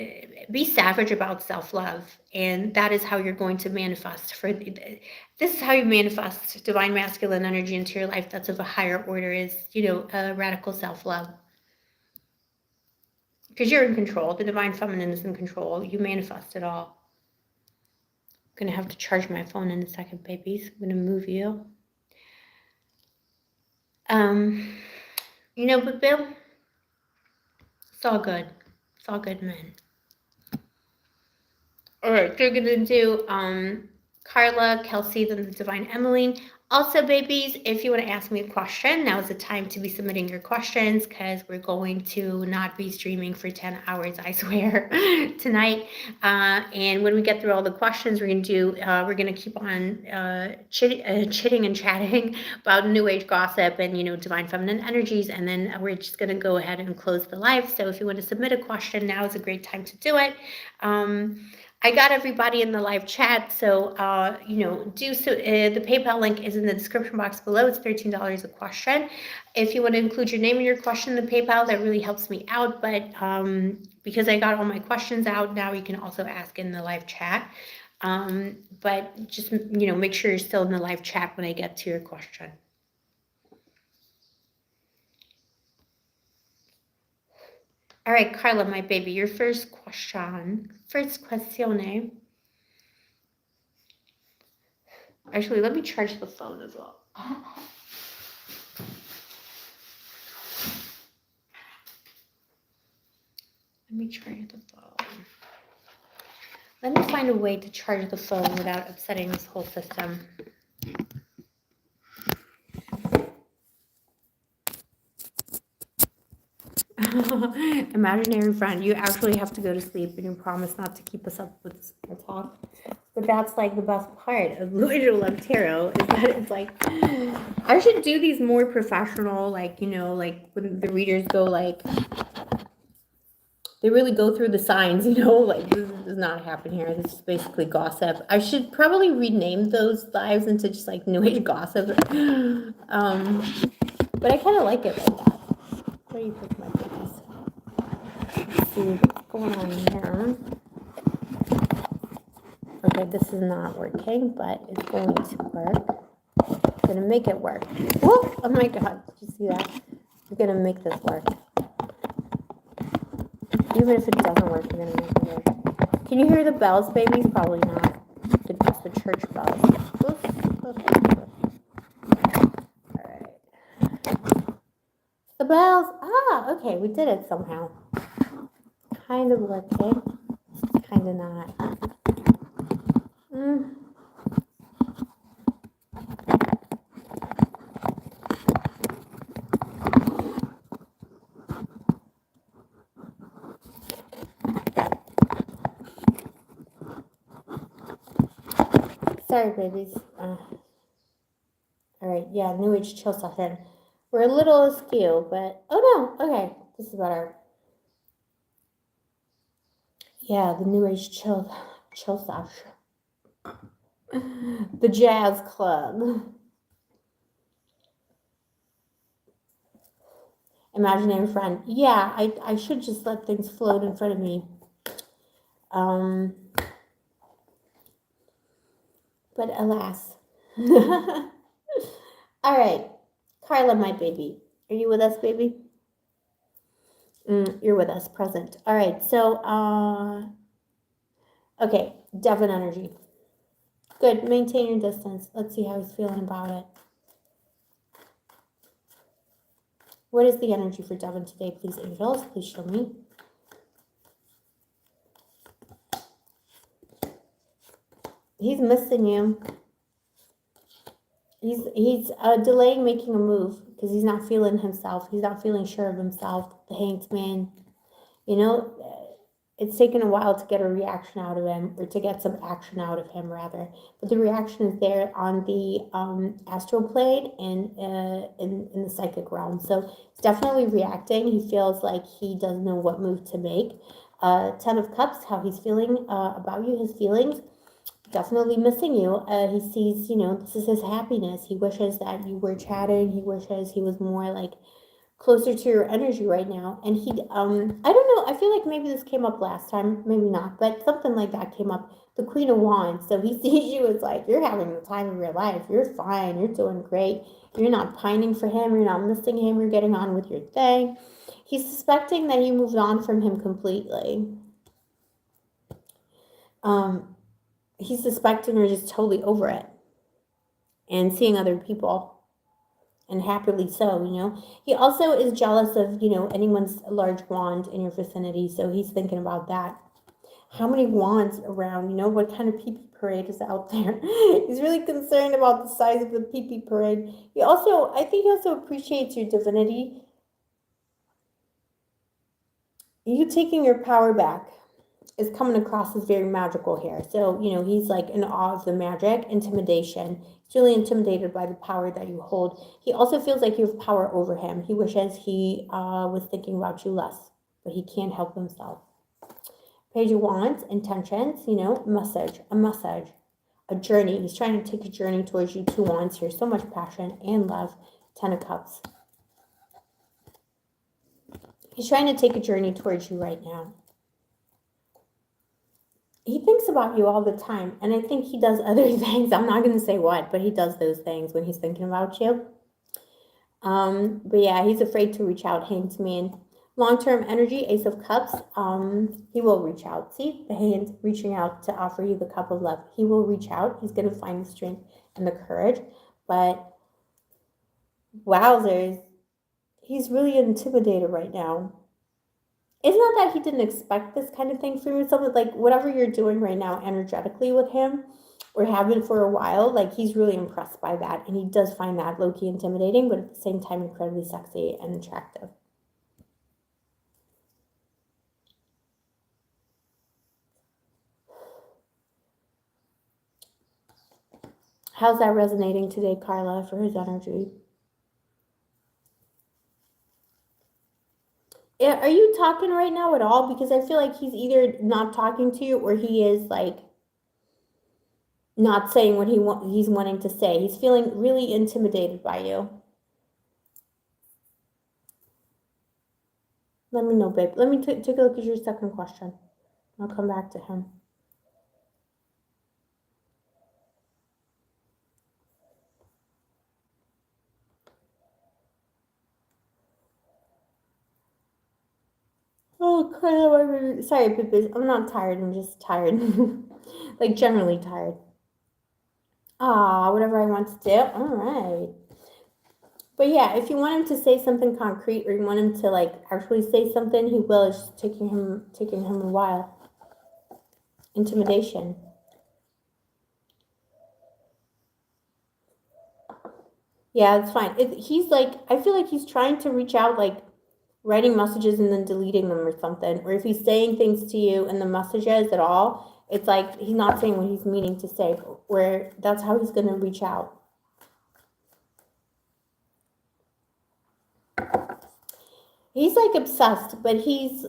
be savage about self-love. And that is how you're going to manifest. This is how you manifest divine masculine energy into your life that's of a higher order, is, you know, radical self-love. Because you're in control. The divine feminine is in control. You manifest it all. I'm going to have to charge my phone in a second, babies. I'm going to move you. You know, but Bill, it's all good. It's all good, man. All right, so we're going to do Carla, Kelsey, then the divine Emmeline. Also, babies, if you want to ask me a question, now is the time to be submitting your questions because we're going to not be streaming for 10 hours, I swear, tonight. And when we get through all the questions, we're going to keep on chitting and chatting about New Age gossip and, divine feminine energies. And then we're just going to go ahead and close the live. So if you want to submit a question, now is a great time to do it. I got everybody in the live chat, so do so. The PayPal link is in the description box below. It's $13 a question. If you want to include your name and your question in the PayPal, that really helps me out. But because I got all my questions out, now you can also ask in the live chat. But just make sure you're still in the live chat when I get to your question. All right, Carla, my baby, your first question. Actually, let me charge the phone as well. Let me charge the phone. Let me find a way to charge the phone without upsetting this whole system. Imaginary friend, you actually have to go to sleep and you promise not to keep us up with small talk. But that's like the best part of Blue Angel Love Tarot is that it's like, I should do these more professional, like, like when the readers go like, they really go through the signs, like this does not happen here. This is basically gossip. I should probably rename those lives into just like New Age gossip. But I kind of like it like that. What do you think, my babies? Let's see what's going on here. Okay, this is not working, but it's going to work. I'm going to make it work. Whoa! Oh my God, did you see that? I'm going to make this work. Even if it doesn't work, we're going to make it work. Can you hear the bells, babies? Probably not. It's the church bells. All right. The bells. Ah, okay, we did it somehow. Kind of working. Kind of not. Sorry, babies. All right, yeah, New Age chill session. We're a little askew, but oh no, okay, this is better. Yeah, the New Age chill session. The jazz club. Imaginary friend. Yeah, I should just let things float in front of me. But alas. All right, Carla, my baby. Are you with us, baby? You're with us, present. All right, so, okay, Devon energy. Good, maintain your distance. Let's see how he's feeling about it. What is the energy for Devon today, please, angels? Please show me. He's missing you. He's delaying making a move because he's not feeling himself. He's not feeling sure of himself. The Hanged Man. It's taken a while to get a reaction out of him, or to get some action out of him, rather. But the reaction is there on the astral plane and in the psychic realm. So he's definitely reacting. He feels like he doesn't know what move to make. 10 of Cups, how he's feeling about you, his feelings. Definitely missing you. He sees, this is his happiness. He wishes that you were chatting. He wishes he was more like closer to your energy right now. And he, I don't know, I feel like maybe this came up last time, maybe not, but something like that came up. The Queen of Wands. So he sees you as like, you're having the time of your life. You're fine. You're doing great. You're not pining for him. You're not missing him. You're getting on with your thing. He's suspecting that you moved on from him completely. He's suspecting you're just totally over it and seeing other people. And happily so, He also is jealous of, anyone's large wand in your vicinity. So he's thinking about that. How many wands around, what kind of people parade is out there. He's really concerned about the size of the pee-pee parade. I think he also appreciates your divinity. You taking your power back is coming across as very magical here. So, he's like in awe of the magic, intimidation. He's really intimidated by the power that you hold. He also feels like you have power over him. He wishes he was thinking about you less, but he can't help himself. Page of Wands, intentions, a message, a journey. He's trying to take a journey towards you. 2 Wands here. So much passion and love. 10 of Cups. He's trying to take a journey towards you right now. He thinks about you all the time, and I think he does other things. I'm not going to say what, but he does those things when he's thinking about you. But yeah, he's afraid to reach out. Hands mean. Long-term energy, Ace of Cups. He will reach out. See the hand reaching out to offer you the cup of love. He will reach out. He's going to find the strength and the courage. But wowzers, he's really intimidated right now. It's not that he didn't expect this kind of thing from you. Something like whatever you're doing right now energetically with him, or have been for a while, like he's really impressed by that. And he does find that low-key intimidating, but at the same time incredibly sexy and attractive. How's that resonating today, Carla, for his energy? Are you talking right now at all? Because I feel like he's either not talking to you or he is like not saying what he's wanting to say. He's feeling really intimidated by you. Let me know, babe. Let me take a look at your second question. I'll come back to him. Oh, Carla, sorry, Pippas. I'm not tired. I'm just tired. Like, generally tired. Ah, whatever I want to do. All right. But yeah, if you want him to say something concrete or you want him to like actually say something, he will. It's just taking him a while. Intimidation. Yeah, it's fine. He's like, I feel like he's trying to reach out, like writing messages and then deleting them or something. Or if he's saying things to you in the messages at all, it's like he's not saying what he's meaning to say, where that's how he's going to reach out. He's like obsessed, but he's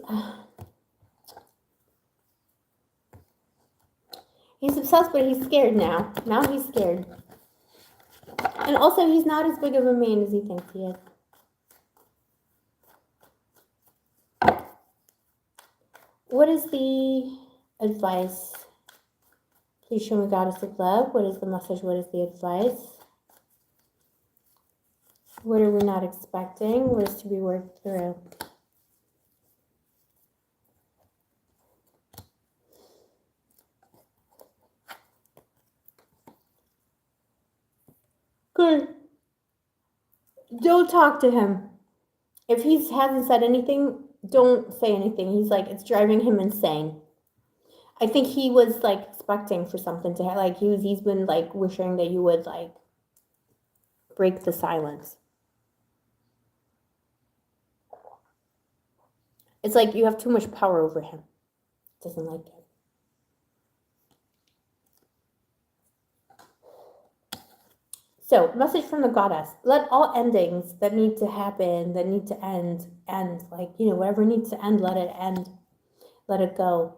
obsessed, but he's scared now. Now he's scared. And also, he's not as big of a man as he thinks he is. What is the advice? Please show me, Goddess of Love. What is the message? What is the advice? What are we not expecting? What is to be worked through? Good. Don't talk to him. If he hasn't said anything, don't say anything. He's like, it's driving him insane. I think he was like expecting for something to happen. Like he's been like wishing that you would like break the silence. It's like you have too much power over him. Doesn't like it. So, message from the goddess. Let all endings that need to happen, that need to end. Like, whatever needs to end, let it end. Let it go.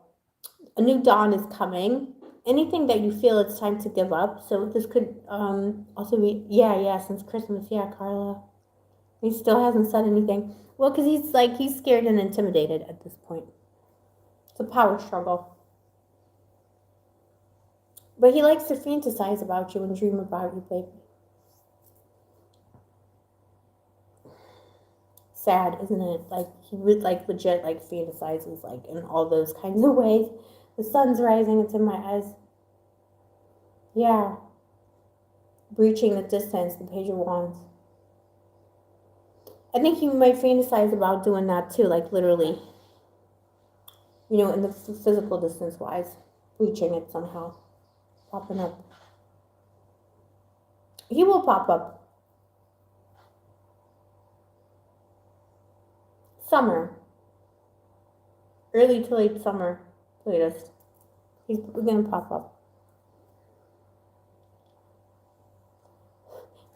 A new dawn is coming. Anything that you feel it's time to give up. So this could also be, since Christmas. Yeah, Carla. He still hasn't said anything. Well, because he's scared and intimidated at this point. It's a power struggle. But he likes to fantasize about you and dream about you, baby. Sad, isn't it? Like he would like legit like fantasizes like in all those kinds of ways. The sun's rising, it's in my eyes. Yeah. Breaching the distance, the Page of Wands. I think you might fantasize about doing that too, like literally. In the physical distance wise, breaching it somehow. popping up. He will pop up. Summer. Early to late summer, latest. He's going to pop up.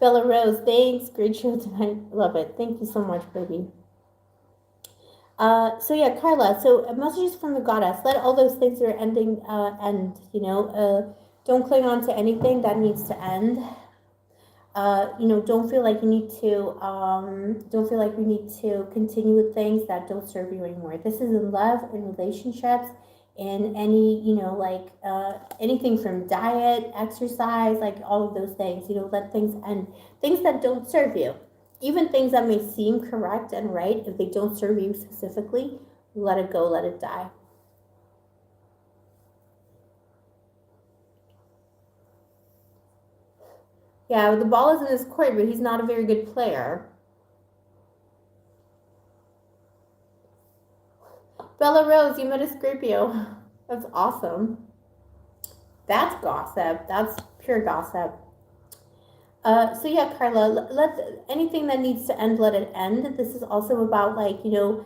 Bella Rose, thanks. Great show tonight. Love it. Thank you so much, baby. So yeah, Carla, so messages from the goddess. Let all those things that are ending end, you know. Don't cling on to anything that needs to end. You know, don't feel like you need to, don't feel like you need to continue with things that don't serve you anymore. This is in love, in relationships, in any, you know, like anything from diet, exercise, like all of those things, you know, let things end. Things that don't serve you. Even things that may seem correct and right, if they don't serve you specifically, let it go, let it die. Yeah, the ball is in his court, but he's not a very good player. Bella Rose, you met a Scorpio. That's awesome. That's gossip. That's pure gossip. So yeah, Carla, let anything that needs to end, let it end. This is also about, like, you know,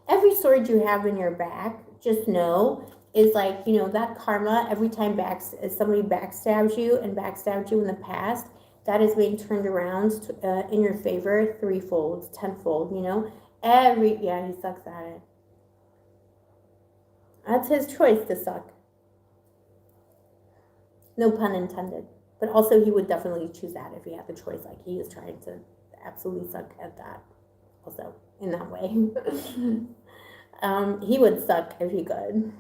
every sword you have in your back, just know, is like, you know, that karma. Every time somebody backstabs you and backstabbed you in the past, that is being turned around in your favor threefold, tenfold. You know, yeah, he sucks at it. That's his choice to suck. No pun intended. But also, he would definitely choose that if he had the choice. Like, he is trying to absolutely suck at that. Also, in that way. He would suck if he could.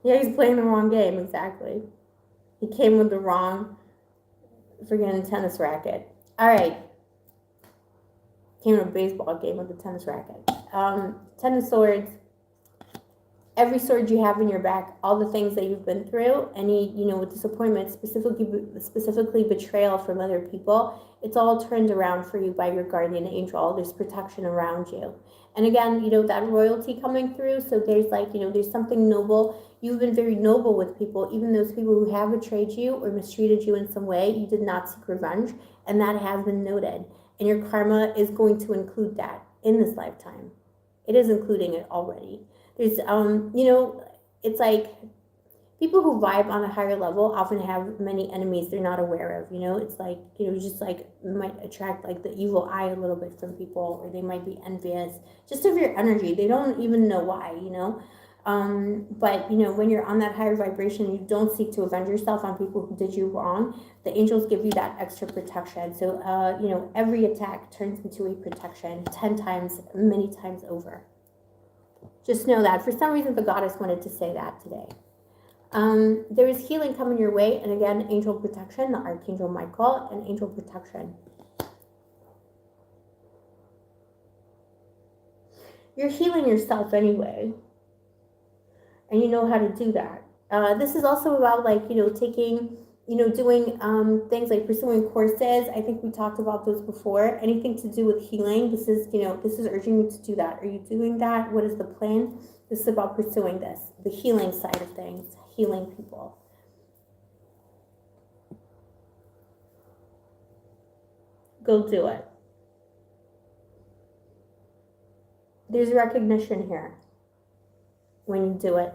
Yeah, he's playing the wrong game, exactly. He came with the wrong freaking tennis racket. All right. Came in a baseball game with a tennis racket. Tennis swords. Every sword you have in your back, all the things that you've been through, any, you know, disappointment, specifically betrayal from other people, it's all turned around for you by your guardian angel. There's protection around you. And again, you know, that royalty coming through. So there's, like, you know, there's something noble. You've been very noble with people, even those people who have betrayed you or mistreated you in some way. You did not seek revenge, and that has been noted. And your karma is going to include that in this lifetime. It is including it already. There's, you know, it's like people who vibe on a higher level often have many enemies they're not aware of, you know. It's like, you know, just like might attract like the evil eye a little bit from people, or they might be envious just of your energy. They don't even know why, you know. But, you know, when you're on that higher vibration, you don't seek to avenge yourself on people who did you wrong. The angels give you that extra protection. So, you know, every attack turns into a protection 10 times, many times over. Just know that. For some reason, the goddess wanted to say that today. There is healing coming your way. And again, angel protection, the Archangel Michael, and angel protection. You're healing yourself anyway. And you know how to do that. This is also about, like, you know, taking, you know, doing things like pursuing courses. I think we talked about those before. Anything to do with healing. This is, you know, this is urging you to do that. Are you doing that? What is the plan? This is about pursuing this, the healing side of things, healing people. Go do it. There's recognition here when you do it.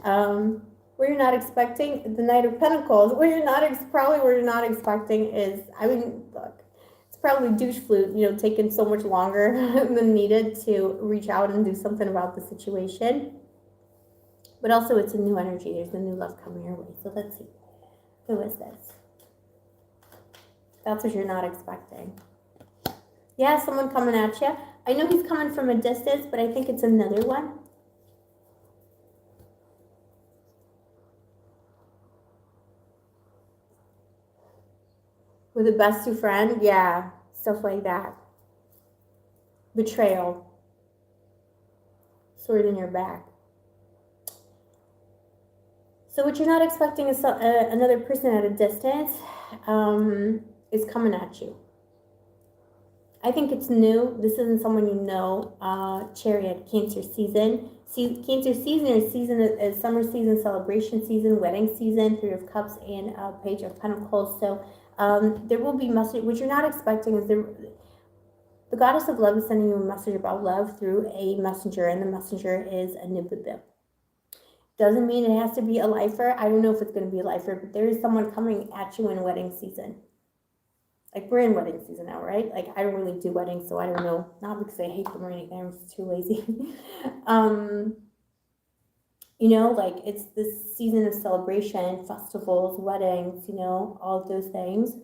Where you're not expecting, the Knight of Pentacles, where you're not, probably where you're not expecting is, I mean, look, it's probably douche flute, you know, taking so much longer than needed to reach out and do something about the situation. But also, it's a new energy. There's a new love coming your way. So let's see. Who is this? That's what you're not expecting. Yeah, someone coming at you. I know he's coming from a distance, but I think it's another one. With a bestie friend, yeah, stuff like that. Betrayal. Sword in your back. So what you're not expecting is another person at a distance is coming at you. I think it's new. This isn't someone you know. Chariot, Cancer season. Cancer season is summer season, celebration season, wedding season, Three of Cups, and Page of Pentacles. So there will be message. What you're not expecting is the goddess of love is sending you a message about love through a messenger, and the messenger is a Nibibi. Doesn't mean it has to be a lifer. I don't know if it's going to be a lifer, but there is someone coming at you in wedding season. Like, we're in wedding season now, right? Like, I don't really do weddings, so I don't know. Not because I hate them or anything. I'm just too lazy. You know, like, it's this season of celebration, festivals, weddings, you know, all of those things.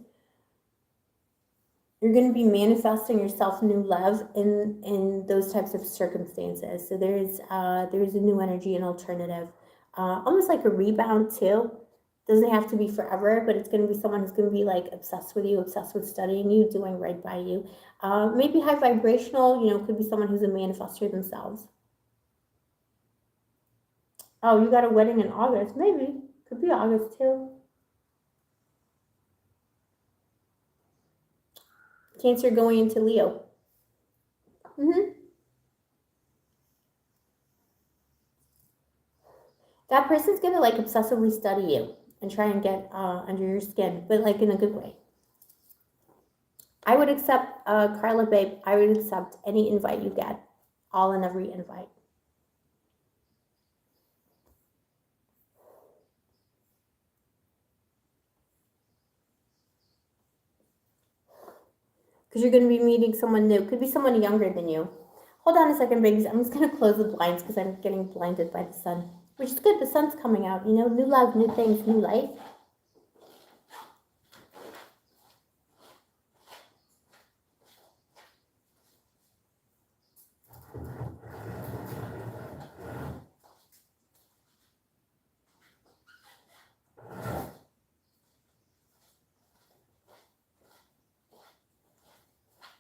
You're going to be manifesting yourself new love in those types of circumstances. So there's a new energy, an alternative, almost like a rebound too. Doesn't have to be forever, but it's going to be someone who's going to be like obsessed with you, obsessed with studying you, doing right by you. Maybe high vibrational, you know, could be someone who's a manifestor themselves. Oh, you got a wedding in August? Maybe. Could be August too. Cancer going into Leo. That person's going to like obsessively study you and try and get under your skin, but like in a good way. I would accept, Carla, babe, I would accept any invite you get, all and every invite. Because you're going to be meeting someone new. Could be someone younger than you. Hold on a second, babies. I'm just going to close the blinds because I'm getting blinded by the sun. Which is good. The sun's coming out. You know, new love, new things, new life.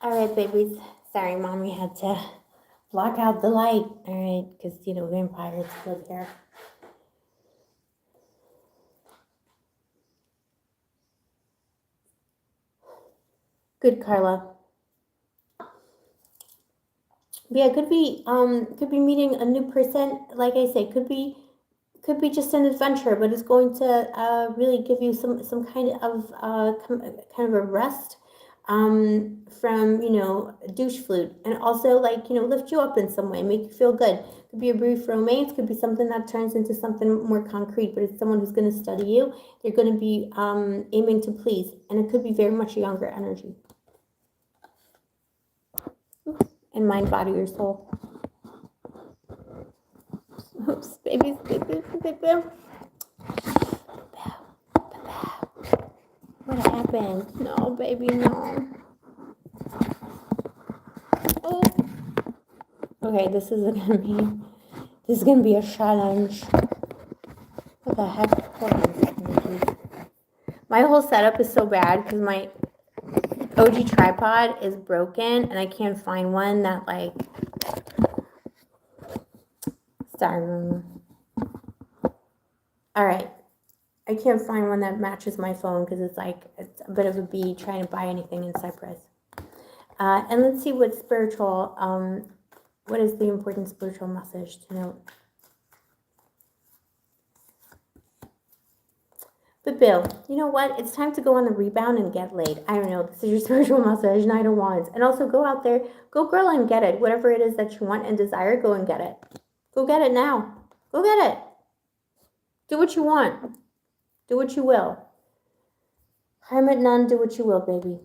All right, babies. Sorry, Mommy had to block out the light. All right, because, you know, vampires live here. Good, Carla. Yeah, could be meeting a new person. Like I say, could be just an adventure, but it's going to really give you some kind of a rest from, you know, douche flute, and also, like, you know, lift you up in some way, make you feel good. Could be a brief romance, could be something that turns into something more concrete, but it's someone who's going to study you. They're going to be aiming to please, and it could be very much a younger energy. And mind, body, or soul. Oops, babies. What happened? No, baby, no. Oh. Okay, this is gonna be a challenge. What the heck? Hold on a second, please. My whole setup is so bad because my OG tripod is broken and I can't find one that, like, sorry. All right. I can't find one that matches my phone because it's a bit of a bee trying to buy anything in Cyprus. And let's see what what is the important spiritual message to note? But Bill, you know what? It's time to go on the rebound and get laid. I don't know. This is your spiritual message, Knight of Wands. And also go out there, go girl and get it. Whatever it is that you want and desire, go and get it. Go get it now. Go get it. Do what you want. Do what you will. Hermit nun, do what you will, baby.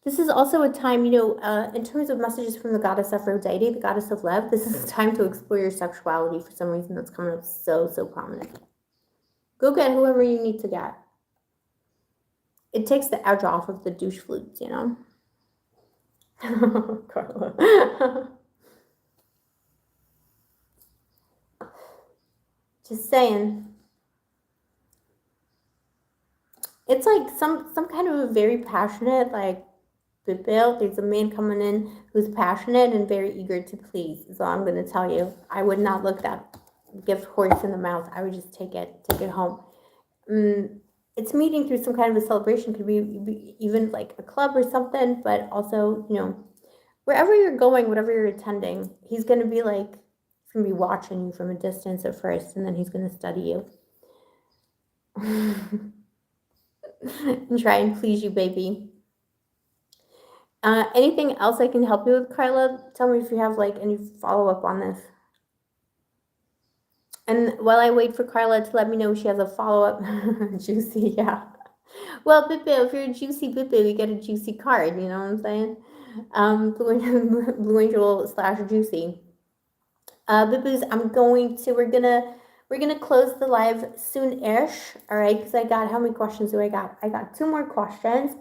This is also a time, you know, in terms of messages from the goddess Aphrodite, the goddess of love, this is a time to explore your sexuality. For some reason, that's coming up so prominent. Go get whoever you need to get. It takes the edge off of the douche flutes, you know? Carla. Just saying. It's like some kind of a very passionate, like, Bill, there's a man coming in who's passionate and very eager to please. So I'm going to tell you, I would not look that gift horse in the mouth. I would just take it home. it's meeting through some kind of a celebration. Could be even like a club or something, but also, wherever you're going, whatever you're attending, he's going to be watching you from a distance at first, and then he's going to study you. And try and please you, baby. Anything else I can help you with, Carla? Tell me if you have any follow-up on this. And while I wait for Carla to let me know if she has a follow-up, juicy, yeah. Well, Bippo, if you're a juicy Bippo, you get a juicy card, you know what I'm saying? Blue Angel / juicy. Bippoos, we're gonna close the live soon-ish, all right? Because how many questions do I got? I got 2 more questions.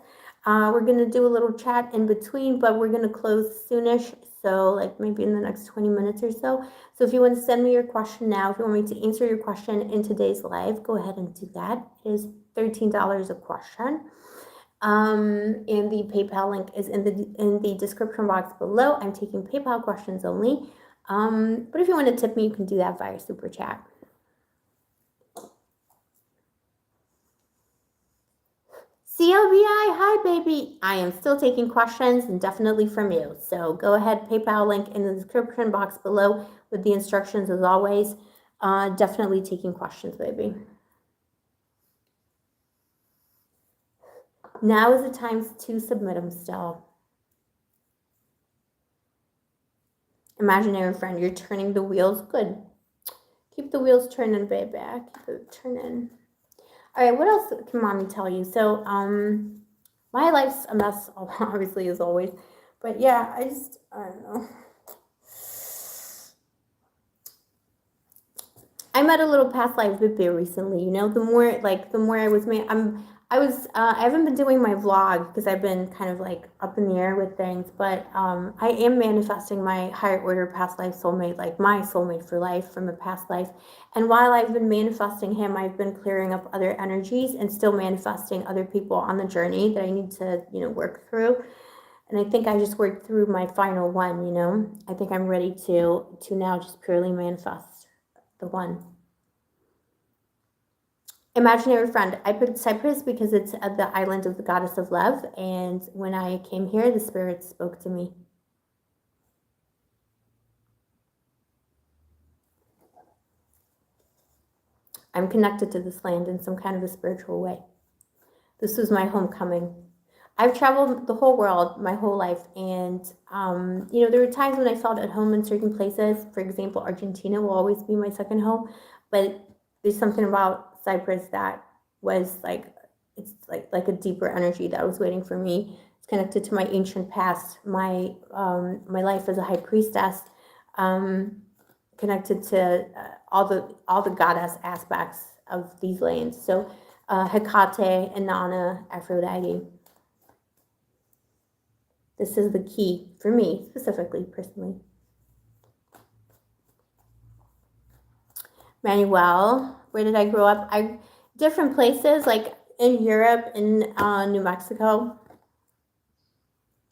We're gonna do a little chat in between, but we're gonna close soonish, so maybe in the next 20 minutes or so. So if you want to send me your question now, if you want me to answer your question in today's live, go ahead and do that. It is $13 a question. And the PayPal link is in the description box below. I'm taking PayPal questions only. But if you want to tip me, you can do that via Super Chat. CLBI, hi baby. I am still taking questions and definitely from you. So go ahead, PayPal link in the description box below with the instructions as always. Definitely taking questions, baby. Now is the time to submit them still. Imaginary friend, you're turning the wheels. Good. Keep the wheels turning, baby. Keep it turning. All right, what else can mommy tell you? So, my life's a mess, obviously, as always. But yeah, I don't know. I met a little past life Bipper recently, the more I was I haven't been doing my vlog because I've been kind of up in the air with things, but I am manifesting my higher order past life soulmate, my soulmate for life from a past life. And while I've been manifesting him, I've been clearing up other energies and still manifesting other people on the journey that I need to, work through. And I think I just worked through my final one, I think I'm ready to now just purely manifest the one. Imaginary friend. I put Cyprus because it's at the island of the goddess of love. And when I came here, the spirit spoke to me. I'm connected to this land in some kind of a spiritual way. This was my homecoming. I've traveled the whole world my whole life. And, there were times when I felt at home in certain places. For example, Argentina will always be my second home. But there's something about Cyprus that was it's like a deeper energy that was waiting for me. It's connected to my ancient past, my life as a high priestess, connected to all the goddess aspects of these lands. So Hecate, Inanna, Aphrodite. This is the key for me, specifically, personally. Manuel, where did I grow up? Different places, in Europe, in New Mexico,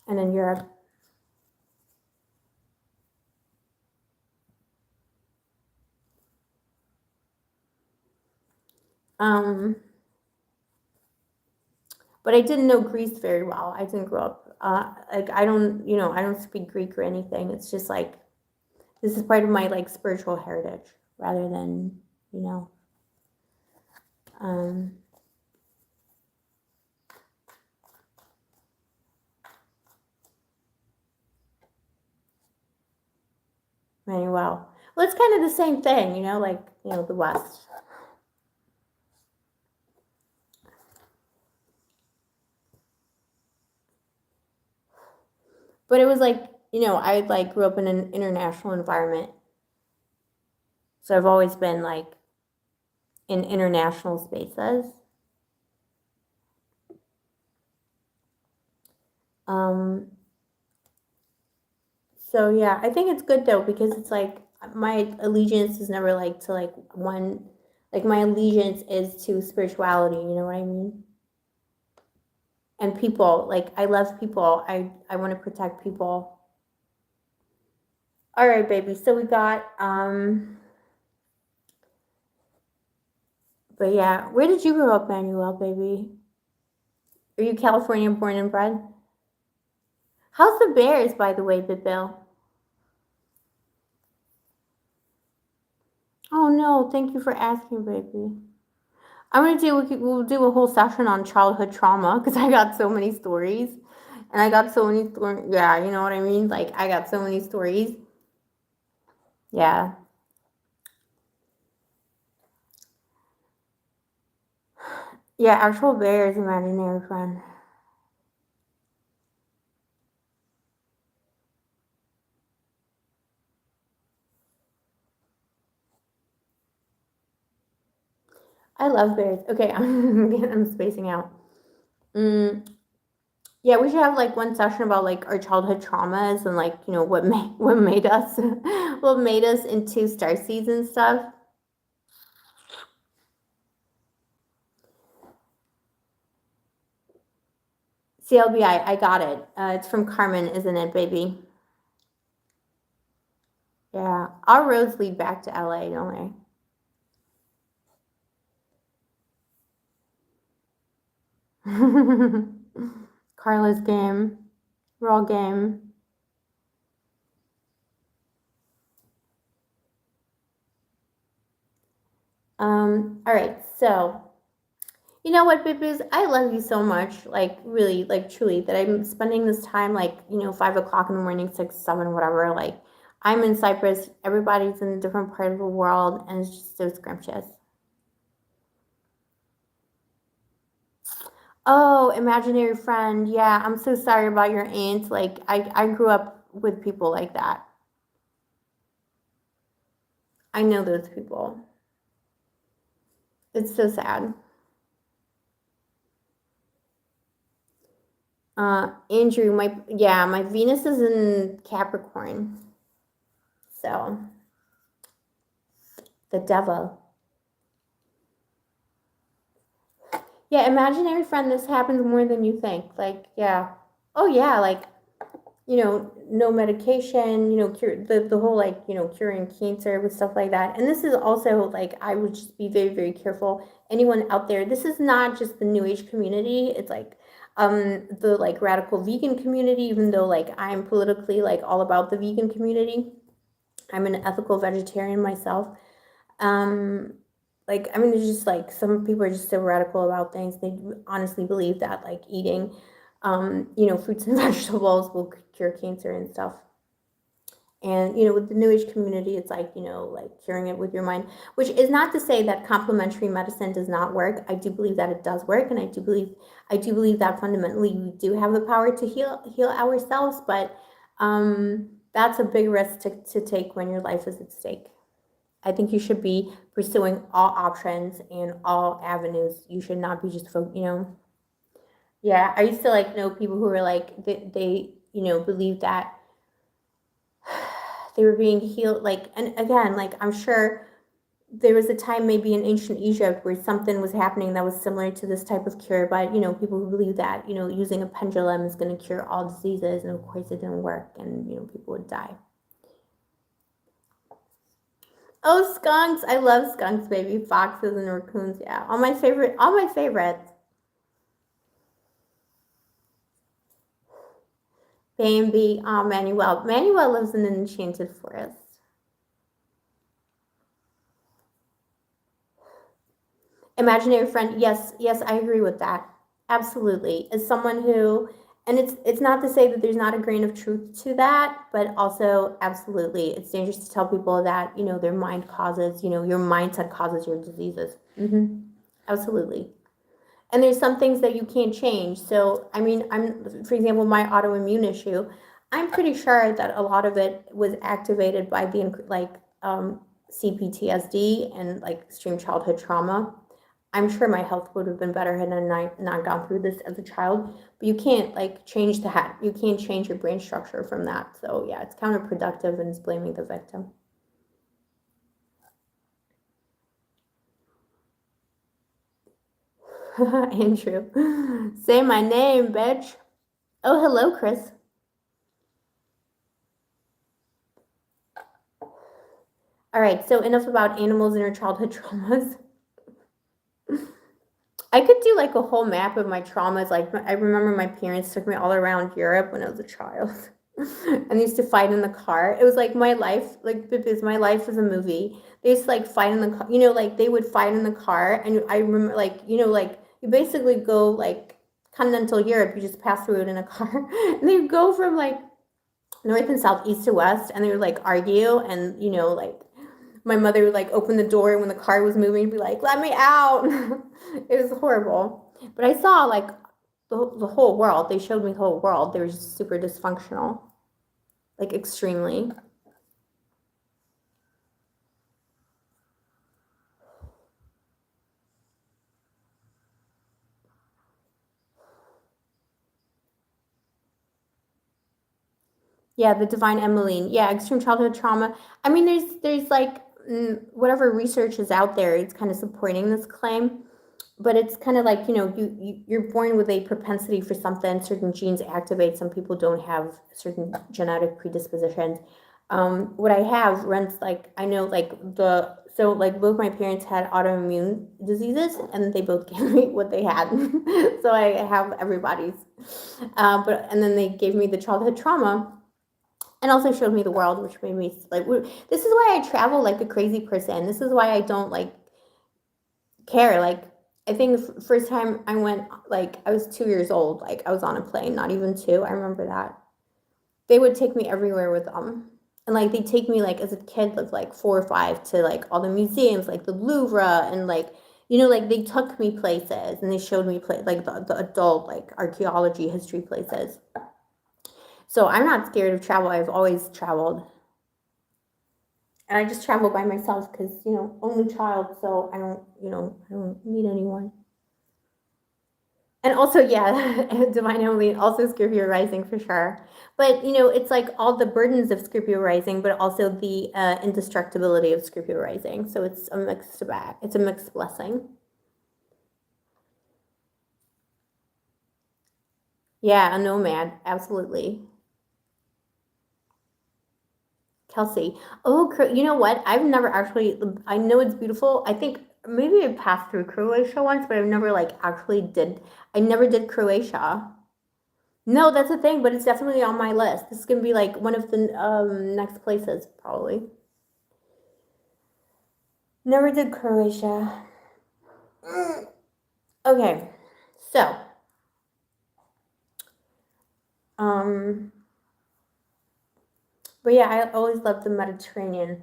and in Europe. But I didn't know Greece very well. I didn't grow up. I don't speak Greek or anything. It's just this is part of my spiritual heritage rather than, Manuel. Well, it's kind of the same thing, the West. But it was I grew up in an international environment. So I've always been in international spaces. So yeah, I think it's good though, because it's my allegiance is never to one, my allegiance is to spirituality, you know what I mean? And people, I love people. I want to protect people. All right, baby. So we got But yeah, where did you grow up, Manuel, baby? Are you California born and bred? How's the Bears, by the way, Bill? Oh no, thank you for asking, baby. I'm gonna do. We'll do a whole session on childhood trauma because I got so many stories, and I got so many stories. Yeah, you know what I mean. Like I got so many stories. Yeah, yeah. Actual bears, imaginary friend. I love bears. Okay, I'm spacing out. Mm, yeah, we should have like one session about like our childhood traumas and like what made us what made us into star seeds and stuff. CLBI, I got it. It's from Carmen, isn't it, baby? Yeah, our roads lead back to LA, don't they? Carla's game. We're all game. All right, so you know what, Bibis? I love you so much, like really, like truly, that I'm spending this time, like 5 o'clock in the morning, 6, 7, whatever. Like I'm in Cyprus. Everybody's in a different part of the world, and it's just so scrumptious. Oh, imaginary friend. Yeah, I'm so sorry about your aunt. Like I grew up with people like that. I know those people. It's so sad. Andrew, my Venus is in Capricorn. So the devil. Yeah, imaginary friend, this happens more than you think. Like, yeah. Oh yeah, like, no medication, the whole like, curing cancer with stuff like that. And this is also like I would just be very, very careful. Anyone out there, this is not just the new age community. It's like the like radical vegan community, even though like I'm politically like all about the vegan community. I'm an ethical vegetarian myself. Um, like, I mean, there's just like some people are just so radical about things. They honestly believe that like eating, fruits and vegetables will cure cancer and stuff. And with the new age community, it's like like curing it with your mind, which is not to say that complementary medicine does not work. I do believe that it does work, and I do believe that fundamentally we do have the power to heal ourselves. But that's a big risk to take when your life is at stake. I think you should be pursuing all options and all avenues. You should not be just Yeah, I used to like know people who were like they believed that they were being healed. Like, and again, like I'm sure there was a time maybe in ancient Egypt where something was happening that was similar to this type of cure. But people who believe that using a pendulum is going to cure all diseases, and of course it didn't work, and people would die. Oh, skunks! I love skunks, baby. Foxes and raccoons. Yeah, all my favorite. All my favorites. Bambi. Oh, Manuel. Manuel lives in an enchanted forest. Imaginary friend. Yes, yes, I agree with that. Absolutely. As someone who, and it's not to say that there's not a grain of truth to that, but also absolutely, it's dangerous to tell people that their mind causes, your mindset causes your diseases. Absolutely. And there's some things that you can't change. So I mean, for example, my autoimmune issue, I'm pretty sure that a lot of it was activated by the like CPTSD and like extreme childhood trauma. I'm sure my health would have been better had I not gone through this as a child. But you can't like change that. You can't change your brain structure from that. So yeah, it's counterproductive and it's blaming the victim. Andrew, say my name, bitch. Oh, hello, Chris. All right, so enough about animals and our childhood traumas. I could do like a whole map of my traumas. Like I remember my parents took me all around Europe when I was a child, and they used to fight in the car. It was like my life, like because my life was a movie. They used to like fight in the car. You know, like they would fight in the car, and I remember like like you basically go like continental Europe. You just pass through it in a car, and they would go from like north and south, east to west, and they would like argue, and like my mother would like open the door when the car was moving and be like, let me out. It was horrible. But I saw like the whole world. They showed me the whole world. They were just super dysfunctional, like extremely. Yeah, the Divine Emmeline. Yeah, extreme childhood trauma. I mean, there's like whatever research is out there, it's kind of supporting this claim. But it's kind of like you're born with a propensity for something. Certain genes activate. Some people don't have certain genetic predispositions. What I have runs like I know like like both my parents had autoimmune diseases and they both gave me what they had. So I have everybody's. And then they gave me the childhood trauma and also showed me the world, which made me like. This is why I travel like a crazy person. This is why I don't like care. Like I think first time I went, like I was 2 years old. Like I was on a plane, not even two. I remember that. They would take me everywhere with them. And like they take me like as a kid of like 4 or 5 to like all the museums, like the Louvre, and like like they took me places and they showed me like the adult like archaeology history places. So I'm not scared of travel. I've always traveled. And I just travel by myself because, only child, so I don't need anyone. And also, yeah, Divine Emily, also Scorpio rising for sure. But, it's like all the burdens of Scorpio rising, but also the indestructibility of Scorpio rising. So it's a mixed bag. It's a mixed blessing. Yeah, a nomad, absolutely. Kelsey. Oh, you know what? I've never actually, I know it's beautiful. I think maybe I passed through Croatia once, but I've never like actually I never did Croatia. No, that's the thing, but it's definitely on my list. This is gonna be like one of the next places, probably. Never did Croatia. Okay, so um, but yeah, I always loved the Mediterranean.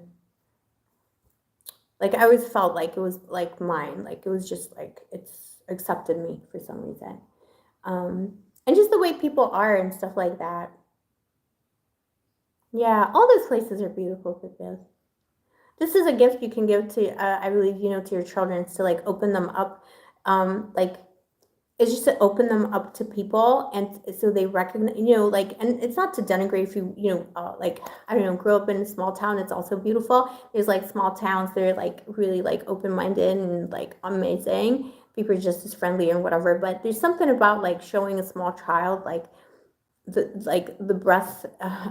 Like I always felt like it was like mine. Like it was just like it's accepted me for some reason. And just the way people are and stuff like that. Yeah, all those places are beautiful to give. This is a gift you can give to, I believe, to your children. It's to like open them up, like it's just to open them up to people, and so they recognize, like, and it's not to denigrate if like I don't know, grow up in a small town. It's also beautiful. There's like small towns that are like really like open minded and like amazing. People are just as friendly and whatever. But there's something about like showing a small child like the breadth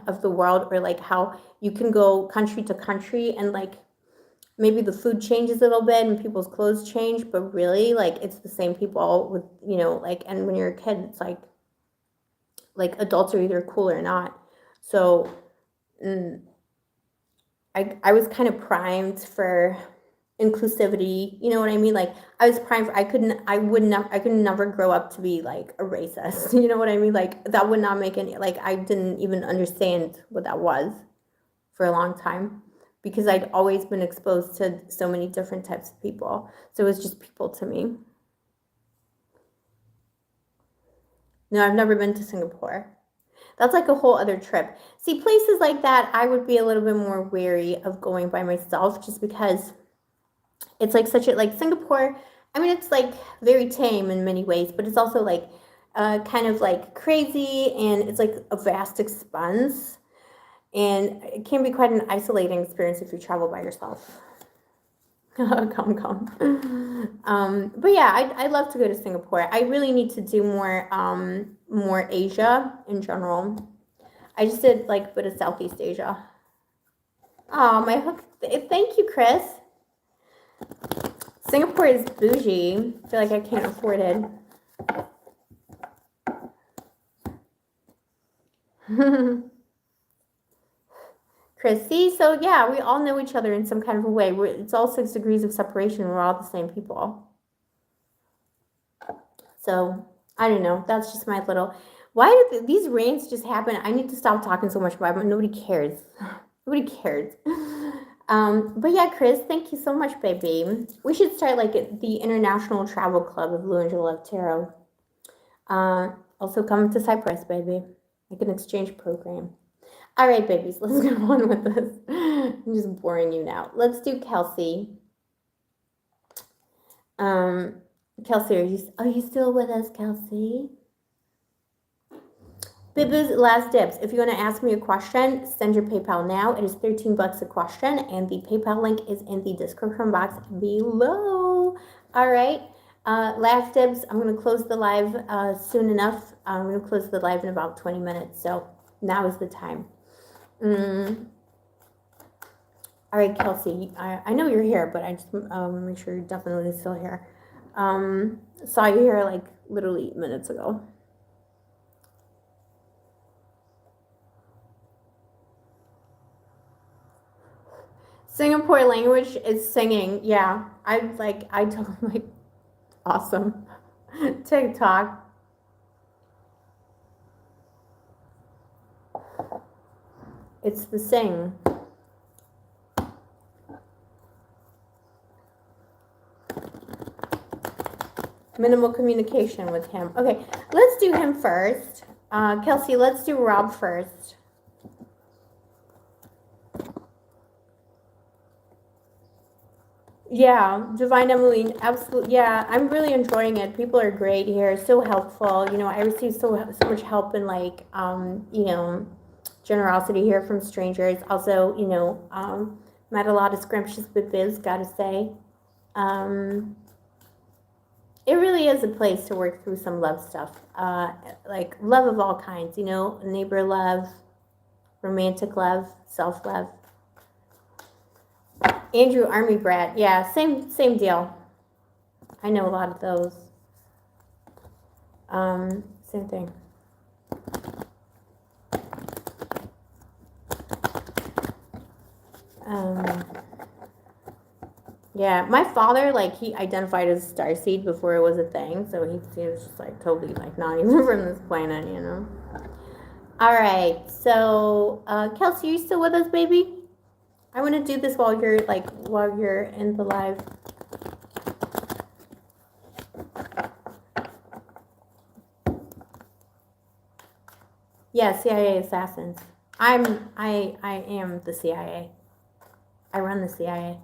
of the world, or like how you can go country to country and like maybe the food changes a little bit and people's clothes change, but really like it's the same people with like, and when you're a kid it's like adults are either cool or not. So I was kind of primed for inclusivity, you know what I mean? Like I was primed for, I could never grow up to be like a racist. You know what I mean? Like that would not make any, like I didn't even understand what that was for a long time because I'd always been exposed to so many different types of people. So it was just people to me. No, I've never been to Singapore. That's like a whole other trip. See, places like that, I would be a little bit more wary of going by myself just because it's like such a, like Singapore, I mean, it's like very tame in many ways, but it's also like kind of like crazy, and it's like a vast expanse. And it can be quite an isolating experience if you travel by yourself. Come. But yeah, I'd love to go to Singapore. I really need to do more Asia in general. I just did like a bit of Southeast Asia. Oh, my hook. Thank you, Chris. Singapore is bougie. I feel like I can't afford it. Chrissy, so yeah, we all know each other in some kind of a way. It's all 6 degrees of separation. We're all the same people. So, I don't know. That's just my little... Why do these rains just happen? I need to stop talking so much about it. Nobody cares. Nobody cares. But yeah, Chris, thank you so much, baby. We should start like the International Travel Club of Blue Angel Love Tarot. Also come to Cyprus, baby. Like an exchange program. All right, babies, let's go on with this. I'm just boring you now. Let's do Kelsey. Kelsey, are you still with us, Kelsey? Bibba's last dips. If you want to ask me a question, send your PayPal now. It is $13 a question, and the PayPal link is in the description box below. All right. Last dibs. I'm going to close the live soon enough. I'm going to close the live in about 20 minutes, so now is the time. All right, Kelsey. I know you're here, but I just make sure you're definitely still here. Saw you here like literally minutes ago. Singapore language is singing. Yeah, I told him like, awesome. TikTok. It's the sing. Minimal communication with him. Okay, let's do him first. Kelsey, let's do Rob first. Yeah, Divine Emmeline, absolutely. Yeah, I'm really enjoying it. People are great here, so helpful. You know, I receive so much help and like, you know, generosity here from strangers. Also, you know, met a lot of scrumptious bibs, gotta say. It really is a place to work through some love stuff. Like love of all kinds, you know, neighbor love, romantic love, self-love. Andrew, Army brat. Yeah, same deal. I know a lot of those. Same thing. Yeah, my father, like, he identified as starseed before it was a thing, so he was just like totally like not even from this planet, you know. All right, so Kelsey, are you still with us, baby? I want to do this while you're in the live. Yeah, CIA assassins. I am the CIA. I run the CIA.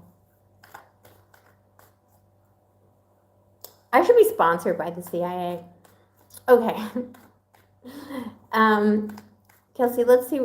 I should be sponsored by the CIA. Okay. Kelsey, let's see.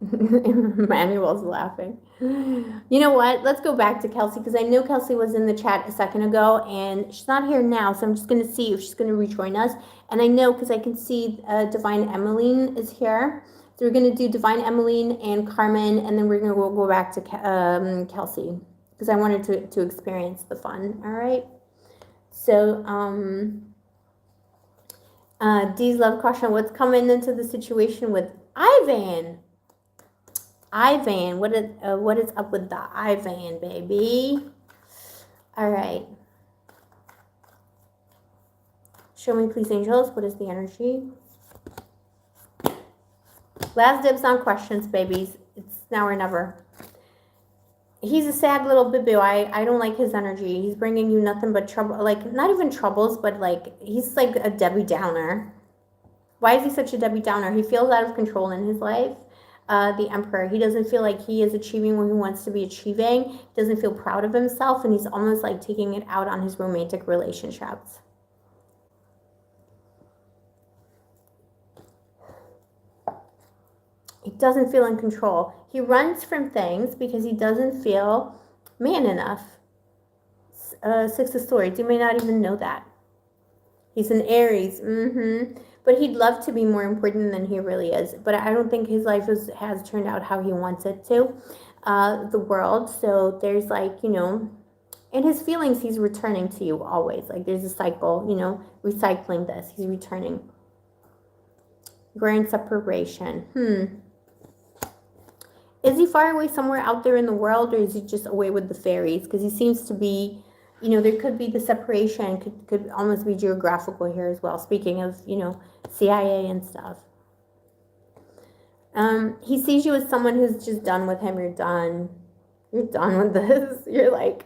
Manuel's laughing. You know what? Let's go back to Kelsey because I know Kelsey was in the chat a second ago and she's not here now, so I'm just going to see if she's going to rejoin us. And I know because I can see Divine Emmeline is here. So we're going to do Divine Emmeline and Carmen, and then we're going to go back to Kelsey because I wanted to experience the fun. All right. So, Dee's love question. What's coming into the situation with Ivan? Ivan, what is up with the Ivan, baby? All right. Show me, please, angels. What is the energy? Last dibs on questions, babies. It's now or never. He's a sad little biboo. I don't like his energy. He's bringing you nothing but trouble. Like, not even troubles, but like, he's like a Debbie Downer. Why is he such a Debbie Downer? He feels out of control in his life. The Emperor. He doesn't feel like he is achieving what he wants to be achieving. He doesn't feel proud of himself, and he's almost like taking it out on his romantic relationships. He doesn't feel in control. He runs from things because he doesn't feel man enough. Six of Swords. You may not even know that. He's an Aries. But he'd love to be more important than he really is. But I don't think his life has turned out how he wants it to. The world. So there's like, you know, In his feelings, he's returning to you always. Like there's a cycle, you know, recycling this. He's returning. Grand separation. Is he far away somewhere out there in the world, or is he just away with the fairies? Because he seems to be, you know, there could be the separation, could almost be geographical here as well. Speaking of, you know, CIA and stuff. He sees you as someone who's just done with him. You're done. You're done with this. You're like,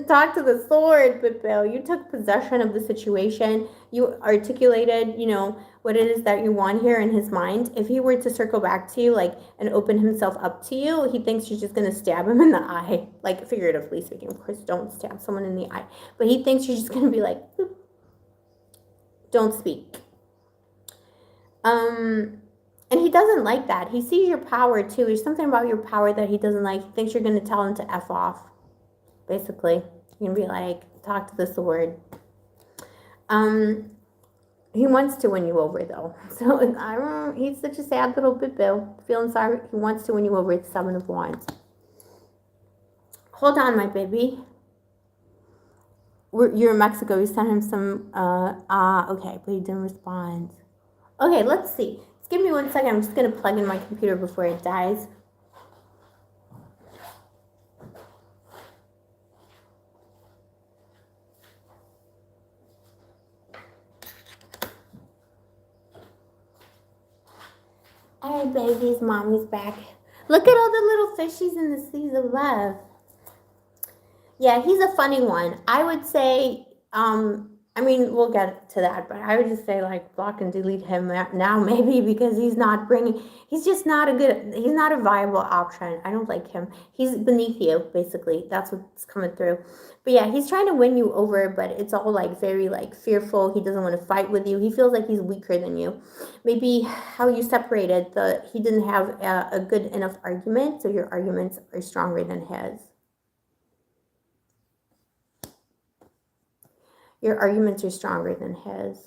talk to the sword, Pippo. You took possession of the situation. You articulated, you know, what it is that you want here in his mind. If he were to circle back to you, like, and open himself up to you, he thinks you're just going to stab him in the eye. Like, figuratively speaking. Of course, don't stab someone in the eye. But he thinks you're just going to be like, boop, don't speak. And he doesn't like that. He sees your power, too. There's something about your power that he doesn't like. He thinks you're going to tell him to F off. Basically, you're going to be like, talk to the sword. He wants to win you over, though. So, I don't know. He's such a sad little Pippo. Feeling sorry. He wants to win you over. It's 7 of Wands. Hold on, my baby. You're in Mexico. You sent him some, okay. But he didn't respond. Okay, let's see. Just give me 1 second. I'm just going to plug in my computer before it dies. All right, babies, mommy's back. Look at all the little fishies in the seas of love. Yeah, he's a funny one. I would say, I mean, we'll get to that, but I would just say, like, block and delete him now, maybe, because he's just not he's not a viable option. I don't like him. He's beneath you, basically. That's what's coming through. But yeah, he's trying to win you over, but it's all, like, very, like, fearful. He doesn't want to fight with you. He feels like he's weaker than you. Maybe how you separated, he didn't have a good enough argument, so your arguments are stronger than his. Your arguments are stronger than his.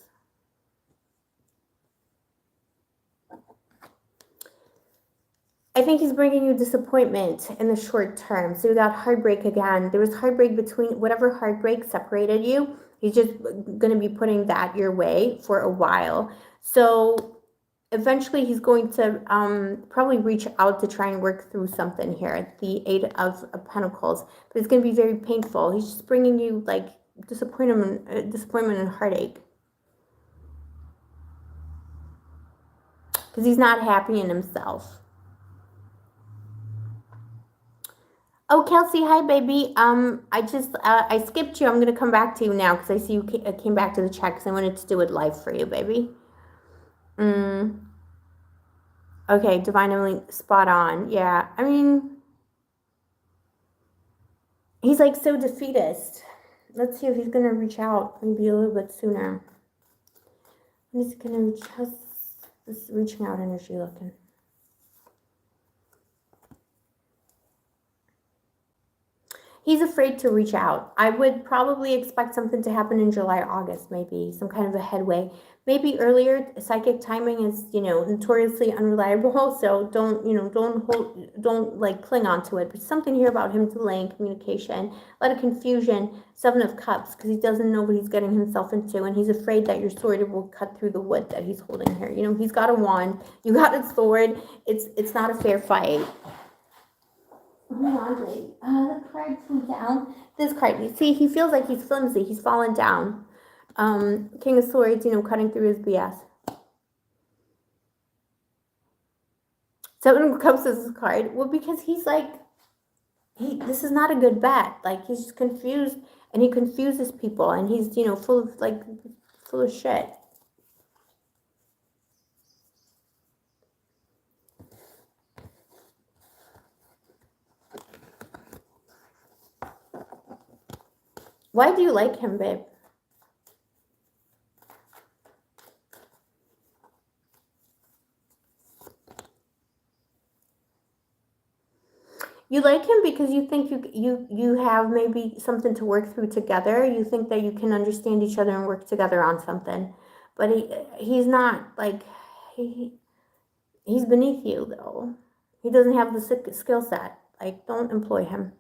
I think he's bringing you disappointment in the short term. So you got heartbreak again. There was heartbreak between whatever heartbreak separated you. He's just going to be putting that your way for a while. So eventually he's going to probably reach out to try and work through something here. The 8 of Pentacles. But it's going to be very painful. He's just bringing you, like, disappointment and heartache, because he's not happy in himself. Oh, Kelsey, hi, baby. I skipped you. I'm going to come back to you now because I see you came back to the chat because I wanted to do it live for you, baby. Okay, Divine Emily, spot on. Yeah, I mean, he's, like, so defeatist. Let's see if he's going to reach out maybe a little bit sooner. He's going to reach out. How's this reaching out energy looking? He's afraid to reach out. I would probably expect something to happen in July, August, maybe some kind of a headway. Maybe earlier. Psychic timing is, you know, notoriously unreliable. So don't like cling on to it. But something here about him delaying communication, a lot of confusion. 7 of Cups, because he doesn't know what he's getting himself into, and he's afraid that your sword will cut through the wood that he's holding here. You know, he's got a wand, you got a sword. It's not a fair fight. Hold on, wait. The card flew down. This card, you see, he feels like he's flimsy. He's fallen down. King of Swords, you know, cutting through his BS. 7 of Cups is his card. Well, because he's like, this is not a good bet. Like, he's just confused, and he confuses people, and he's, you know, full of shit. Why do you like him, babe? You like him because you think you have maybe something to work through together. You think that you can understand each other and work together on something. But he's not, like, he's beneath you, though. He doesn't have the skill set. Like, don't employ him.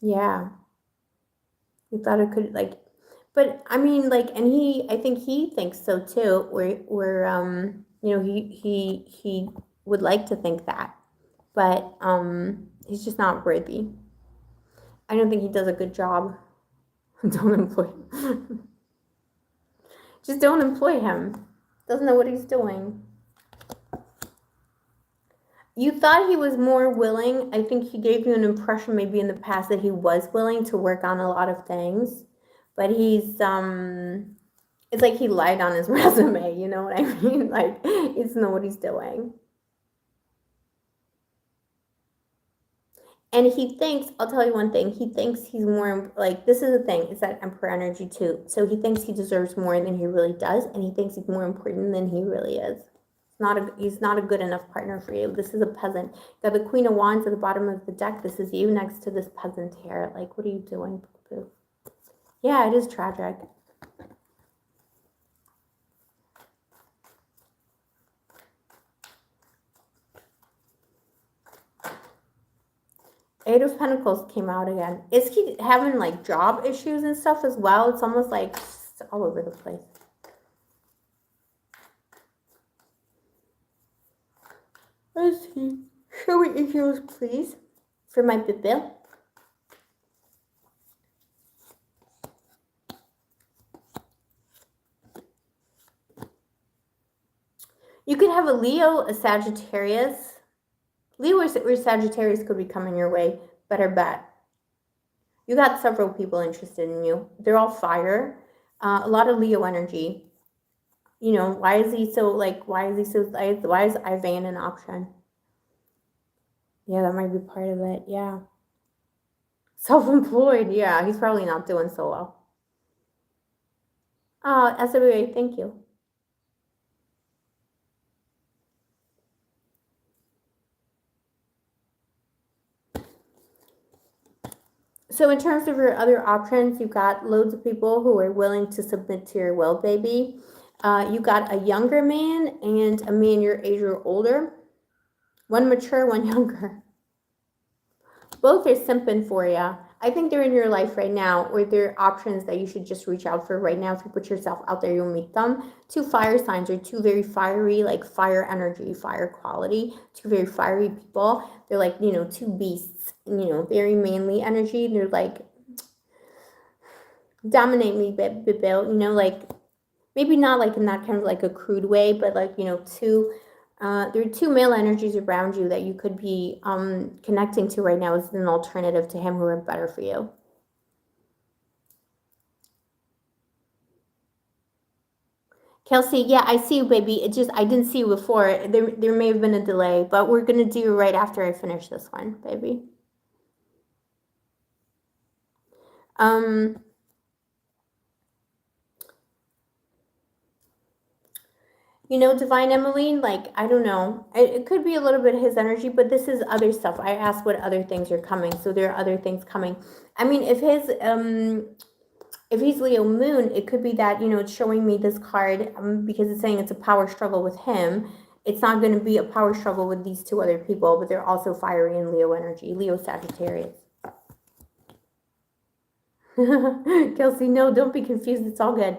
Yeah. You thought it could, like, but I mean, like, and I think he thinks so too, he would like to think that, but he's just not worthy. I don't think he does a good job. Don't employ him. Just don't employ him. Doesn't know what he's doing. You thought he was more willing. I think he gave you an impression maybe in the past that he was willing to work on a lot of things, but it's like he lied on his resume, you know what I mean? Like, he doesn't know what he's doing. And he thinks, I'll tell you one thing, he thinks he's more, like, this is the thing, it's that Emperor energy too. So he thinks he deserves more than he really does, and he thinks he's more important than he really is. He's not a good enough partner for you. This is a peasant. You got the Queen of Wands at the bottom of the deck. This is you next to this peasant here. Like, what are you doing? Yeah, it is tragic. Eight of Pentacles came out again. Is he having like job issues and stuff as well? It's almost like it's all over the place. Let's see. Show me issues, please, for my bill. You could have a Leo, a Sagittarius. Leo or Sagittarius could be coming your way. Better bet. You got several people interested in you. They're all fire. A lot of Leo energy. You know, why is Ivan an option? Yeah, that might be part of it. Yeah. Self-employed. Yeah, he's probably not doing so well. SWA, thank you. So in terms of your other options, you've got loads of people who are willing to submit to your will, baby. You got a younger man and a man your age or older. One mature, one younger. Both are simping for you. I think they're in your life right now, or they're options that you should just reach out for right now. If you put yourself out there, you'll meet them. Two fire signs are two very fiery, like fire energy, fire quality. Two very fiery people. They're like, you know, two beasts, you know, very manly energy. They're like, dominate me, Bill, you know, like, maybe not like in that kind of like a crude way, but like, you know, there are two male energies around you that you could be connecting to right now as an alternative to him who are better for you. Kelsey, yeah, I see you, baby. It just, I didn't see you before. There may have been a delay, but we're going to do right after I finish this one, baby. You know, Divine Emmeline, like, I don't know. It could be a little bit his energy, but this is other stuff. I asked what other things are coming, so there are other things coming. I mean, if he's Leo Moon, it could be that, you know, it's showing me this card because it's saying it's a power struggle with him. It's not going to be a power struggle with these two other people, but they're also fiery in Leo energy, Leo Sagittarius. Kelsey, no, don't be confused. It's all good.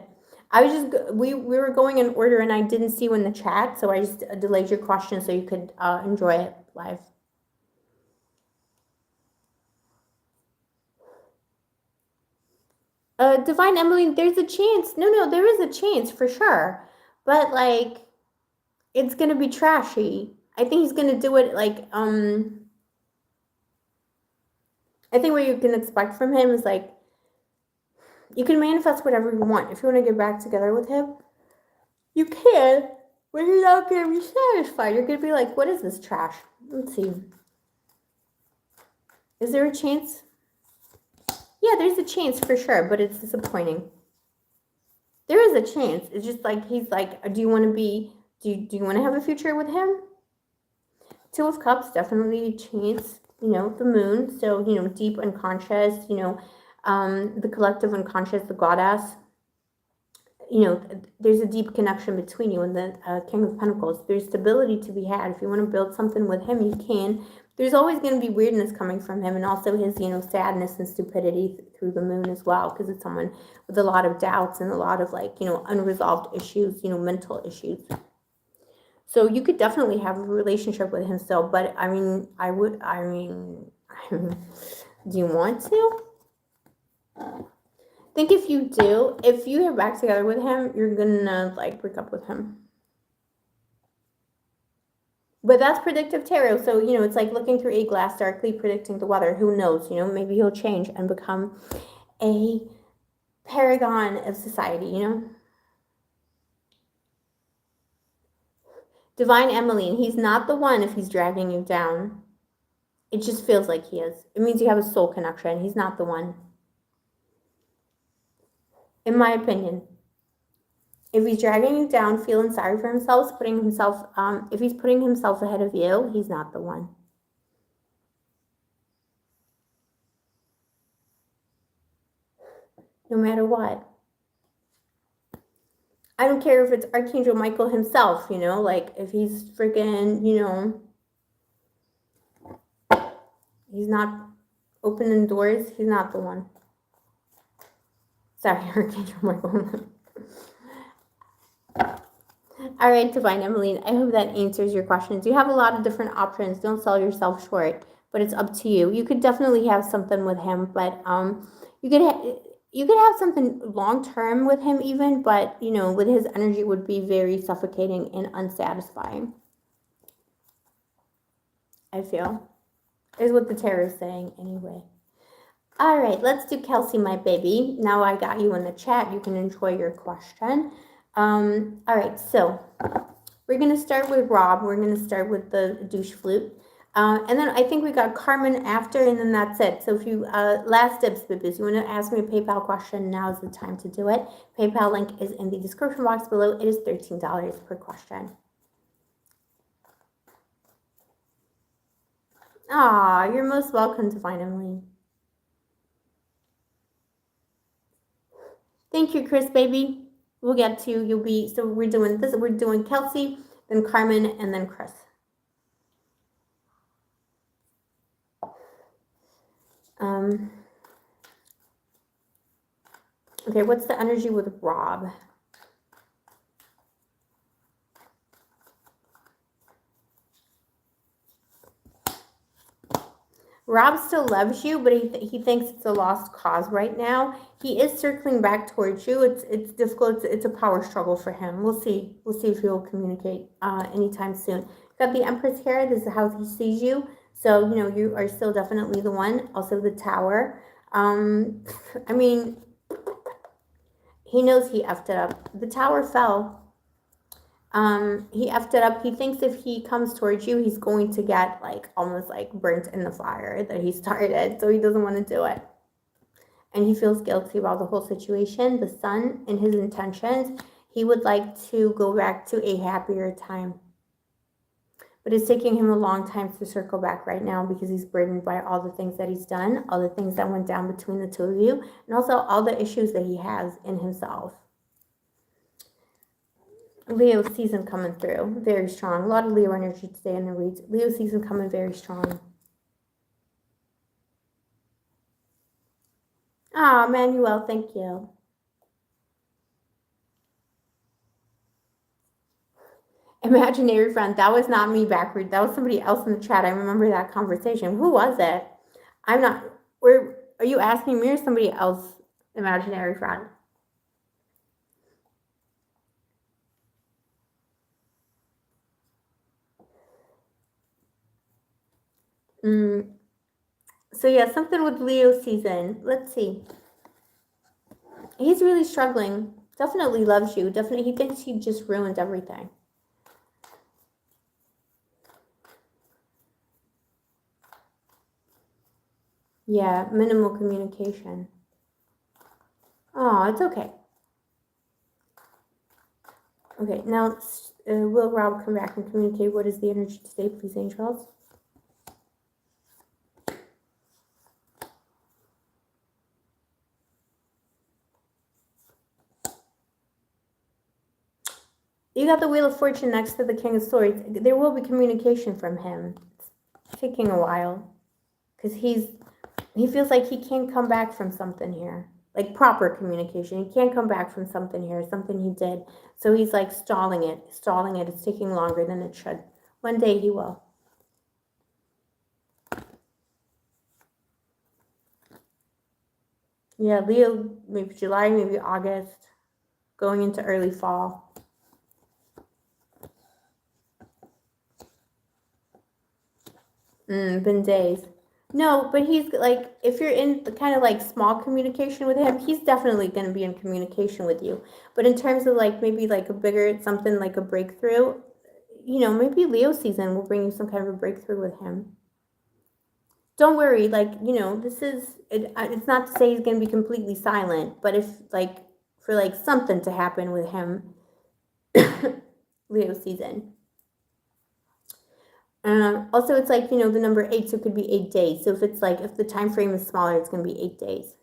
I was just, we were going in order and I didn't see you in the chat, so I just delayed your question so you could enjoy it live. Divine Emily, there's a chance. No, there is a chance for sure. But like, it's gonna be trashy. I think he's gonna do it like, I think what you can expect from him is like, you can manifest whatever you want. If you want to get back together with him, you can, but you're not going to be satisfied. You're going to be like, what is this trash? Let's see. Is there a chance? Yeah, there's a chance for sure, but it's disappointing. There is a chance. It's just like, he's like, do you want to have a future with him? Two of Cups, definitely a chance. You know, the moon. So, you know, deep unconscious, you know, the collective unconscious, the goddess. You know, there's a deep connection between you and the King of Pentacles. There's stability to be had. If you want to build something with him, you can. There's always going to be weirdness coming from him, and also his, sadness and stupidity through the moon as well, because it's someone with a lot of doubts and a lot of, like, unresolved issues, mental issues. So you could definitely have a relationship with him still, but I mean, do you want to? I think if you do, if you get back together with him, you're gonna, like, break up with him. But that's predictive tarot, so, it's like looking through a glass darkly, predicting the weather. Who knows, maybe he'll change and become a paragon of society, Divine Emmeline, he's not the one if he's dragging you down. It just feels like he is. It means you have a soul connection. He's not the one. In my opinion. If he's dragging you down, feeling sorry for himself, if he's putting himself ahead of you, he's not the one. No matter what. I don't care if it's Archangel Michael himself, like if he's freaking, he's not opening doors, he's not the one. Sorry, Archangel Michael. All right, Divine Emmeline, I hope that answers your questions. You have a lot of different options. Don't sell yourself short, but it's up to you. You could definitely have something with him, but you could have something long term with him even, but with his energy would be very suffocating and unsatisfying. I feel is what the tarot is saying anyway. All right, let's do Kelsey, my baby. Now I got you in the chat. You can enjoy your question. All right, so we're going to start with Rob. We're going to start with the douche flute. And then I think we got Carmen after, and then that's it. So if you, last dibs, babies, you want to ask me a PayPal question, now is the time to do it. PayPal link is in the description box below. It is $13 per question. Aw, you're most welcome, Divine Emily. Thank you, Chris, baby. We'll get to, so we're doing this, we're doing Kelsey, then Carmen, and then Chris. Okay, what's the energy with Rob? Rob still loves you, but he thinks it's a lost cause right now. He is circling back towards you. It's difficult. It's a power struggle for him. We'll see. We'll see if he'll communicate anytime soon. Got the Empress here. This is how he sees you. So, you are still definitely the one. Also the Tower. I mean, he knows he effed it up. The Tower fell. He effed it up. He thinks if he comes towards you, he's going to get almost burnt in the fire that he started. So he doesn't want to do it. And he feels guilty about the whole situation. The Sun and his intentions, he would like to go back to a happier time. But it's taking him a long time to circle back right now because he's burdened by all the things that he's done, all the things that went down between the two of you, and also all the issues that he has in himself. Leo season coming through, very strong. A lot of Leo energy today in the reads. Leo season coming very strong. Ah, Manuel, thank you. Imaginary friend, that was not me backward. That was somebody else in the chat. I remember that conversation. Who was it? I'm not. Are you asking me or somebody else? Imaginary friend. So yeah, something with Leo season. Let's see. He's really struggling. Definitely loves you. Definitely, he thinks he just ruined everything. Yeah, minimal communication. Oh, it's okay. Okay, now will Rob come back and communicate? What is the energy today, please, angels? You got the Wheel of Fortune next to the King of Swords. There will be communication from him. taking a while because he feels like he can't come back from something here. Like proper communication. He can't come back from something here, something he did. So he's like stalling it. It's taking longer than it should. One day he will. Yeah, Leo, maybe July, maybe August, going into early fall. Been days. No, but he's like, if you're in the kind of like small communication with him, he's definitely going to be in communication with you. But in terms of like maybe like a bigger something like a breakthrough, maybe Leo season will bring you some kind of a breakthrough with him. Don't worry, like, this is, it's not to say he's going to be completely silent, but if like, for like something to happen with him, Leo season. Also, it's like, the number 8, so it could be 8 days. So if it's like, if the time frame is smaller, it's going to be 8 days.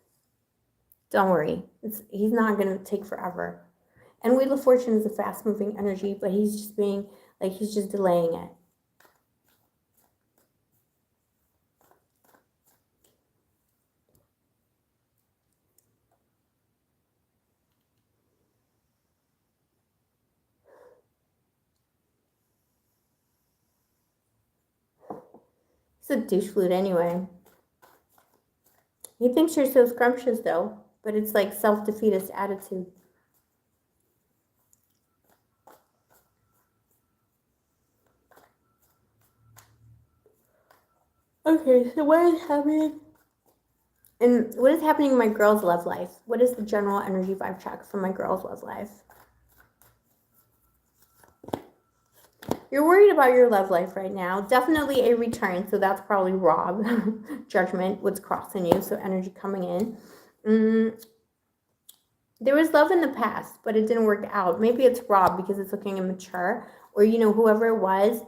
Don't worry. He's not going to take forever. And Wheel of Fortune is a fast-moving energy, but he's just being, like, he's just delaying it. It's a douche flute anyway. He thinks you're so scrumptious, though, but it's like self-defeatist attitude. Okay, so what is happening? And what is happening in my girl's love life? What is the general energy vibe check for my girl's love life? You're worried about your love life right now. Definitely a return, so that's probably Rob. Judgment, what's crossing you, so energy coming in. There was love in the past, but it didn't work out. Maybe it's Rob because it's looking immature, or whoever it was.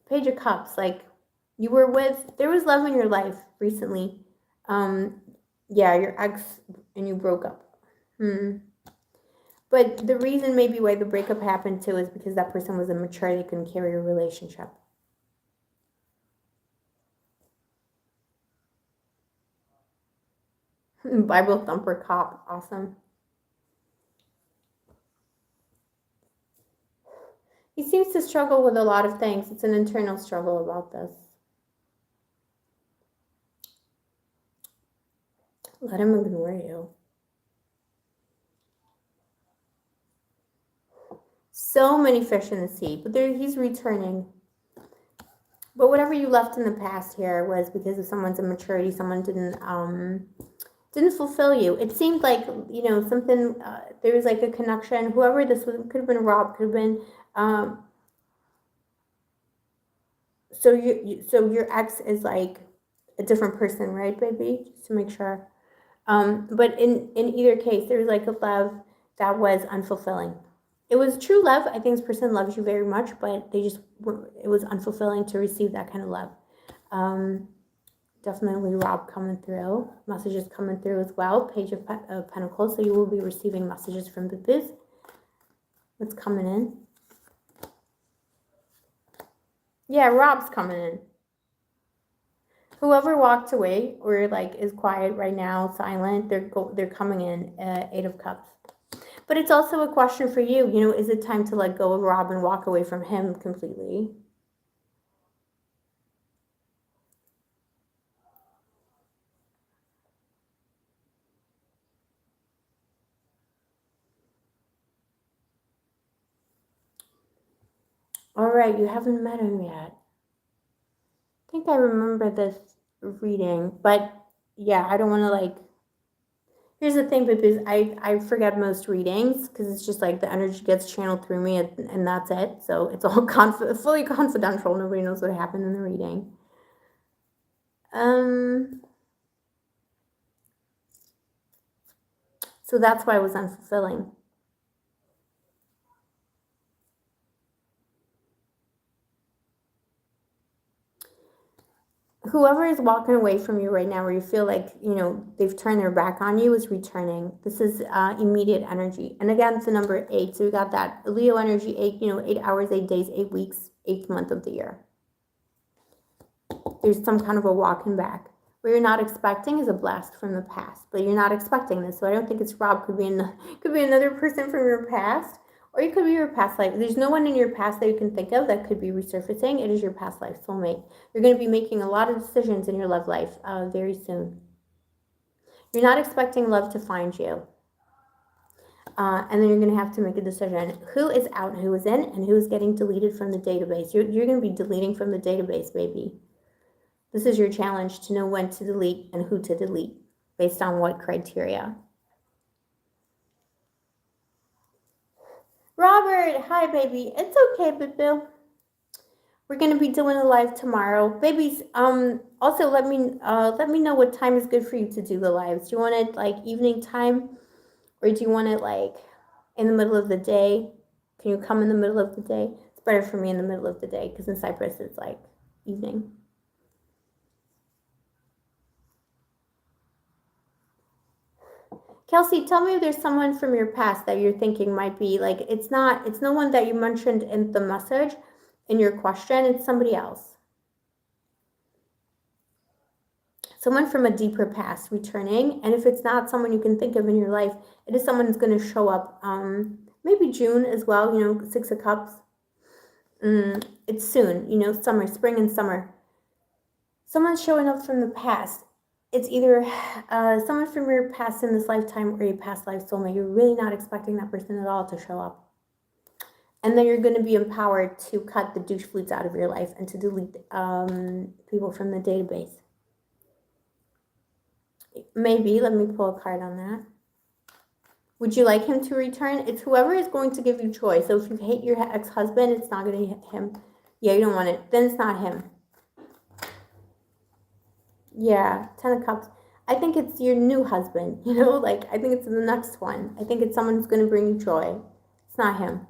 Page of Cups, like you were with. There was love in your life recently. Yeah, your ex and you broke up. But the reason maybe why the breakup happened too is because that person was immature. They couldn't carry a relationship. Bible thumper cop, awesome. He seems to struggle with a lot of things. It's an internal struggle about this. Let him ignore you. So many fish in the sea, but he's returning. But whatever you left in the past here was because of someone's immaturity. Someone didn't fulfill you. It seemed like something. There was like a connection. Whoever this was, could have been Rob, could have been. So your ex is like a different person, right, baby? Just to make sure. But in either case, there was like a love that was unfulfilling. It was true love. I think this person loves you very much, but it was unfulfilling to receive that kind of love. Definitely Rob coming through. Messages coming through as well. Page of Pentacles. So you will be receiving messages from the biz. What's coming in? Yeah, Rob's coming in. Whoever walked away or like is quiet right now, silent, they're coming in. 8 of Cups. But it's also a question for you. Is it time to let go of Rob and walk away from him completely? All right, you haven't met him yet. I think I remember this reading, but yeah, I don't want to like. Here's the thing, because I forget most readings because it's just like the energy gets channeled through me and that's it. So it's all fully confidential. Nobody knows what happened in the reading. So that's why it was unfulfilling. Whoever is walking away from you right now, where you feel like, they've turned their back on you, is returning. This is immediate energy. And again, it's the number 8. So we got that Leo energy, 8, 8 hours, 8 days, 8 weeks, 8th month of the year. There's some kind of a walking back. What you're not expecting is a blast from the past, but you're not expecting this. So I don't think it's Rob. Could be another person from your past, or it could be your past life. There's no one in your past that you can think of that could be resurfacing. It is your past life soulmate. You're going to be making a lot of decisions in your love life very soon. You're not expecting love to find you. And then you're going to have to make a decision. Who is out, who is in, and who is getting deleted from the database. You're going to be deleting from the database, baby. This is your challenge to know when to delete and who to delete based on what criteria. Robert, hi, baby. It's okay, Bill. We're going to be doing a live tomorrow. Babies, also let me know what time is good for you to do the lives. Do you want it like evening time, or do you want it like in the middle of the day? Can you come in the middle of the day? It's better for me in the middle of the day because in Cyprus it's like evening. Kelsey, tell me if there's someone from your past that you're thinking might be like, it's no one that you mentioned in the message, in your question, it's somebody else. Someone from a deeper past returning, and if it's not someone you can think of in your life, it is someone who's going to show up, maybe June as well, 6 of Cups. It's soon, summer, spring and summer. Someone's showing up from the past. It's either someone from your past in this lifetime or your past life soulmate. You're really not expecting that person at all to show up. And then you're going to be empowered to cut the douche flutes out of your life and to delete people from the database. Maybe, let me pull a card on that. Would you like him to return? It's whoever is going to give you choice. So if you hate your ex-husband, it's not going to hit him. Yeah, you don't want it. Then it's not him. Yeah, 10 of Cups. I think it's your new husband, I think it's the next one. I think it's someone who's going to bring you joy. It's not him.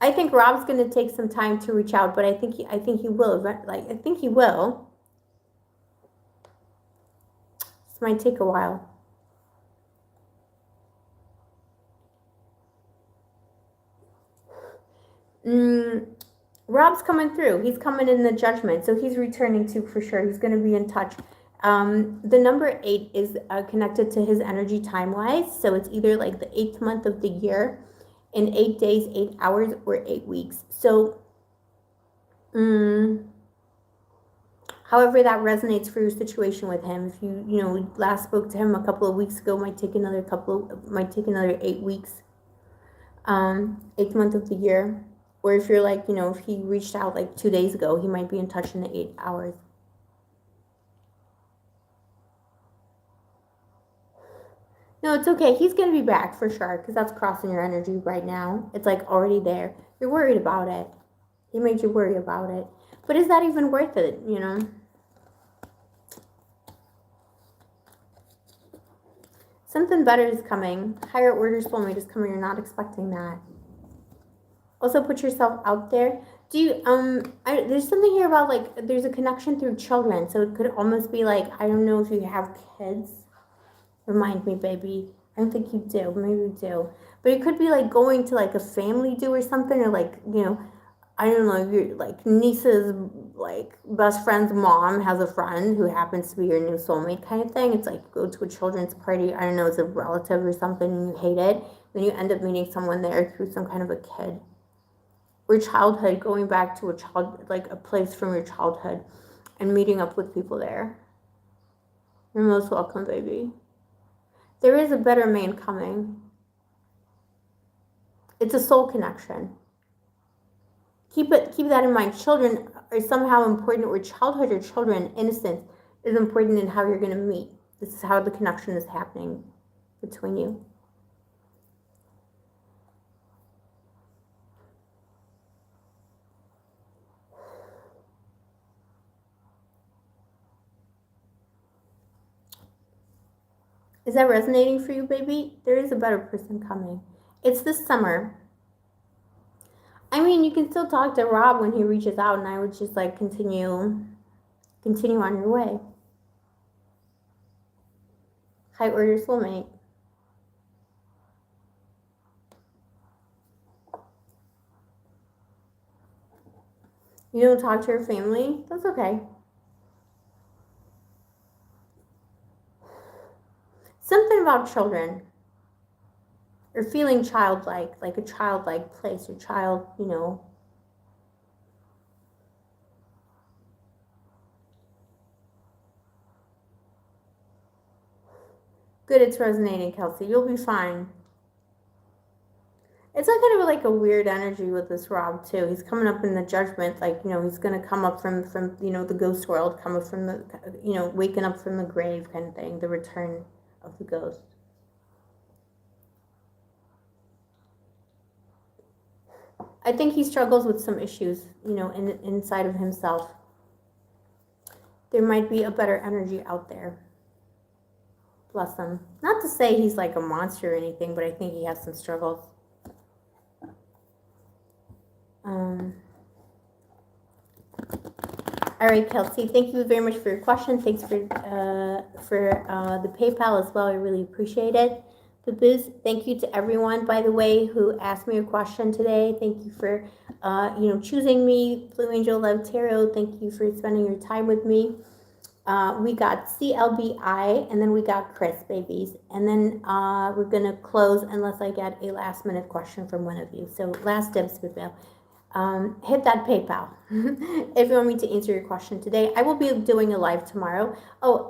I think Rob's going to take some time to reach out, but I think he will. I think he will. This might take a while. Rob's coming through. He's coming in the judgment, so he's returning too for sure. He's going to be in touch. The number 8 is connected to his energy time-wise, so it's either like the 8th month of the year in 8 days, 8 hours, or 8 weeks. So, however that resonates for your situation with him. If you last spoke to him a couple of weeks ago, might take another 8 weeks. 8th month of the year. Or if you're if he reached out like 2 days ago, he might be in touch in the 8 hours. No, it's okay. He's going to be back for sure because that's crossing your energy right now. It's like already there. You're worried about it. He made you worry about it. But is that even worth it, Something better is coming. Higher order soulmate is coming. You're not expecting that. Also, put yourself out there. Do you, there's something here about, there's a connection through children. So it could almost be I don't know if you have kids. Remind me, baby. I don't think you do. Maybe you do. But it could be, going to, a family do or something. Or, I don't know, your, niece's, best friend's mom has a friend who happens to be your new soulmate kind of thing. It's go to a children's party. I don't know, it's a relative or something and you hate it. Then you end up meeting someone there through some kind of a kid. Or childhood, going back to a place from your childhood and meeting up with people there. You're most welcome, baby. There is a better man coming. It's a soul connection. Keep that in mind. Children are somehow important, or childhood or children, innocence is important in how you're going to meet. This is how the connection is happening between you. Is that resonating for you, baby? There is a better person coming. It's this summer. I mean, you can still talk to Rob when he reaches out, and I would just continue on your way. High order soulmate. You don't talk to your family? That's okay. Something about children. Or feeling childlike, like a childlike place, or child, you know. Good, it's resonating, Kelsey. You'll be fine. It's like kind of like a weird energy with this Rob too. He's coming up in the judgment, like, you know, he's gonna come up from you know, the ghost world, come up from the, you know, waking up from the grave kind of thing, the return of the ghost. I think he struggles with some issues, you know, inside of himself. There might be a better energy out there. Bless him. Not to say he's like a monster or anything, but I think he has some struggles. All right, Kelsey, thank you very much for your question. Thanks for the PayPal as well. I really appreciate it. Boo-boos, thank you to everyone, by the way, who asked me a question today. Thank you for, you know, choosing me. Blue Angel Love Tarot, thank you for spending your time with me. We got CLBI, and then we got Chris, babies. And then we're going to close unless I get a last-minute question from one of you. So last dibs, Boo-boo. Hit that PayPal if you want me to answer your question today. I will be doing a live tomorrow. Oh,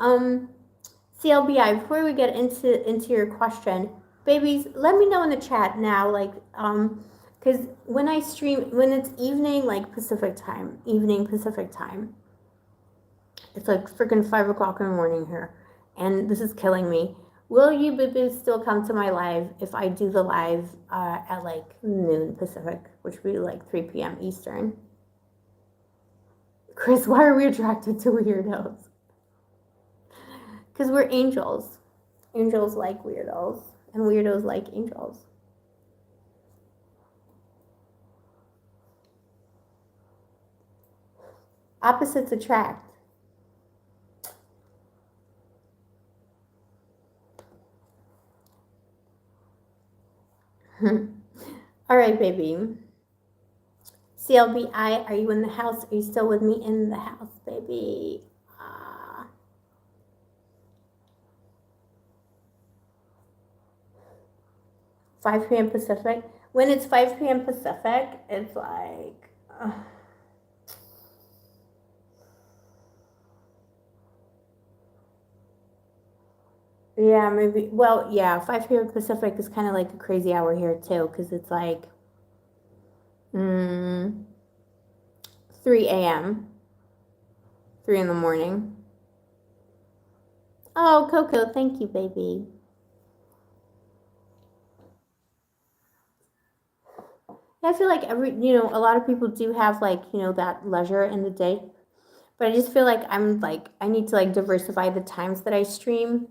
CLBI, before we get into your question, babies, let me know in the chat now, like, because when I stream, when it's evening, like Pacific time, it's like freaking 5 o'clock in the morning here, and this is killing me. Will you boo-boos still come to my live if I do the live at like noon Pacific, which would be like 3 p.m. Eastern? Chris, why are we attracted to weirdos? Because we're angels. Angels like weirdos, and weirdos like angels. Opposites attract. All right, baby. CLBI, are you in the house? Are you still with me in the house, baby? 5 p.m. Pacific. When it's 5 p.m. Pacific, it's like... yeah, maybe. Well, yeah, 5 p.m. Pacific is kind of like a crazy hour here, too, because it's like 3 a.m., 3 in the morning. Oh, Coco, thank you, baby. I feel like a lot of people do have, like, you know, that leisure in the day. But I just feel like I need to, like, diversify the times that I stream.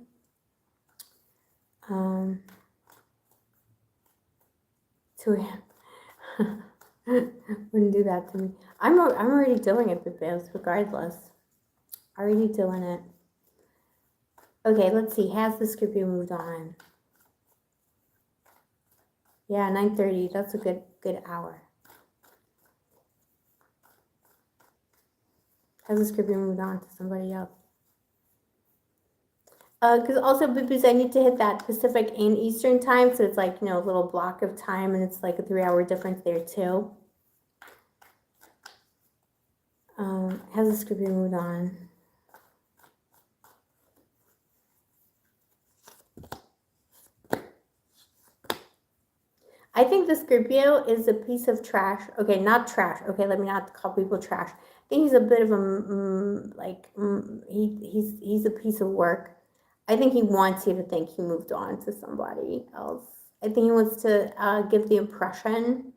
Wouldn't do that to me. I'm already doing it, Bibs, regardless. Already doing it. Okay, let's see. Has the Scorpio moved on? Yeah, 9:30. That's a good hour. Has the Scorpio moved on to somebody else? Because also, because I need to hit that Pacific and Eastern time, so it's like, you know, a little block of time, and it's like a 3-hour difference there too. Has the Scorpio moved on? I think the Scorpio is a piece of trash. Okay, not trash. Okay, let me not call people trash. I think he's a bit of a he's a piece of work. I think he wants you to think he moved on to somebody else. I think he wants to give the impression.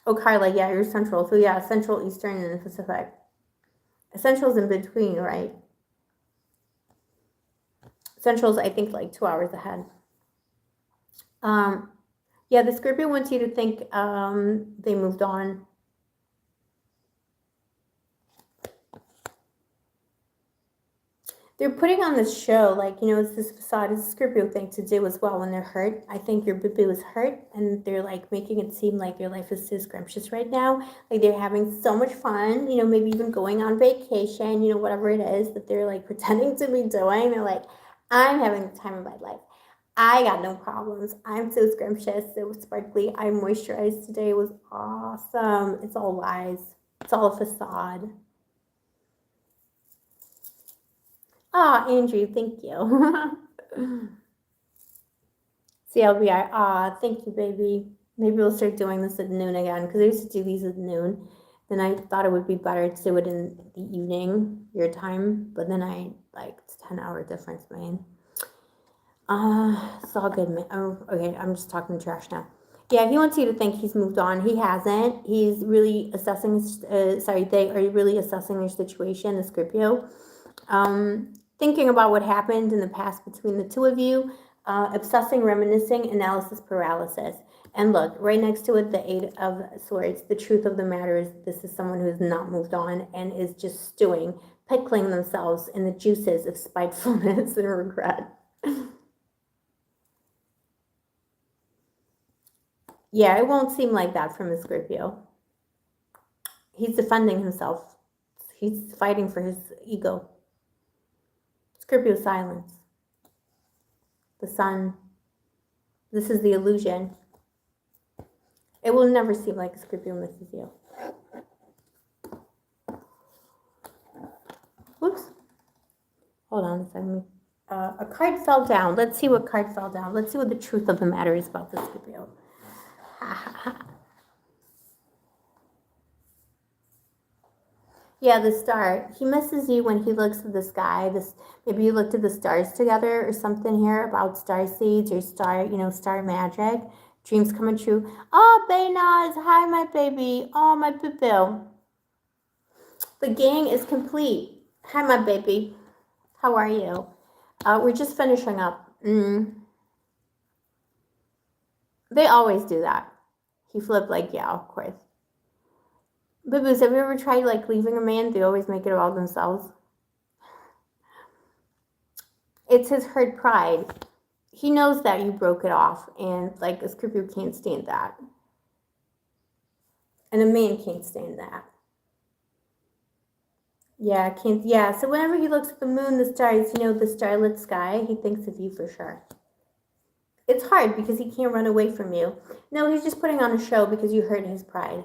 Oh, Carla, yeah, you're Central. So yeah, Central, Eastern, and Pacific. Central's in between, right? Central's, I think, like 2 hours ahead. Yeah, the Scorpio wants you to think they moved on. They're putting on this show, like, you know, it's this facade, it's a Scorpio thing to do as well when they're hurt. I think your boo is hurt, and they're like making it seem like your life is so scrumptious right now. Like they're having so much fun, you know, maybe even going on vacation, you know, whatever it is that they're like pretending to be doing. They're like, I'm having the time of my life. I got no problems. I'm so scrumptious, so sparkly. I moisturized today. It was awesome. It's all lies. It's all a facade. Ah, Andrew, thank you. CLBI, thank you, baby. Maybe we'll start doing this at noon again, because I used to do these at noon. Then I thought it would be better to do it in the evening, your time, but then it's 10-hour difference, man. It's all good, man. Oh, okay, I'm just talking trash now. Yeah, he wants you to think he's moved on. He hasn't. He's really assessing, they are really assessing their situation, the Scorpio. Thinking about what happened in the past between the two of you, obsessing, reminiscing, analysis paralysis. And look, right next to it, the Eight of Swords. The truth of the matter is this is someone who has not moved on and is just stewing, pickling themselves in the juices of spitefulness and regret. Yeah, it won't seem like that from a Scorpio. He's defending himself. He's fighting for his ego. Scorpio silence. The sun. This is the illusion. It will never seem like a Scorpio misses you. Whoops. Hold on a second. A card fell down. Let's see what card fell down. Let's see what the truth of the matter is about this Scorpio. Yeah, the star. He misses you when he looks at the sky. Maybe you looked at the stars together or something here about star seeds or star magic. Dreams coming true. Oh, Baynaz. Hi, my baby. Oh, my boo. The gang is complete. Hi, my baby. How are you? We're just finishing up. They always do that. He flipped like, yeah, of course. Boo-boos, have you ever tried leaving a man? They always make it about themselves. It's his hurt pride. He knows that you broke it off, and a Scorpio can't stand that. And a man can't stand that. Yeah, can't. Yeah, so whenever he looks at the moon, the stars, the starlit sky, he thinks of you for sure. It's hard because he can't run away from you. No, he's just putting on a show because you hurt his pride.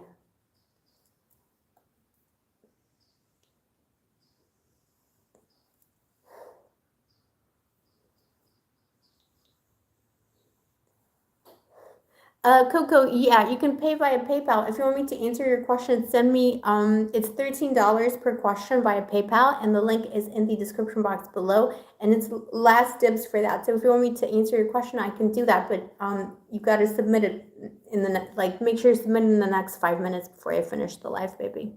Coco, yeah, you can pay via PayPal. If you want me to answer your question, send me, it's $13 per question via PayPal, and the link is in the description box below, and it's last dibs for that. So if you want me to answer your question, I can do that, but you've got to submit it in the, make sure you submit it in the next 5 minutes before I finish the live, baby.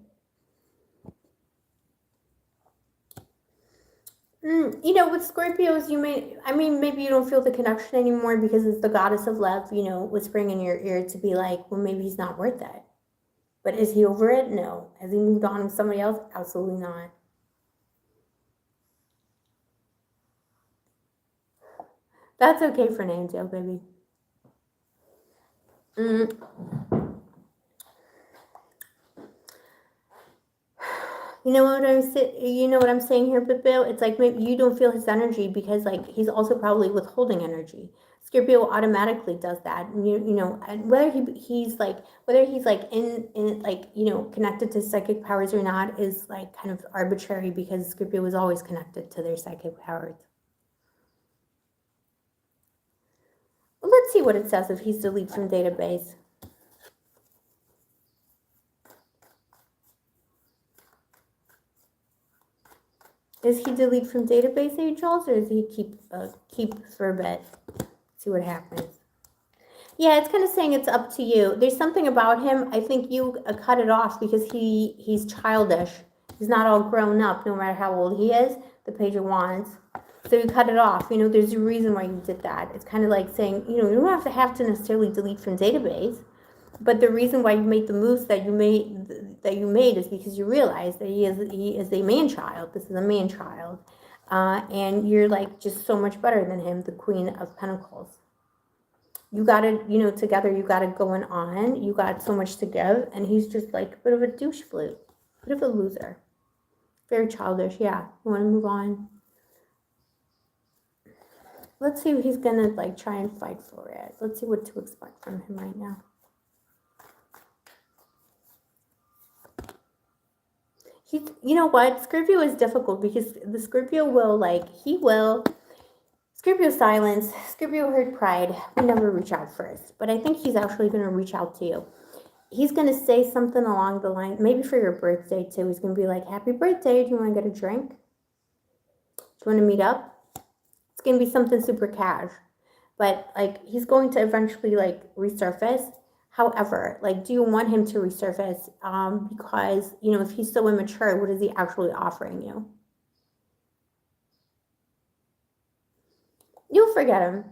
With Scorpios, maybe you don't feel the connection anymore because it's the goddess of love, whispering in your ear to be like, well, maybe he's not worth it. But is he over it? No. Has he moved on with somebody else? Absolutely not. That's okay for Nanjo, baby. You know what I'm saying here, Bill? It's like maybe you don't feel his energy because he's also probably withholding energy. Scorpio automatically does that. And whether he's in connected to psychic powers or not is kind of arbitrary because Scorpio is always connected to their psychic powers. Well, let's see what it says if he's deleted from database. Is he delete from database, angels, or does he keep for a bit? See what happens. Yeah, it's kind of saying it's up to you. There's something about him. I think you cut it off because he's childish. He's not all grown up, no matter how old he is. The Page of Wands. So you cut it off. There's a reason why you did that. It's kind of like saying, you don't have to necessarily delete from database. But the reason why you made the moves that you made is because you realize that he is a man child. This is a man child. And you're like just so much better than him, the Queen of Pentacles. You got it, you know, together you got it going on. You got so much to give, and he's just like a bit of a douche flute, bit of a loser. Very childish, yeah. You want to move on? Let's see if he's gonna like try and fight for it. Let's see what to expect from him right now. You know what? Scorpio is difficult because the Scorpio will Scorpio silence, Scorpio hurt pride. We never reach out first, but I think he's actually gonna reach out to you. He's gonna say something along the line, maybe for your birthday too. He's gonna be like, "Happy birthday! Do you want to get a drink? Do you want to meet up?" It's gonna be something super cash, but like he's going to eventually like resurface. However, like, do you want him to resurface? Because you know, if he's so immature, what is he actually offering you? You'll forget him.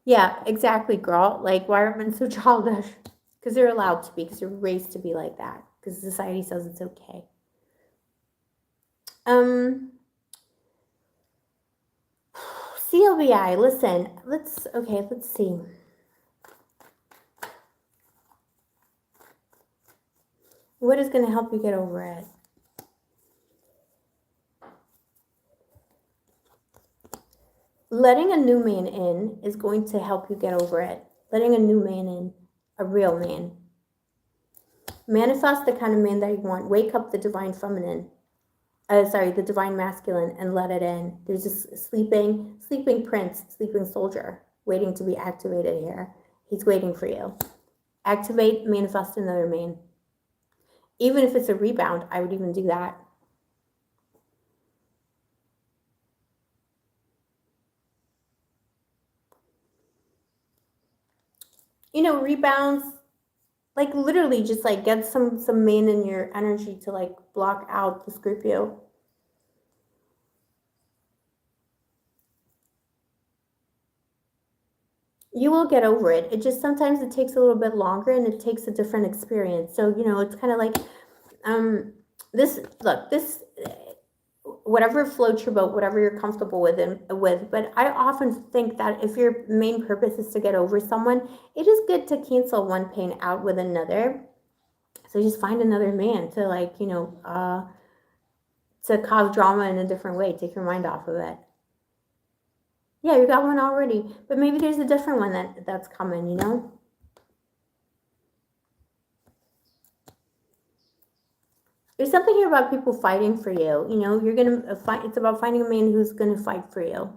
Yeah, exactly, girl. Like, why are men so childish? Because they're allowed to be, because they're raised to be like that, because society says it's okay. CLBI, listen, let's see. What is going to help you get over it? Letting a new man in is going to help you get over it. Letting a new man in, a real man. Manifest the kind of man that you want. Wake up the divine feminine. The divine masculine, and let it in. There's this sleeping prince, sleeping soldier waiting to be activated here. He's waiting for you. Activate, manifest another man. Even if it's a rebound, I would even do that. You know, rebounds, like literally just like get some man in your energy to like block out the Scorpio. You will get over it. It just sometimes it takes a little bit longer and it takes a different experience. So, you know, it's kind of like this whatever floats your boat, whatever you're comfortable with. But I often think that if your main purpose is to get over someone, it is good to cancel one pain out with another. So just find another man to like, you know, to cause drama in a different way. Take your mind off of it. Yeah, you got one already, but maybe there's a different one that's coming, you know? There's something here about people fighting for you. You know, you're gonna fight. It's about finding a man who's gonna fight for you,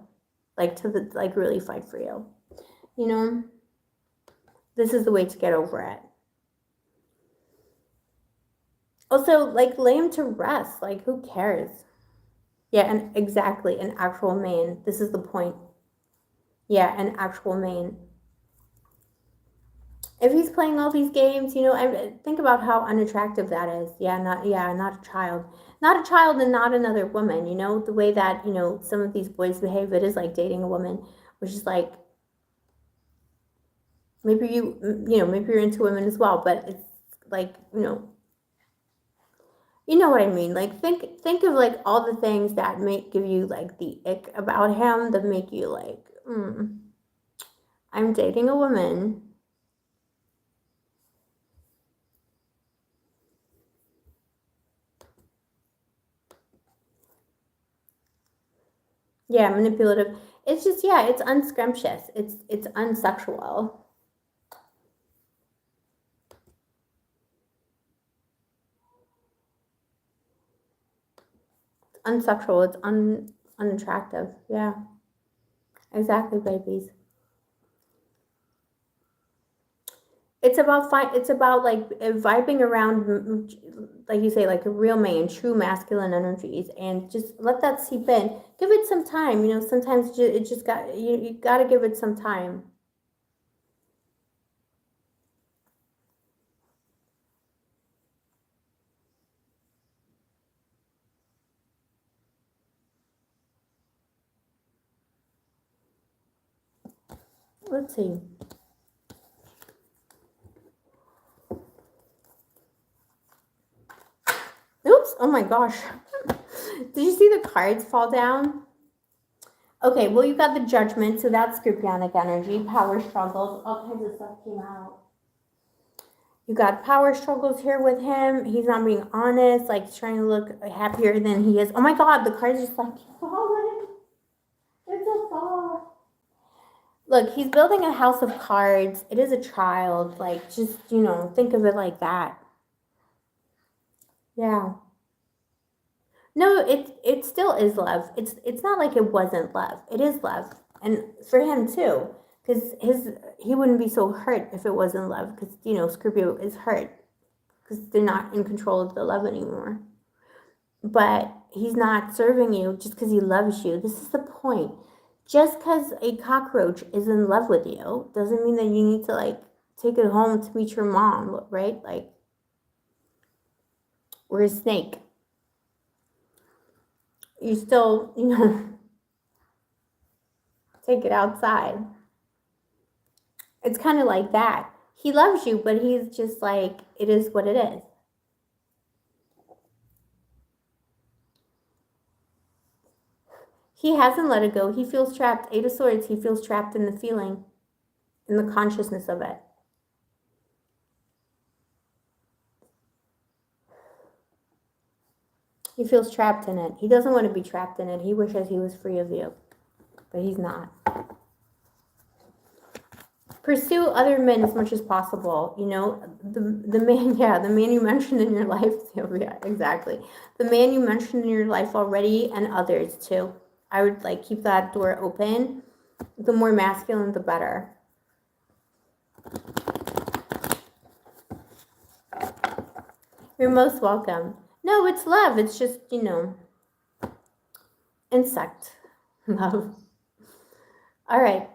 like really fight for you. You know, this is the way to get over it. Also, like lay him to rest. Like, who cares? Yeah, and exactly, an actual man. This is the point. Yeah, an actual man. If he's playing all these games, you know, I think about how unattractive that is. Not a child, not a child, and not another woman. You know, the way that you know some of these boys behave. It is like dating a woman, which is like maybe maybe you're into women as well, but it's like you know what I mean. Like think of like all the things that give you like the ick about him that make you like, I'm dating a woman. Yeah, manipulative. It's just it's unscrumptious. It's unsexual. It's unsexual. It's unattractive. Yeah, exactly, babies. It's about like vibing around, like you say, like a real man, true masculine energies, and just let that seep in. Give it some time. You know, sometimes it just got you got to give it some time. Let's see. Oh my gosh. Did you see the cards fall down? Okay, well, you got the Judgment, so that's Scorpionic energy. Power struggles, all kinds of stuff came out. You got power struggles here with him. He's not being honest, like he's trying to look happier than he is. Oh my God, the cards just like falling. It's a fall. Look, he's building a house of cards. It is a child. Like, just, think of it like that. Yeah. No, it still is love. It's not like it wasn't love. It is love, and for him too, because he wouldn't be so hurt if it wasn't love. Because Scorpio is hurt because they're not in control of the love anymore. But he's not serving you just because he loves you. This is the point. Just because a cockroach is in love with you doesn't mean that you need to like take it home to meet your mom, right? Like, or a snake. You still, take it outside. It's kind of like that. He loves you, but he's just like, it is what it is. He hasn't let it go. He feels trapped. 8 of Swords, he feels trapped in the feeling, in the consciousness of it. He feels trapped in it. He doesn't want to be trapped in it. He wishes he was free of you, but he's not. Pursue other men as much as possible. The man, the man you mentioned in your life. Yeah, exactly. The man you mentioned in your life already, and others too. I would like keep that door open. The more masculine, the better. You're most welcome. No, it's love. It's just, insect love. All right,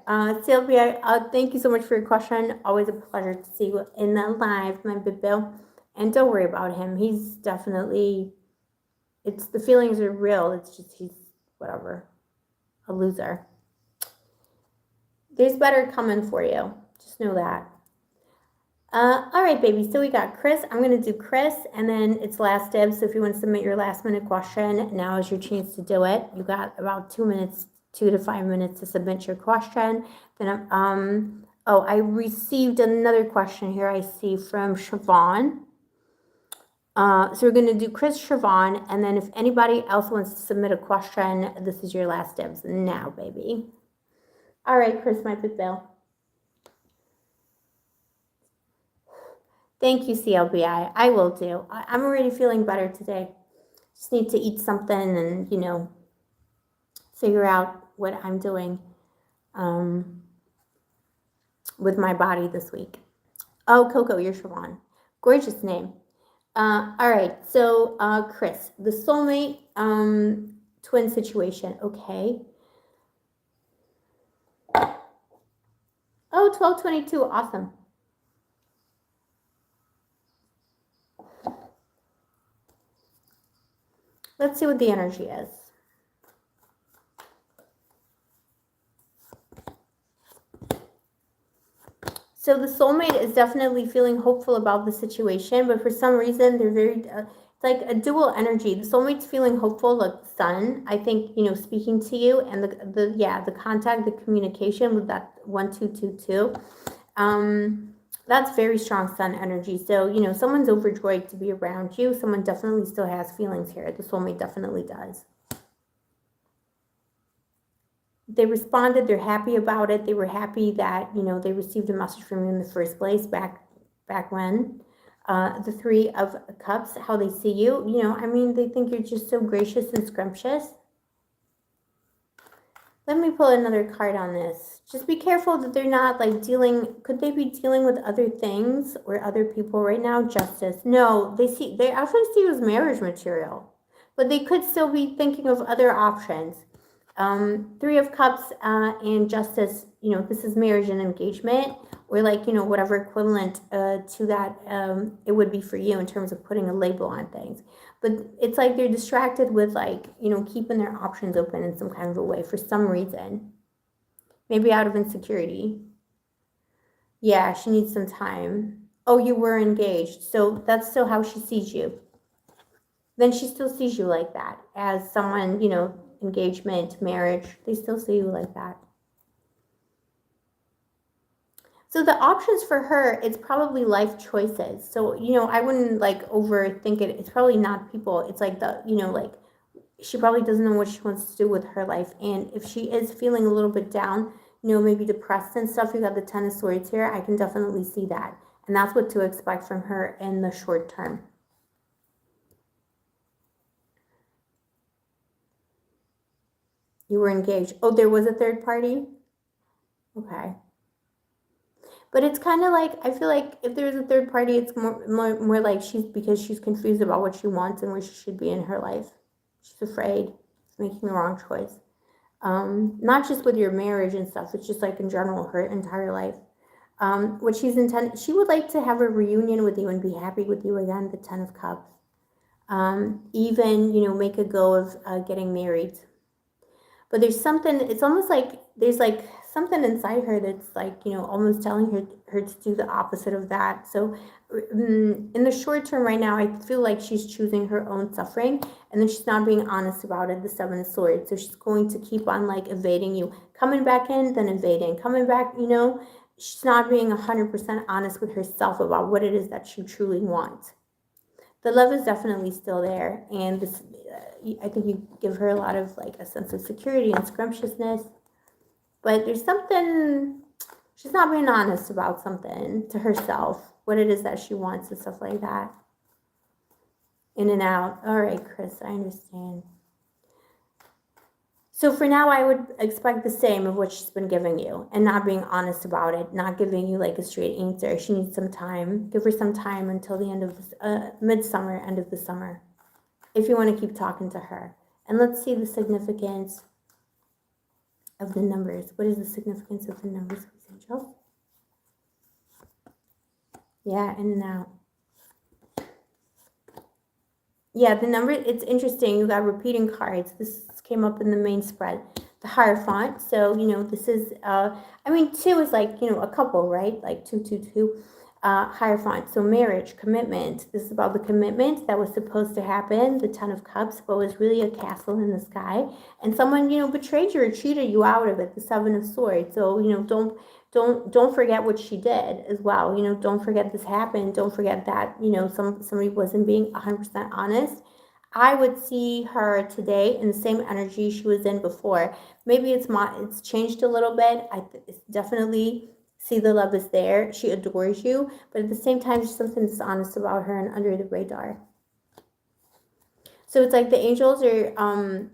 Sylvia, thank you so much for your question. Always a pleasure to see you in the live, my big Bill. And don't worry about him. He's definitely, the feelings are real. It's just he's, whatever, a loser. There's better coming for you. Just know that. All right, baby. So we got Chris. I'm going to do Chris, and then it's last dibs. So if you want to submit your last minute question, now is your chance to do it. You got about 2 minutes, 2 to 5 minutes to submit your question. Then I received another question here. I see from Siobhan. So we're going to do Chris, Siobhan, and then if anybody else wants to submit a question, this is your last dibs now, baby. All right, Chris, my big Bill. Thank you, CLBI. I will do. I'm already feeling better today. Just need to eat something and, figure out what I'm doing with my body this week. Oh, Coco, you're Siobhan. Gorgeous name. All right, so Chris, the soulmate twin situation. Okay. Oh, 1222. Awesome. Let's see what the energy is. So the soulmate is definitely feeling hopeful about the situation, but for some reason they're very, it's like a dual energy. The soulmate's feeling hopeful, like the sun, I think, speaking to you, and the contact, the communication with that 1222. That's very strong sun energy. So, someone's overjoyed to be around you. Someone definitely still has feelings here. The soulmate definitely does. They responded. They're happy about it. They were happy that, they received a message from you in the first place back when. The 3 of Cups, how they see you. They think you're just so gracious and scrumptious. Let me pull another card on this. Just be careful that they're not could they be dealing with other things or other people right now? Justice. No, they actually see you as marriage material, but they could still be thinking of other options. 3 of Cups and Justice, this is marriage and engagement, or whatever equivalent to that it would be for you in terms of putting a label on things. But it's like they're distracted with keeping their options open in some kind of a way for some reason. Maybe out of insecurity. Yeah, she needs some time. Oh, you were engaged. So that's still how she sees you. then she still sees you like that as someone, you know, engagement, marriage, they still see you like that. So the options for her, it's probably life choices. So, you know, I wouldn't like overthink it. It's probably not people. It's like the, you know, like she probably doesn't know what she wants to do with her life. And if she is feeling a little bit down, you know, maybe depressed and stuff, you got the Ten of Swords here. I can definitely see that. And that's what to expect from her in the short term. You were engaged. Oh, there was a third party? Okay. But it's kind of like, I feel like if there's a third party, it's more like because she's confused about what she wants and where she should be in her life. She's afraid of making the wrong choice. Not just with your marriage and stuff, it's just like in general, her entire life. What she's intended, she would like to have a reunion with you and be happy with you again, the Ten of Cups. Even, you know, make a go of getting married. But there's something, it's almost like there's like something inside her that's like, you know, almost telling her to do the opposite of that. So in the short term right now, I feel like she's choosing her own suffering, and then she's not being honest about it, the Seven of Swords. So she's going to keep on like evading you, coming back in, then evading, coming back, you know. She's not being 100% honest with herself about what it is that she truly wants. The love is definitely still there, and this, I think you give her a lot of like a sense of security and scrumptiousness, but there's something, she's not being honest about something to herself, what it is that she wants and stuff like that. In and out. All right, Chris, I understand. So for now, I would expect the same of what she's been giving you and not being honest about it, not giving you like a straight answer. She needs some time. Give her some time until the end of this, midsummer, end of the summer, if you want to keep talking to her. And let's see the significance of the numbers. What is the significance of the numbers, angels? Yeah, in and out. Yeah, the number, it's interesting. You got repeating cards. This came up in the main spread. The Hierophant. So, you know, this is, I mean, 2 is like, you know, a couple, right? Like 2, 2, 2. Hierophant. So marriage, commitment. This is about the commitment that was supposed to happen. The Ten of Cups, but was really a castle in the sky. And someone, you know, betrayed you or cheated you out of it. The Seven of Swords. So, you know, don't forget what she did as well. You know, don't forget this happened. Don't forget that, you know, somebody wasn't being 100% honest. I would see her today in the same energy she was in before. Maybe it's changed a little bit. It's definitely see the love is there. She adores you, but at the same time, there's something dishonest about her and under the radar. So it's like the angels are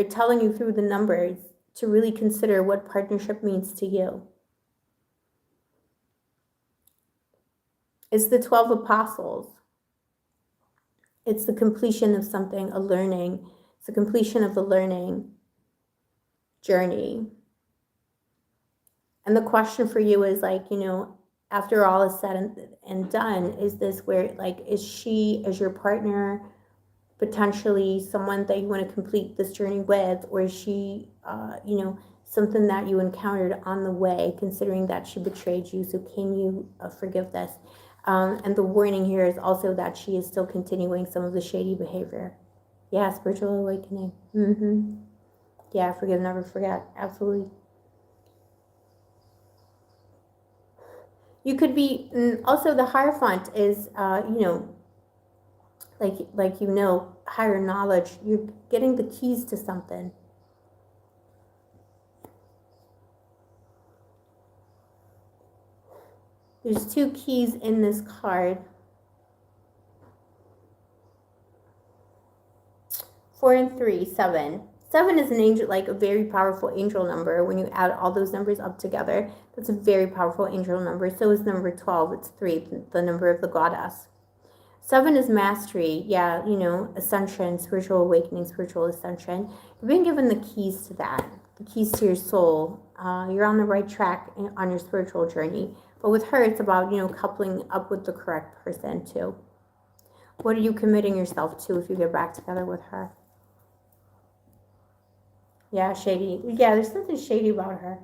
telling you through the numbers to really consider what partnership means to you. It's the 12 apostles. It's the completion of something, a learning. It's the completion of the learning journey. And the question for you is like, you know, after all is said and done, is this where, like, is she as your partner potentially someone that you want to complete this journey with, or is she, you know, something that you encountered on the way, considering that she betrayed you? So can you forgive this? And the warning here is also that she is still continuing some of the shady behavior. Yeah, spiritual awakening. Yeah, forgive, never forget. Absolutely. You could be, also the Hierophant is, you know, like you know, higher knowledge. You're getting the keys to something. There's 2 keys in this card. 4 and 3, 7. 7 is an angel, like a very powerful angel number. When you add all those numbers up together, that's a very powerful angel number. So is number 12. It's 3, the number of the goddess. 7 is mastery. Yeah, you know, ascension, spiritual awakening, spiritual ascension. You've been given the keys to that, the keys to your soul. You're on the right track on your spiritual journey. But with her, it's about, you know, coupling up with the correct person too. What are you committing yourself to if you get back together with her? Yeah, shady. Yeah, there's something shady about her.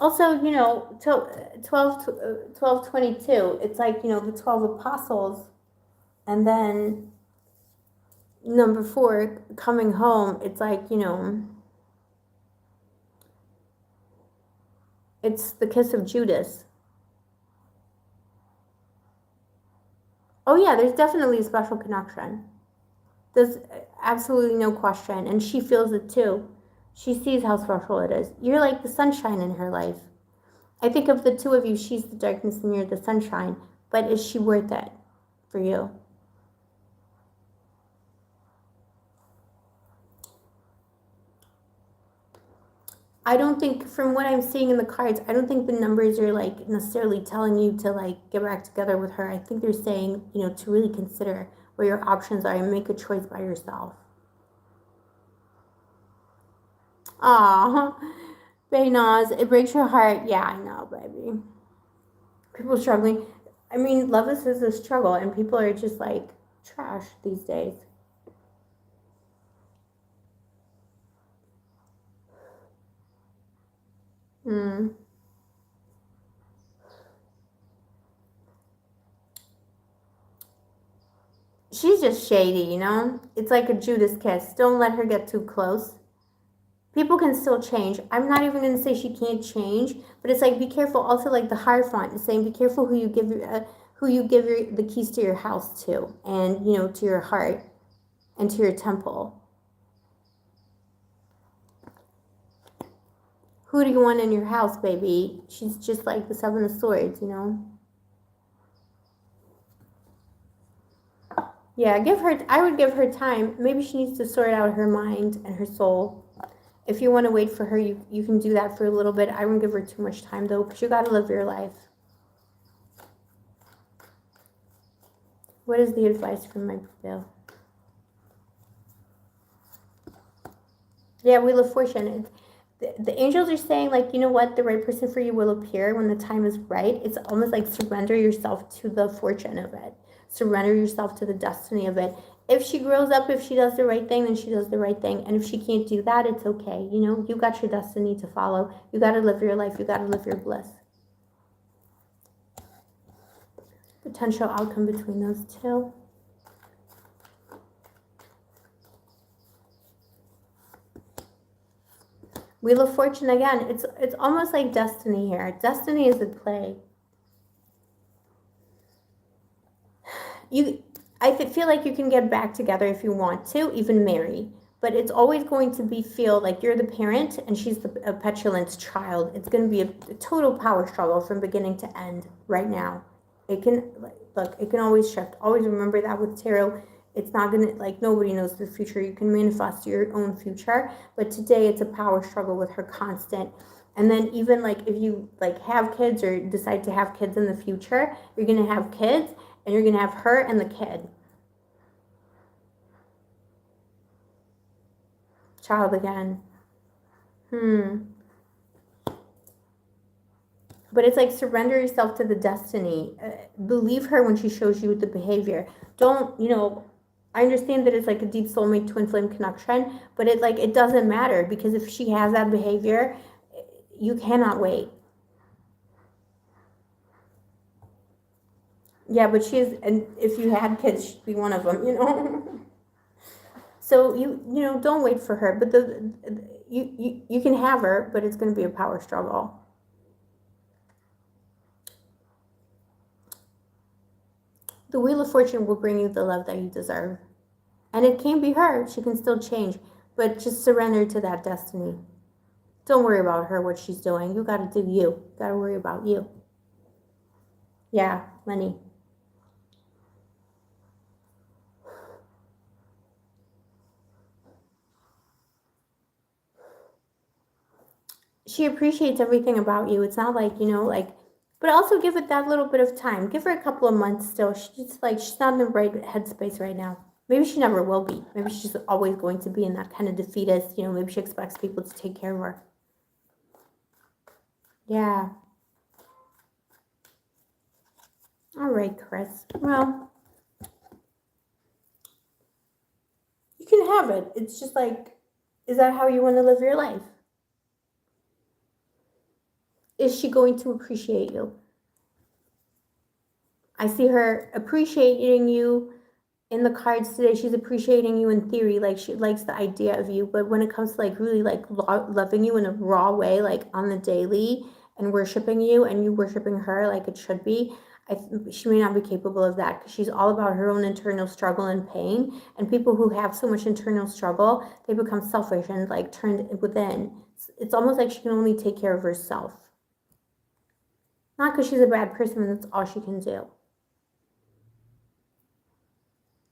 Also, 12:22, it's like, the 12 apostles, and then number 4, coming home, it's like, it's the kiss of Judas. Oh yeah, there's definitely a special connection. There's absolutely no question, and she feels it too. She sees how special it is. You're like the sunshine in her life. I think of the two of you, she's the darkness and you're the sunshine. But is she worth it for you? I don't think, from what I'm seeing in the cards, I don't think the numbers are like necessarily telling you to like get back together with her. I think they're saying, to really consider what your options are and make a choice by yourself. Aw, Baynaz, it breaks your heart. Yeah, I know, baby. People struggling. I mean, love is a struggle, and people are just like trash these days. Mm. She's just shady, It's like a Judas kiss. Don't let her get too close. People can still change. I'm not even going to say she can't change, but it's like, be careful. Also, like the Hierophant is saying, be careful who you give the keys to your house to, and to your heart and to your temple. Who do you want in your house, baby? She's just like the Seven of Swords, Yeah, I would give her time. Maybe she needs to sort out her mind and her soul. If you want to wait for her, you can do that for a little bit. I wouldn't give her too much time, though, because you got to live your life. What is the advice from my Bill? Yeah, Wheel of Fortune. The angels are saying, like, you know what? The right person for you will appear when the time is right. It's almost like surrender yourself to the fortune of it. Surrender yourself to the destiny of it. If she grows up, if she does the right thing, then she does the right thing. And if she can't do that, it's okay. You got your destiny to follow. You got to live your life. You got to live your bliss. Potential outcome between those two. Wheel of Fortune again. It's almost like destiny here. Destiny is at play. I feel like you can get back together if you want to, even marry. But it's always going to feel like you're the parent and she's a petulant child. It's going to be a total power struggle from beginning to end right now. It can, look, it can always shift. Always remember that with tarot. It's not going to, like, nobody knows the future. You can manifest your own future. But today it's a power struggle with her constant. And then even, like, if you, like, have kids or decide to have kids in the future, you're going to have kids and you're going to have her and the kid. Child again. But it's like, surrender yourself to the destiny. Believe her when she shows you the behavior. Don't, I understand that it's like a deep soulmate twin flame connection, but it doesn't matter, because if she has that behavior, you cannot wait. Yeah, but and if you had kids, she'd be one of them, So don't wait for her, but you can have her, but it's going to be a power struggle. The Wheel of Fortune will bring you the love that you deserve. And it can be her. She can still change. But just surrender to that destiny. Don't worry about her, what she's doing. You got to do you. You got to worry about you. Yeah, Lenny. She appreciates everything about you. It's not like, but also give it that little bit of time. Give her a couple of months still. She's not in the right headspace right now. Maybe she never will be. Maybe she's always going to be in that kind of defeatist, maybe she expects people to take care of her. Yeah. All right, Chris. Well, you can have it. It's just like, is that how you want to live your life? is she going to appreciate you? I see her appreciating you in the cards today. She's appreciating you in theory, like she likes the idea of you, but when it comes to like really like loving you in a raw way, like on the daily, and worshiping you and you worshiping her like it should be, she may not be capable of that because she's all about her own internal struggle and pain. And people who have so much internal struggle, they become selfish and like turned within. It's almost like she can only take care of herself. Not because she's a bad person and that's all she can do.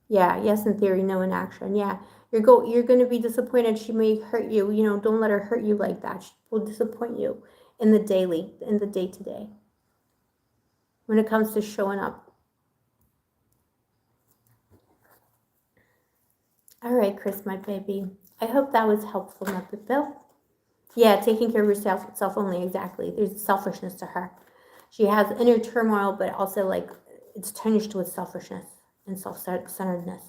Yeah, yes in theory, no in action. Yeah, you're going to be disappointed. She may hurt you. You know, don't let her hurt you like that. She will disappoint you in the daily, in the day-to-day. When it comes to showing up. All right, Chris, my baby. I hope that was helpful, my Bill. Yeah, taking care of yourself, self only, exactly. There's selfishness to her. She has inner turmoil, but also like it's tinged with selfishness and self-centeredness.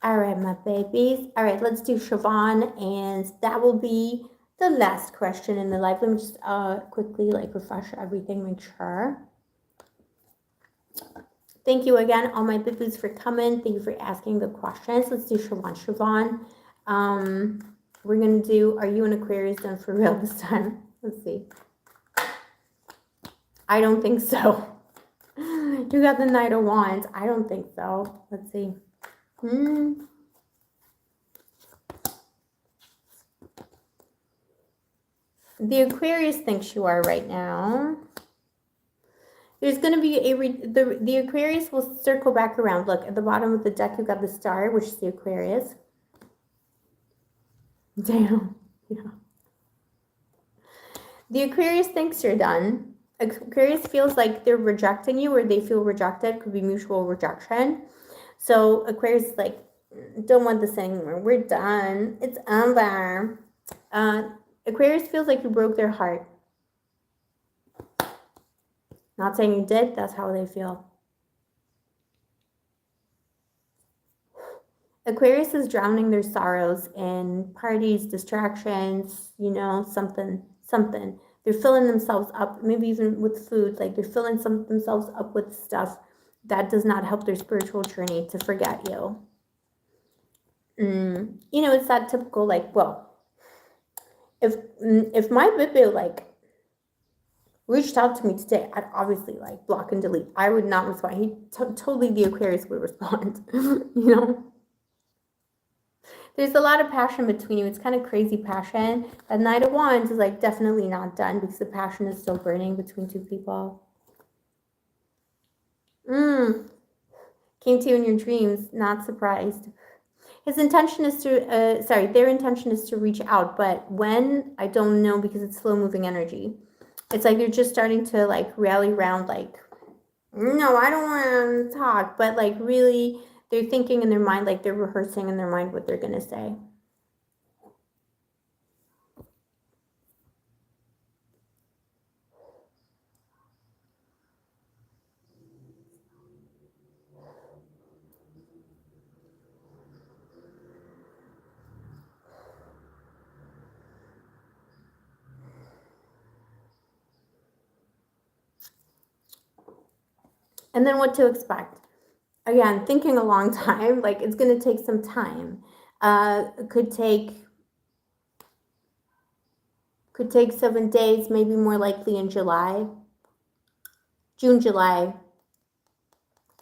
All right, my babies. All right, let's do Siobhan, and that will be the last question in the live. Let me just quickly like refresh everything, make sure. Thank you again, all my babies, for coming. Thank you for asking the questions. Let's do Siobhan. Siobhan, we're gonna do, are you an Aquarius done for real this time? Let's see. I don't think so. You got the Knight of Wands. I don't think so. Let's see. The Aquarius thinks you are right now. There's going to be the Aquarius will circle back around. Look, at the bottom of the deck, you've got the Star, which is the Aquarius. Damn. Yeah. The Aquarius thinks you're done. Aquarius feels like they're rejecting you, or they feel rejected. Could be mutual rejection. So Aquarius is like, don't want this anymore. We're done. It's over. Aquarius feels like you broke their heart. Not saying you did. That's how they feel. Aquarius is drowning their sorrows in parties, distractions, you know, something. They're filling themselves up, maybe even with food. Like they're filling themselves up with stuff that does not help their spiritual journey to forget you. You know, it's that typical, like, well, if my Bibu, like, reached out to me today, I'd obviously, like, block and delete. I would not respond. He totally, the Aquarius would respond, you know? There's a lot of passion between you. It's kind of crazy passion. That Knight of Wands is, like, definitely not done because the passion is still burning between two people. Came to you in your dreams, not surprised. His intention is to, their intention is to reach out, but when, I don't know, because it's slow-moving energy. It's like you're just starting to, like, rally around, like, no, I don't want to talk, but, like, really, they're thinking in their mind, like, they're rehearsing in their mind what they're going to say. And then what to expect. Again, thinking a long time, like it's going to take some time. It could take 7 days, maybe more likely in July. June, July.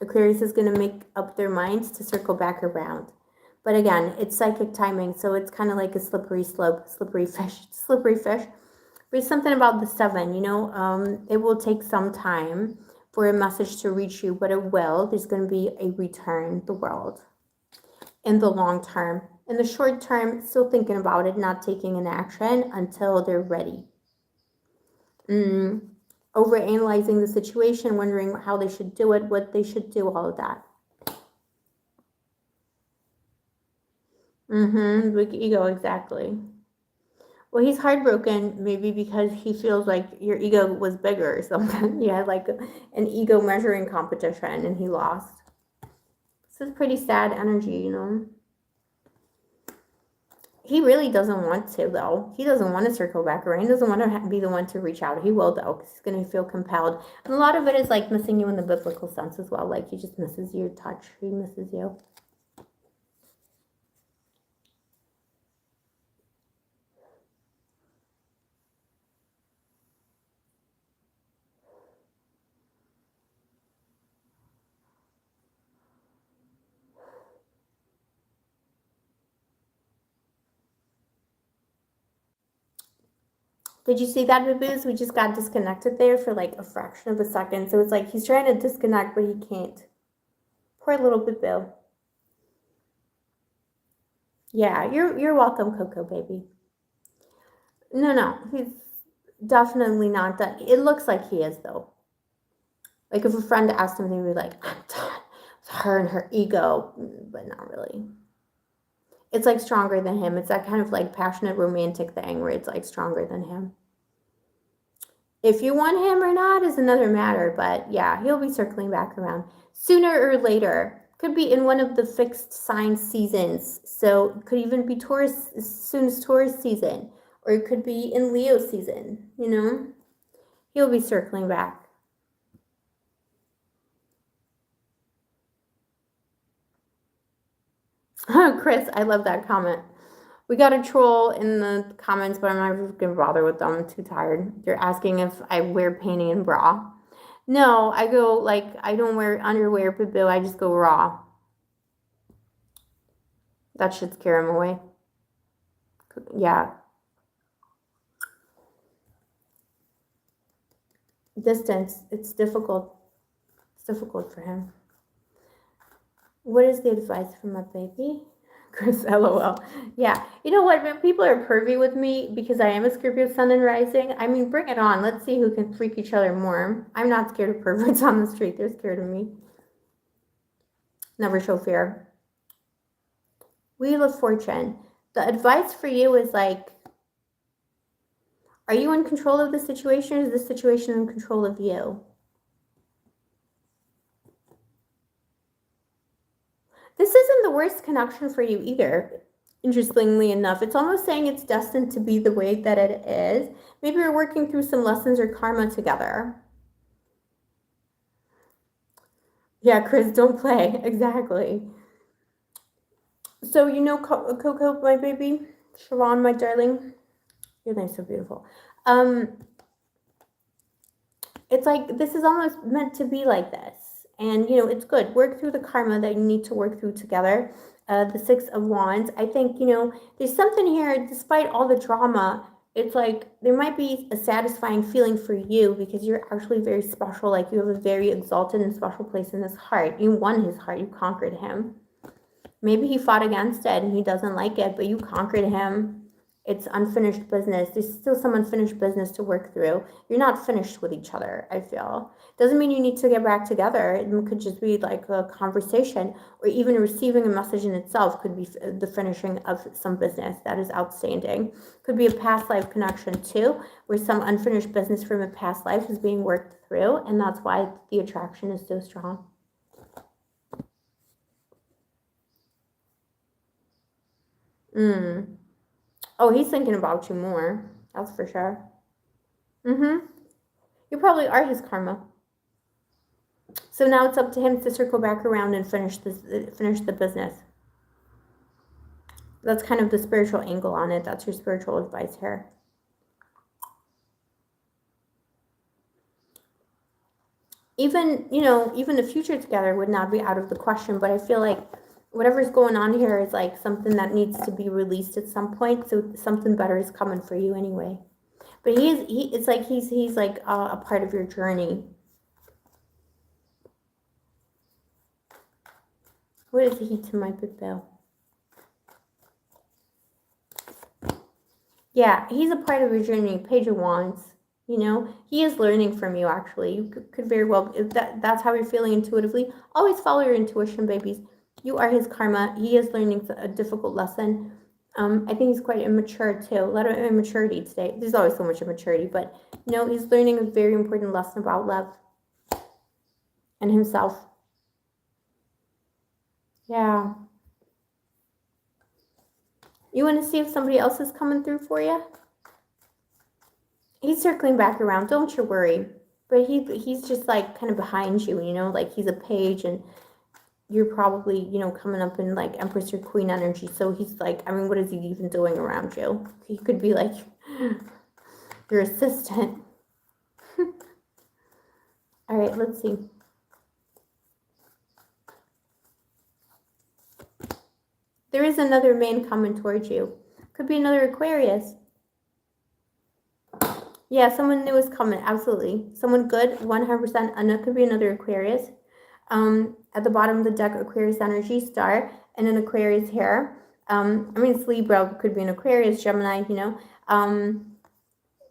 Aquarius is going to make up their minds to circle back around. But again, it's psychic timing, so it's kind of like a slippery slope, slippery fish. But it's something about the 7, you know, it will take some time for a message to reach you, but it will. There's going to be a return the world in the long term. In the short term, still thinking about it, not taking an action until they're ready. Overanalyzing the situation, wondering how they should do it, what they should do, all of that. Big ego, exactly. Well, he's heartbroken, maybe because he feels like your ego was bigger or something. You had like an ego measuring competition and he lost. This is pretty sad energy, you know. He really doesn't want to, though. He doesn't want to circle back around. He doesn't want to be the one to reach out. He will, though, because he's going to feel compelled. And a lot of it is like missing you in the biblical sense as well. Like he just misses your touch. He misses you. Did you see that, boo-boos? We just got disconnected there for like a fraction of a second. So it's like he's trying to disconnect, but he can't. Poor little boo-boo. Yeah, you're welcome, Coco, baby. No, he's definitely not done. It looks like he is, though. Like if a friend asked him, they'd be like, I'm done with her and her ego, but not really. It's like stronger than him. It's that kind of like passionate romantic thing where it's like stronger than him. If you want him or not is another matter, but yeah, he'll be circling back around sooner or later. Could be in one of the fixed sign seasons. So it could even be Taurus, as soon as Taurus season, or it could be in Leo season, you know? He'll be circling back. Chris, I love that comment. We got a troll in the comments, but I'm not even going to bother with them. I'm too tired. They're asking if I wear panty and bra. No, I go, like, I don't wear underwear, boo. I just go raw. That should scare him away. Yeah. Distance. It's difficult. It's difficult for him. What is the advice for my baby? Chris, LOL. Yeah. You know what? When people are pervy with me because I am a Scorpio sun and rising, I mean, bring it on. Let's see who can freak each other more. I'm not scared of perverts on the street. They're scared of me. Never show fear. Wheel of Fortune. The advice for you is like, are you in control of the situation, or is the situation in control of you? This isn't the worst connection for you either, interestingly enough. It's almost saying it's destined to be the way that it is. Maybe you're working through some lessons or karma together. Yeah, Chris, don't play. Exactly. So, you know, Coco, my baby, Sharon, my darling, your name's so beautiful. It's like this is almost meant to be like this. And, you know, it's good. Work through the karma that you need to work through together. The Six of Wands. I think, you know, there's something here, despite all the drama, it's like there might be a satisfying feeling for you because you're actually very special. Like you have a very exalted and special place in his heart. You won his heart. You conquered him. Maybe he fought against it and he doesn't like it, but you conquered him. It's unfinished business. There's still some unfinished business to work through. You're not finished with each other, I feel. Doesn't mean you need to get back together. It could just be like a conversation, or even receiving a message in itself could be the finishing of some business that is outstanding. Could be a past life connection too, where some unfinished business from a past life is being worked through, and that's why the attraction is so strong. Oh, he's thinking about you more. That's for sure. You probably are his karma. So now it's up to him to circle back around and finish the business. That's kind of the spiritual angle on it. That's your spiritual advice here. Even, you know, even the future together would not be out of the question, but I feel like whatever's going on here is like something that needs to be released at some point, so something better is coming for you anyway. But it's like he's like a part of your journey. What is he to my big bill? Yeah, he's a part of your journey. Page of Wands. You know, he is learning from you, actually. You could very well, if that's how you're feeling intuitively, always follow your intuition, babies. You are his karma. He is learning a difficult lesson. I think he's quite immature, too. A lot of immaturity today. There's always so much immaturity, but, you know, he's learning a very important lesson about love and himself. You want to see if somebody else is coming through for you? He's circling back around. Don't you worry. But he's just like kind of behind you, you know, like he's a page and you're probably, you know, coming up in like Empress or Queen energy. So he's like, I mean, what is he even doing around you? He could be like your assistant. All right, let's see. There is another man coming towards you. Could be another Aquarius. Yeah, someone new is coming. Absolutely. Someone good, 100%. And it could be another Aquarius. At the bottom of the deck, Aquarius energy, star, and an Aquarius here. I mean, it's Libra, could be an Aquarius, Gemini, you know.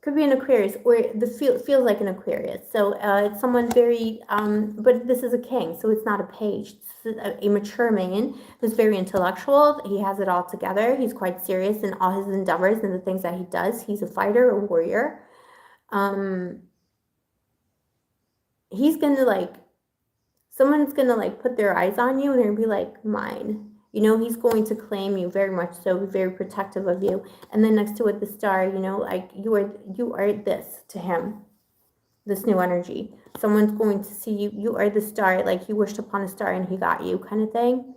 Could be an Aquarius, or the feels like an Aquarius. So it's someone very, but this is a king, so it's not a page. This is a mature man who's very intellectual. He has it all together. He's quite serious in all his endeavors and the things that he does. He's a fighter, a warrior. He's gonna like, someone's gonna like put their eyes on you and they're gonna be like, mine. You know, he's going to claim you very much so, very protective of you. And then next to it, the star, you know, like you are this to him, this new energy. Someone's going to see you, you are the star, like he wished upon a star and he got you kind of thing.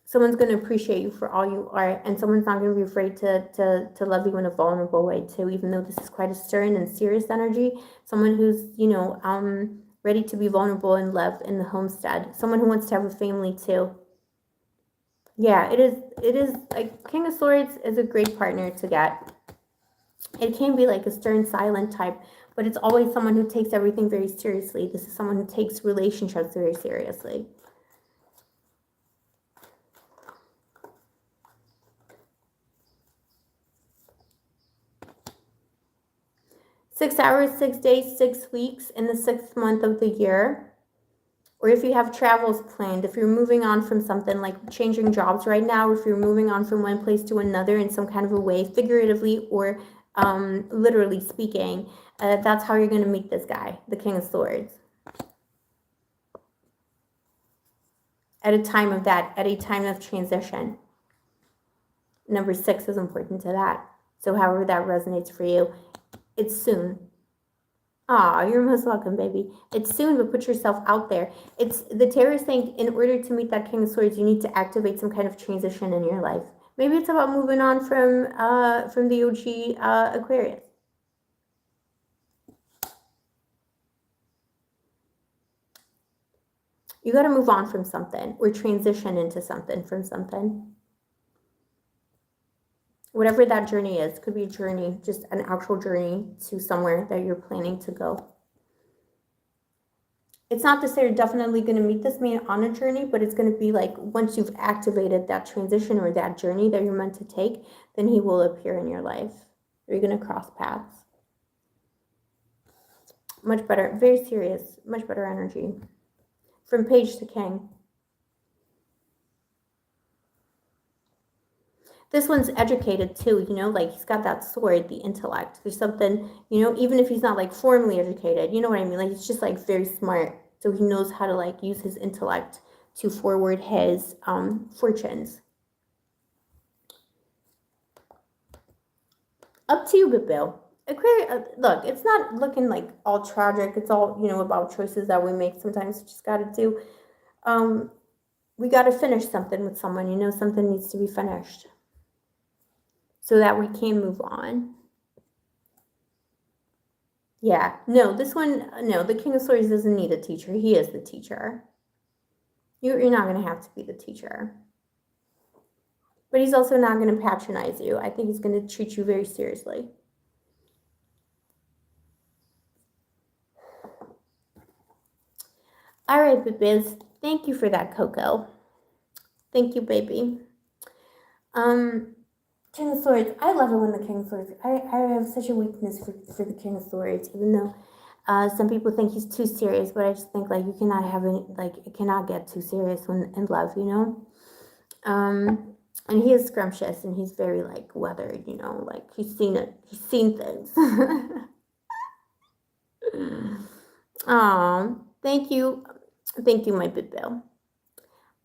Someone's going to appreciate you for all you are, and someone's not going to be afraid to love you in a vulnerable way too, even though this is quite a stern and serious energy. Someone who's, you know, ready to be vulnerable and love in the homestead. Someone who wants to have a family too. Yeah, it is like King of Swords is a great partner to get. It can be like a stern, silent type, but it's always someone who takes everything very seriously. This is someone who takes relationships very seriously. Six hours, 6 days, 6 weeks in the 6th month of the year. Or if you have travels planned, if you're moving on from something like changing jobs right now, or if you're moving on from one place to another in some kind of a way, figuratively or literally speaking, that's how you're going to meet this guy, the King of Swords. At a time of that, at a time of transition. Number 6 is important to that. So however that resonates for you, it's soon. Aw, you're most welcome, baby. It's soon, but put yourself out there. It's the tarot saying in order to meet that King of Swords, you need to activate some kind of transition in your life. Maybe it's about moving on from the OG Aquarius. You got to move on from something or transition into something from something. Whatever that journey is, could be a journey, just an actual journey to somewhere that you're planning to go. It's not to say you're definitely going to meet this man on a journey, but it's going to be like once you've activated that transition or that journey that you're meant to take, then he will appear in your life. You're going to cross paths. Much better, very serious, much better energy. From page to king. This one's educated too, you know, like he's got that sword, the intellect. There's something, you know, even if he's not like formally educated, you know what I mean? Like he's just like very smart. So he knows how to like use his intellect to forward his fortunes. Up to you, Bill. Aquarius, look, it's not looking like all tragic. It's all, you know, about choices that we make. Sometimes we just got to do, we got to finish something with someone, you know, something needs to be finished so that we can move on. Yeah, no, this one, no, the King of Swords doesn't need a teacher. He is the teacher. You're not going to have to be the teacher. But he's also not going to patronize you. I think he's going to treat you very seriously. All right, Biz. Thank you for that, Coco. Thank you, baby. King of Swords. I love it when the King of Swords. I have such a weakness for the King of Swords, even though some people think he's too serious, but I just think like you cannot have any, like it cannot get too serious when in love, you know. And he is scrumptious and he's very like weathered, you know, like he's seen it. He's seen things. Thank you, my big Bill.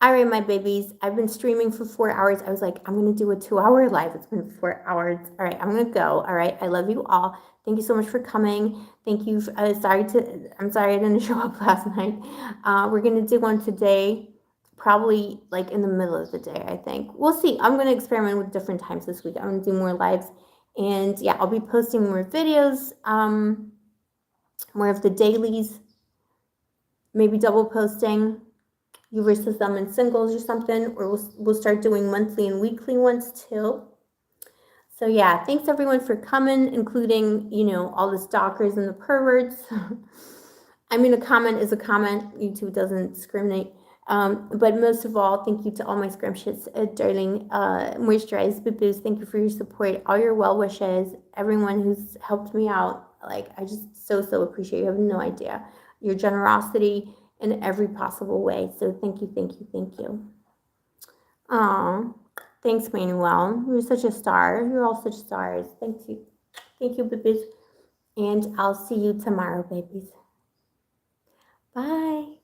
All right, my babies. I've been streaming for 4 hours. I was like, I'm going to do a 2 hour live. It's been 4 hours. All right, I'm going to go. All right. I love you all. Thank you so much for coming. Thank you. I'm sorry I didn't show up last night. We're going to do one today, probably like in the middle of the day, I think. We'll see. I'm going to experiment with different times this week. I'm going to do more lives. And yeah, I'll be posting more videos, more of the dailies, maybe double posting you versus them in singles or something, or we'll start doing monthly and weekly ones too. So yeah, thanks everyone for coming, including, all the stalkers and the perverts. I mean, a comment is a comment. YouTube doesn't discriminate. But most of all, thank you to all my scrumptious, darling, moisturized boo-boos. Thank you for your support, all your well wishes, everyone who's helped me out. Like, I just so appreciate you. You have no idea. Your generosity in every possible way. So thank you, thank you, thank you. Aw, thanks, Manuel. You're such a star. You're all such stars. Thank you. Thank you, babies. And I'll see you tomorrow, babies. Bye.